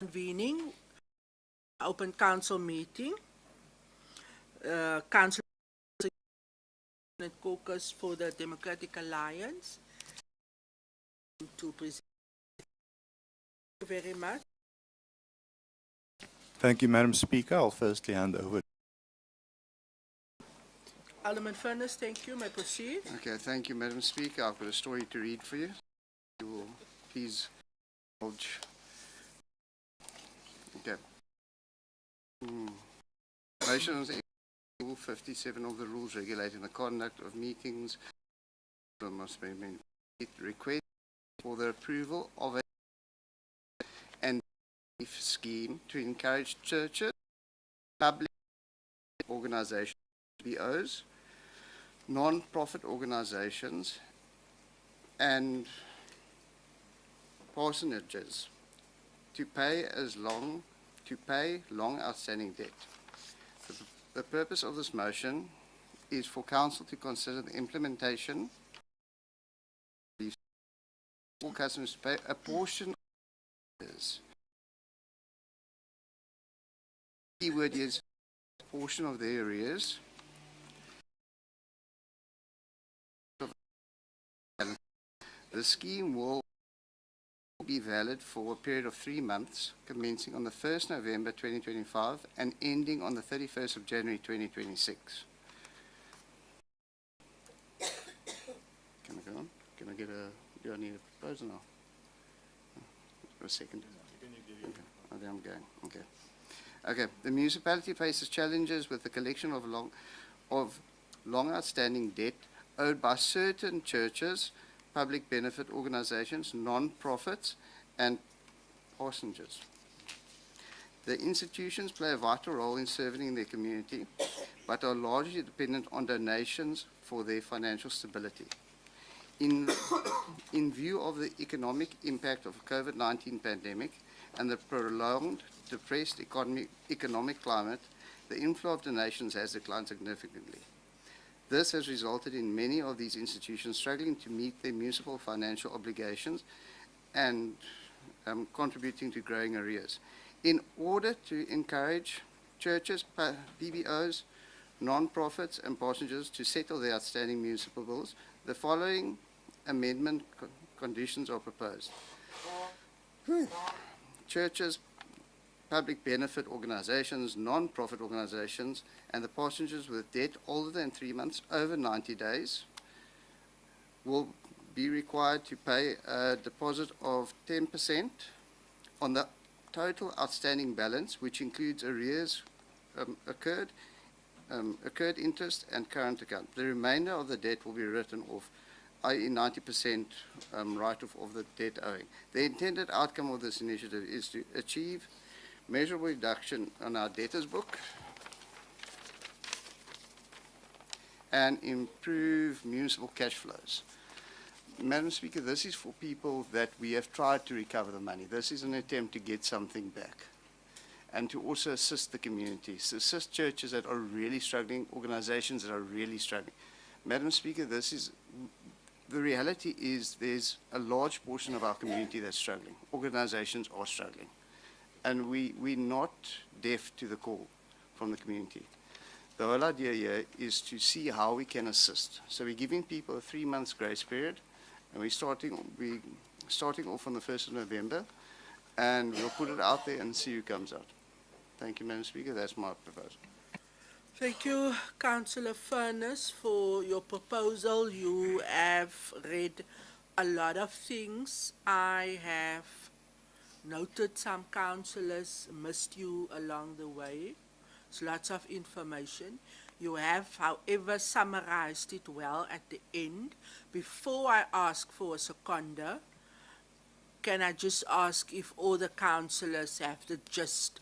Convening open council meeting. Council caucus for the Democratic Alliance to present. Thank you very much. Thank you, Madam Speaker. I'll firstly hand over. Alderman Furness, thank you. May I proceed? Okay, thank you, Madam Speaker. I've got a story to read for you. You will please indulge. Okay. Motion on Rule 57 of the rules regulating the conduct of meetings must be made. Request for the approval of a and scheme to encourage churches, public organizations, BOs, non-profit organizations, and parsonages to pay long outstanding debt. The purpose of this motion is for Council to consider the implementation for customers to pay a portion of this. The keyword is a portion of their arrears. The scheme will be valid for a period of 3 months, commencing on the 1st November 2025 and ending on the 31st of January 2026. Can I go on? Can I get do I need a proposal now? A second. Okay. Okay, I'm going. Okay. Okay. The municipality faces challenges with the collection of long outstanding debt owed by certain churches, public benefit organizations, non-profits, and parsonages. The institutions play a vital role in serving their community, but are largely dependent on donations for their financial stability. In view of the economic impact of the COVID-19 pandemic and the prolonged depressed economic climate, the inflow of donations has declined significantly. This has resulted in many of these institutions struggling to meet their municipal financial obligations and contributing to growing arrears. In order to encourage churches, BBOs, non-profits and parsonages to settle their outstanding municipal bills, the following amendment conditions are proposed. Churches, public benefit organizations, non-profit organizations, and the parsonages with debt older than 3 months, over 90 days, will be required to pay a deposit of 10% on the total outstanding balance, which includes arrears accrued interest and current account. The remainder of the debt will be written off, i.e. 90% write-off of the debt owing. The intended outcome of this initiative is to achieve measurable reduction on our debtors book and improve municipal cash flows. Madam Speaker, this is for people that we have tried to recover the money. This is an attempt to get something back and to also assist the community, to assist churches that are really struggling, organizations that are really struggling. Madam Speaker, the reality is there's a large portion of our community that's struggling. Organizations are struggling. And we're not deaf to the call from the community. The whole idea here is to see how we can assist. So we're giving people a 3 months grace period, and we're starting off on the 1st of November, and we'll put it out there and see who comes out. Thank you, Madam Speaker. That's my proposal. Thank you, Councillor Furness, for your proposal. You have read a lot of things. I have noted some councillors missed you along the way. It's lots of information. You have, however, summarized it well at the end. Before I ask for a seconder, can I just ask if all the councillors have the gist?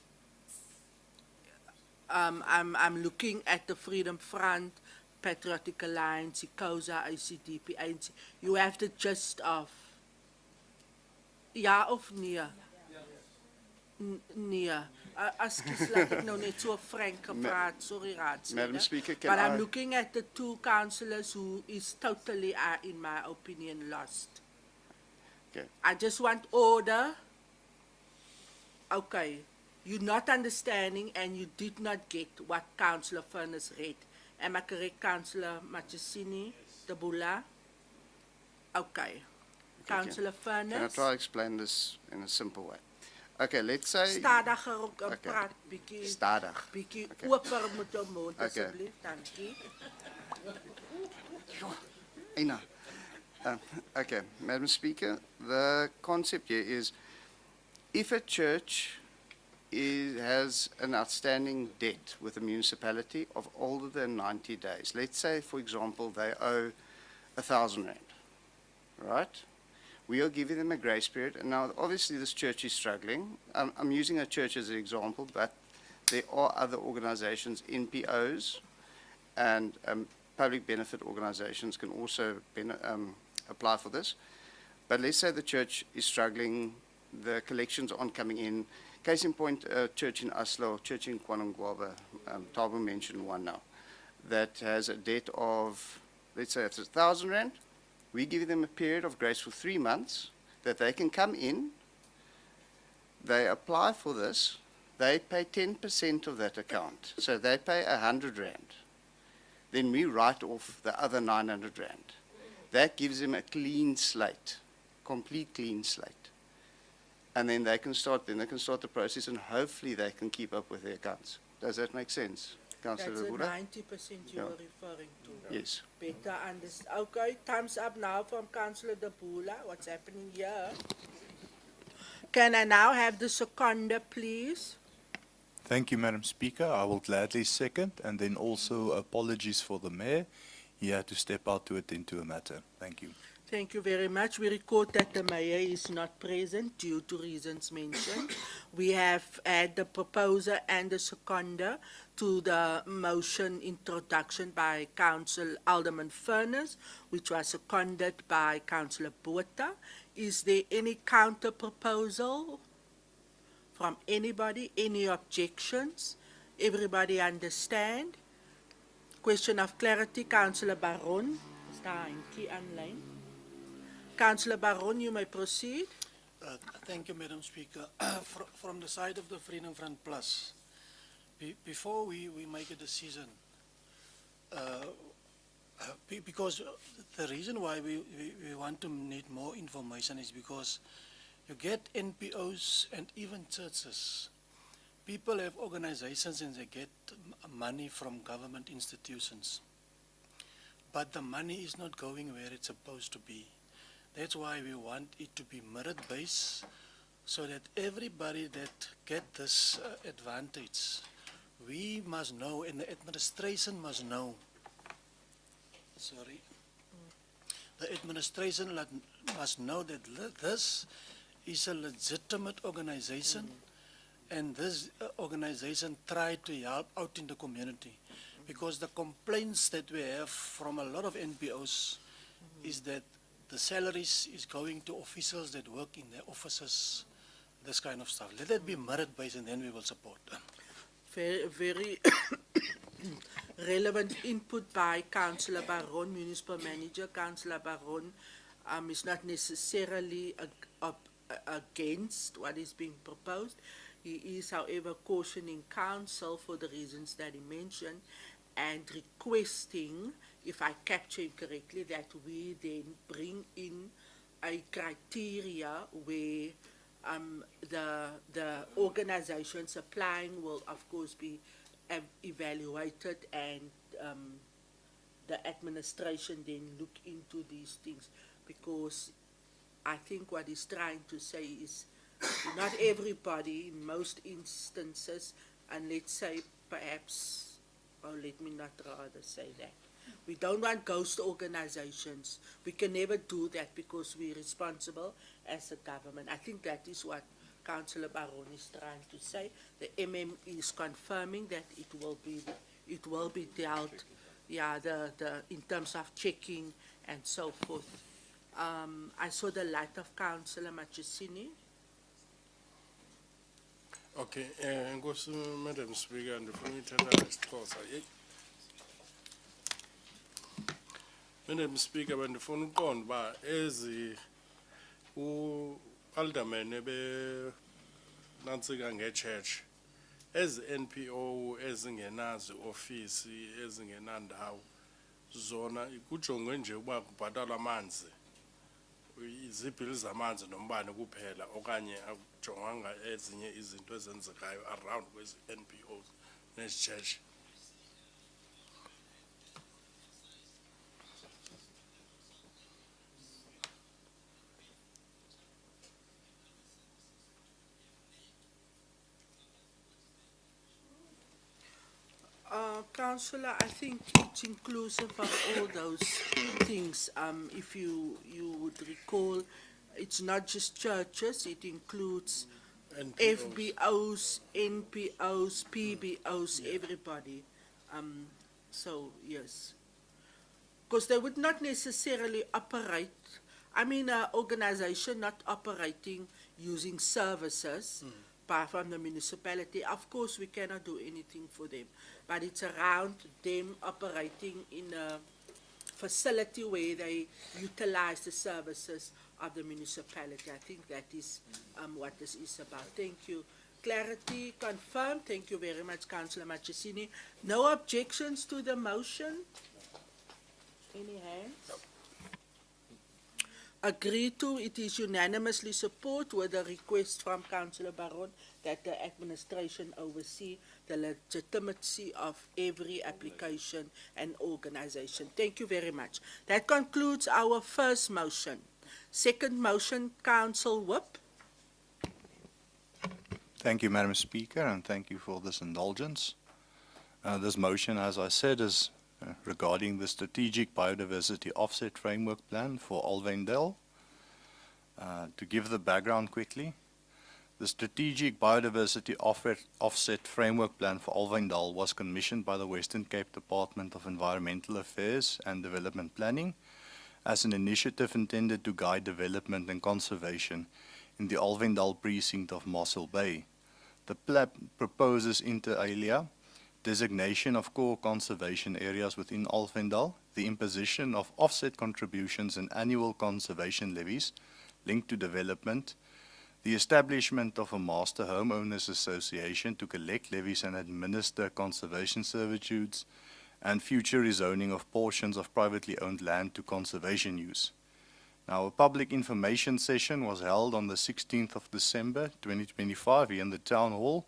I'm looking at the Freedom Front, Patriotic Alliance, ICOSA, ICDP, ANC. You have the gist of? Ja of nee? Nee. Ekskuus, laat ek nou net so frank gepraat. Sorry, raadslede. Madam Speaker, can But I'm I- looking at the two councillors who is totally, in my opinion, lost. Okay. I just want order. Okay, you're not understanding and you did not get what Councillor Furness read. Am I correct, Councillor Machesini, Tabula? Okay. Councillor Can I Furness? try to explain this in a simple way? Okay, let's say... Stadiger ook Okay. praat, bietjie. Stadig. Bietjie Okay. oper met jou mond, Okay. asseblief, dankie. Ina. Okay, Madam Speaker, the concept here is if a church has an outstanding debt with the municipality of older than 90 days, let's say, for example, they owe 1,000 rand, right? We are giving them a grace period. And now, obviously, this church is struggling. I'm using a church as an example, but there are other organizations, NPOs, and public benefit organizations can also apply for this. But let's say the church is struggling, the collections aren't coming in. Case in point, a church in Oslo, church in Kwanangwaba, Tabo mentioned one now, that has a debt of, let's say it's 1,000 rand. We give them a period of grace for 3 months that they can come in, they apply for this, they pay 10% of that account. So they pay 100 rand. Then we write off the other 900 rand. That gives them a clean slate, complete clean slate. And then they can start the process and hopefully they can keep up with their accounts. Does that make sense, Councillor That's the Buddha? 90% you were referring to. Yes. Better understand. Okay, thumbs up now from Councillor Dabula. What's happening here? Can I now have the seconder, please? Thank you, Madam Speaker. I will gladly second, and then also apologies for the mayor. He had to step out to attend to a matter. Thank you. Thank you very much. We record that the mayor is not present due to reasons mentioned. We have had the proposer and the seconder to the motion introduction by Council Alderman Furness, which was seconded by Councillor Botha. Is there any counter proposal from anybody? Any objections? Everybody understand? Question of clarity, Councillor Baron. Is daar Henkie online? Councillor Baron, you may proceed. Thank you, Madam Speaker. From the side of the Freedom Front Plus, before we make a decision, because the reason why we want to need more information is because you get NPOs and even churches. People have organizations and they get money from government institutions. But the money is not going where it's supposed to be. That's why we want it to be merit-based, so that everybody that get this advantage, we must know, and the administration must know. Sorry. The administration must know that this is a legitimate organization, and this organization tried to help out in the community. Because the complaints that we have from a lot of NPOs is that the salaries is going to officials that work in their offices, this kind of stuff. Let it be merit-based and then we will support them. Very relevant input by Councillor Baron, Municipal Manager. Councillor Baron is not necessarily against what is being proposed. He is, however, cautioning Council for the reasons that he mentioned and requesting, if I capture him correctly, that we then bring in a criteria where the organizations applying will, of course, be evaluated and the administration then look into these things. Because I think what he's trying to say is not everybody, in most instances, and let's say perhaps, or let me not rather say that, we don't want ghost organizations. We can never do that because we're responsible as a government. I think that is what Councillor Baron is trying to say. The MM is confirming that it will be dealt, in terms of checking and so forth. I saw the light of Councillor Machesini. Okay, Nkosi, Madam Speaker, ndifuna ithetha ngesiXhosa. Madam Speaker, bendifuna uqonda uba ezi uAlderman nantsika nge-church ezi NPO ezingenazo ofisi ezingenandawo zona kujongwe nje uba kubhatalwa amanzi izibhili zamanzi nombane kuphela okanye akujongwanga ezinye izinto ezenzekayo around kwezi NPOs nezi church. Councillor, I think it's inclusive of all those things. If you would recall, it's not just churches, it includes FBOs, NPOs, PBOs, everybody. So, yes. Because they would not necessarily operate, I mean, an organization not operating using services from the municipality. Of course, we cannot do anything for them, but it's around them operating in a facility where they utilize the services of the municipality. I think that is what this is about. Thank you. Clarity confirmed. Thank you very much, Councillor Machisini. No objections to the motion? Any hands? Agreed to. It is unanimously support with a request from Councillor Baron that the administration oversee the legitimacy of every application and organization. Thank you very much. That concludes our first motion. Second motion, Council Whip. Thank you, Madam Speaker, and thank you for this indulgence. This motion, as I said, is regarding the Strategic Biodiversity Offset Framework Plan for Alvendale. To give the background quickly, the Strategic Biodiversity Offset Framework Plan for Alvendale was commissioned by the Western Cape Department of Environmental Affairs and Development Planning as an initiative intended to guide development and conservation in the Alvendale precinct of Mossel Bay. The plan proposes inter alia designation of core conservation areas within Alvendale, the imposition of offset contributions and annual conservation levies linked to development, the establishment of a master homeowners association to collect levies and administer conservation servitudes, and future rezoning of portions of privately owned land to conservation use. Now, a public information session was held on the 16th of December 2025 here in the Town Hall,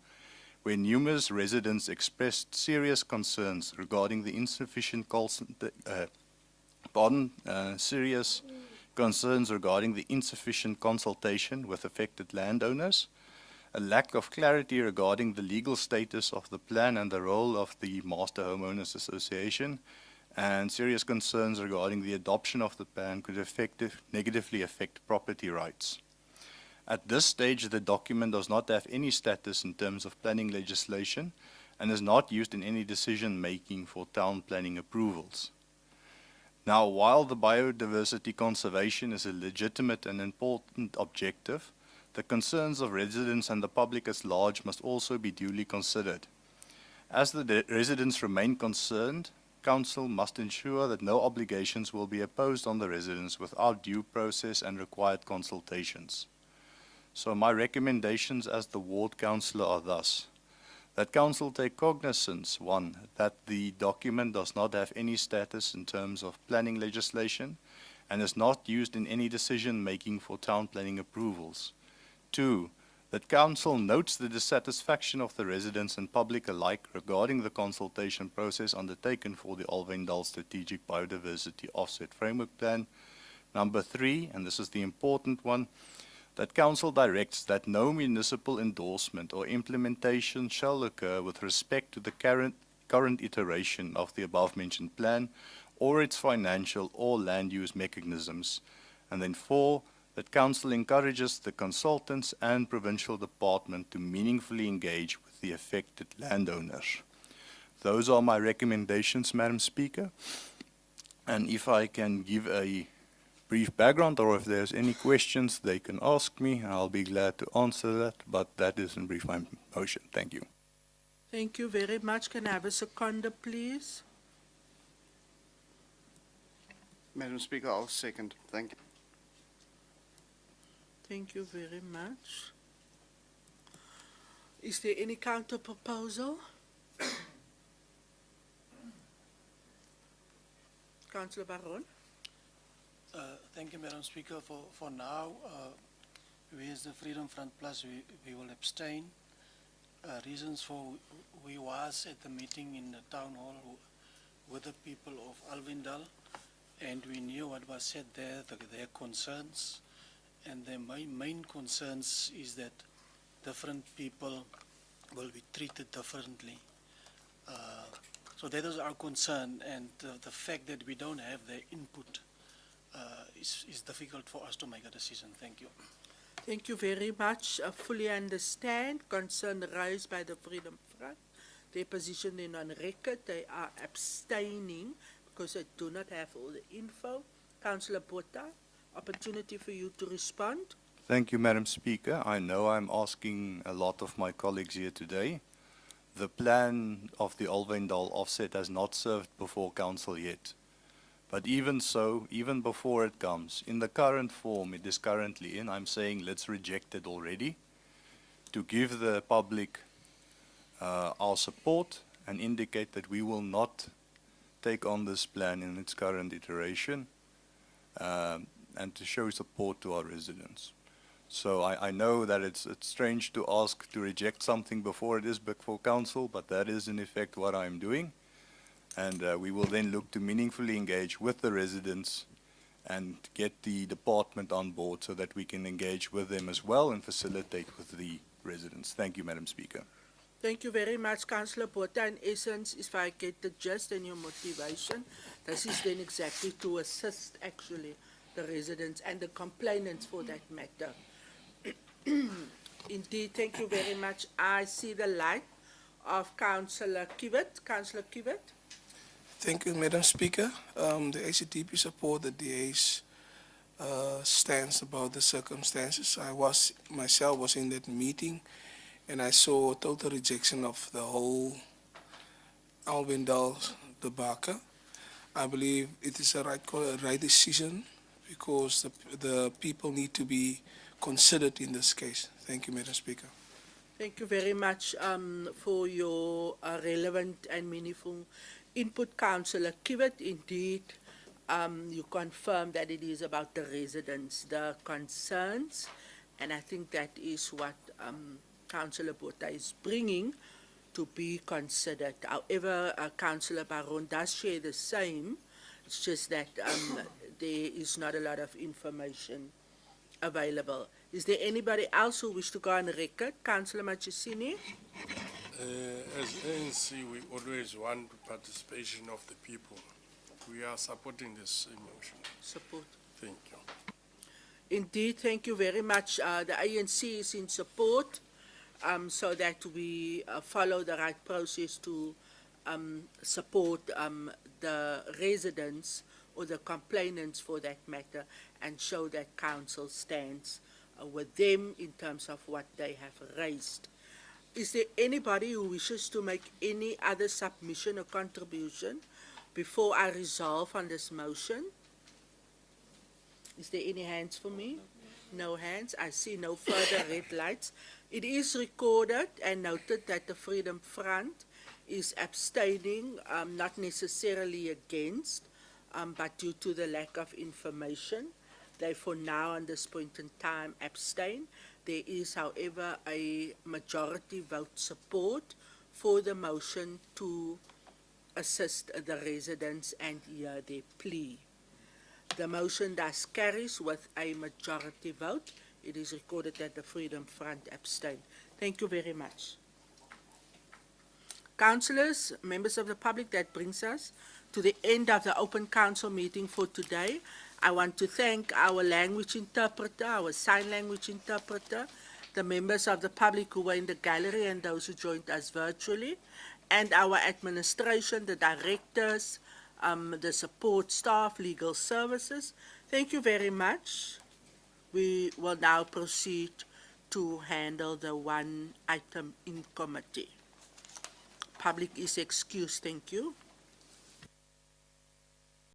where numerous residents expressed serious concerns regarding the insufficient consultation with affected landowners, a lack of clarity regarding the legal status of the plan and the role of the Master Homeowners Association, and serious concerns regarding the adoption of the plan could negatively affect property rights. At this stage, the document does not have any status in terms of planning legislation and is not used in any decision-making for town planning approvals. Now, while the biodiversity conservation is a legitimate and important objective, the concerns of residents and the public at large must also be duly considered. As the residents remain concerned, Council must ensure that no obligations will be imposed on the residents without due process and required consultations. So my recommendations as the Ward Councillor are thus: that Council take cognizance, one, that the document does not have any status in terms of planning legislation and is not used in any decision-making for town planning approvals. Two, that Council notes the dissatisfaction of the residents and public alike regarding the consultation process undertaken for the Alvendale Strategic Biodiversity Offset Framework Plan. Number three, and this is the important one, that Council directs that no municipal endorsement or implementation shall occur with respect to the current iteration of the above-mentioned plan or its financial or land use mechanisms. And then four, that Council encourages the consultants and provincial department to meaningfully engage with the affected landowners. Those are my recommendations, Madam Speaker. And if I can give a brief background, or if there's any questions, they can ask me. I'll be glad to answer that, but that is in brief my motion. Thank you. Thank you very much. Can I have a seconder, please? Madam Speaker, I'll second. Thank you. Thank you very much. Is there any counter proposal? Councillor Baron? Thank you, Madam Speaker. For now, we as the Freedom Front Plus, we will abstain. Reasons for, we was at the meeting in the town hall with the people of Alvindal, and we knew what was said there, their concerns. And their main concerns is that different people will be treated differently. So that is our concern, and the fact that we don't have their input is difficult for us to make a decision. Thank you. Thank you very much. I fully understand concern raised by the Freedom Front. Their position is on record. They are abstaining because they do not have all the info. Councillor Botha, opportunity for you to respond. Thank you, Madam Speaker. I know I'm asking a lot of my colleagues here today. The plan of the Alvendal offset has not served before council yet. But even so, even before it comes, in the current form it is currently in, I'm saying let's reject it already to give the public our support and indicate that we will not take on this plan in its current iteration and to show support to our residents. So I know that it's strange to ask to reject something before it is before council, but that is in effect what I'm doing. And we will then look to meaningfully engage with the residents and get the department on board so that we can engage with them as well and facilitate with the residents. Thank you, Madam Speaker. Thank you very much, Councillor Botha. In essence, if I get the gist and your motivation, this is then exactly to assist actually the residents and the complainants for that matter. Indeed, thank you very much. I see the light of Councillor Kiewit. Councillor Kiewit. Thank you, Madam Speaker. The ACTP support the DA's stance about the circumstances. I myself was in that meeting, and I saw total rejection of the whole Alvendal debacle. I believe it is a right decision because the people need to be considered in this case. Thank you, Madam Speaker. Thank you very much for your relevant and meaningful input, Councillor Kiewit. Indeed, you confirm that it is about the residents, the concerns, and I think that is what Councillor Botha is bringing to be considered. However, Councillor Baron does share the same. It's just that there is not a lot of information available. Is there anybody else who wishes to go on record? Councillor Machisini? As ANC, we always want participation of the people. We are supporting this motion. Support. Thank you. Indeed, thank you very much. The ANC is in support so that we follow the right process to support the residents or the complainants for that matter and show that council stands with them in terms of what they have raised. Is there anybody who wishes to make any other submission or contribution before I resolve on this motion? Is there any hands for me? No hands. I see no further red lights. It is recorded and noted that the Freedom Front is abstaining, not necessarily against, but due to the lack of information. They, for now, on this point in time, abstain. There is, however, a majority vote support for the motion to assist the residents and hear their plea. The motion thus carries with a majority vote. It is recorded that the Freedom Front abstained. Thank you very much. Councillors, members of the public, that brings us to the end of the open council meeting for today. I want to thank our language interpreter, our sign language interpreter, the members of the public who were in the gallery and those who joined us virtually, and our administration, the directors, the support staff, legal services. Thank you very much. We will now proceed to handle the one item in committee. Public is excused. Thank you.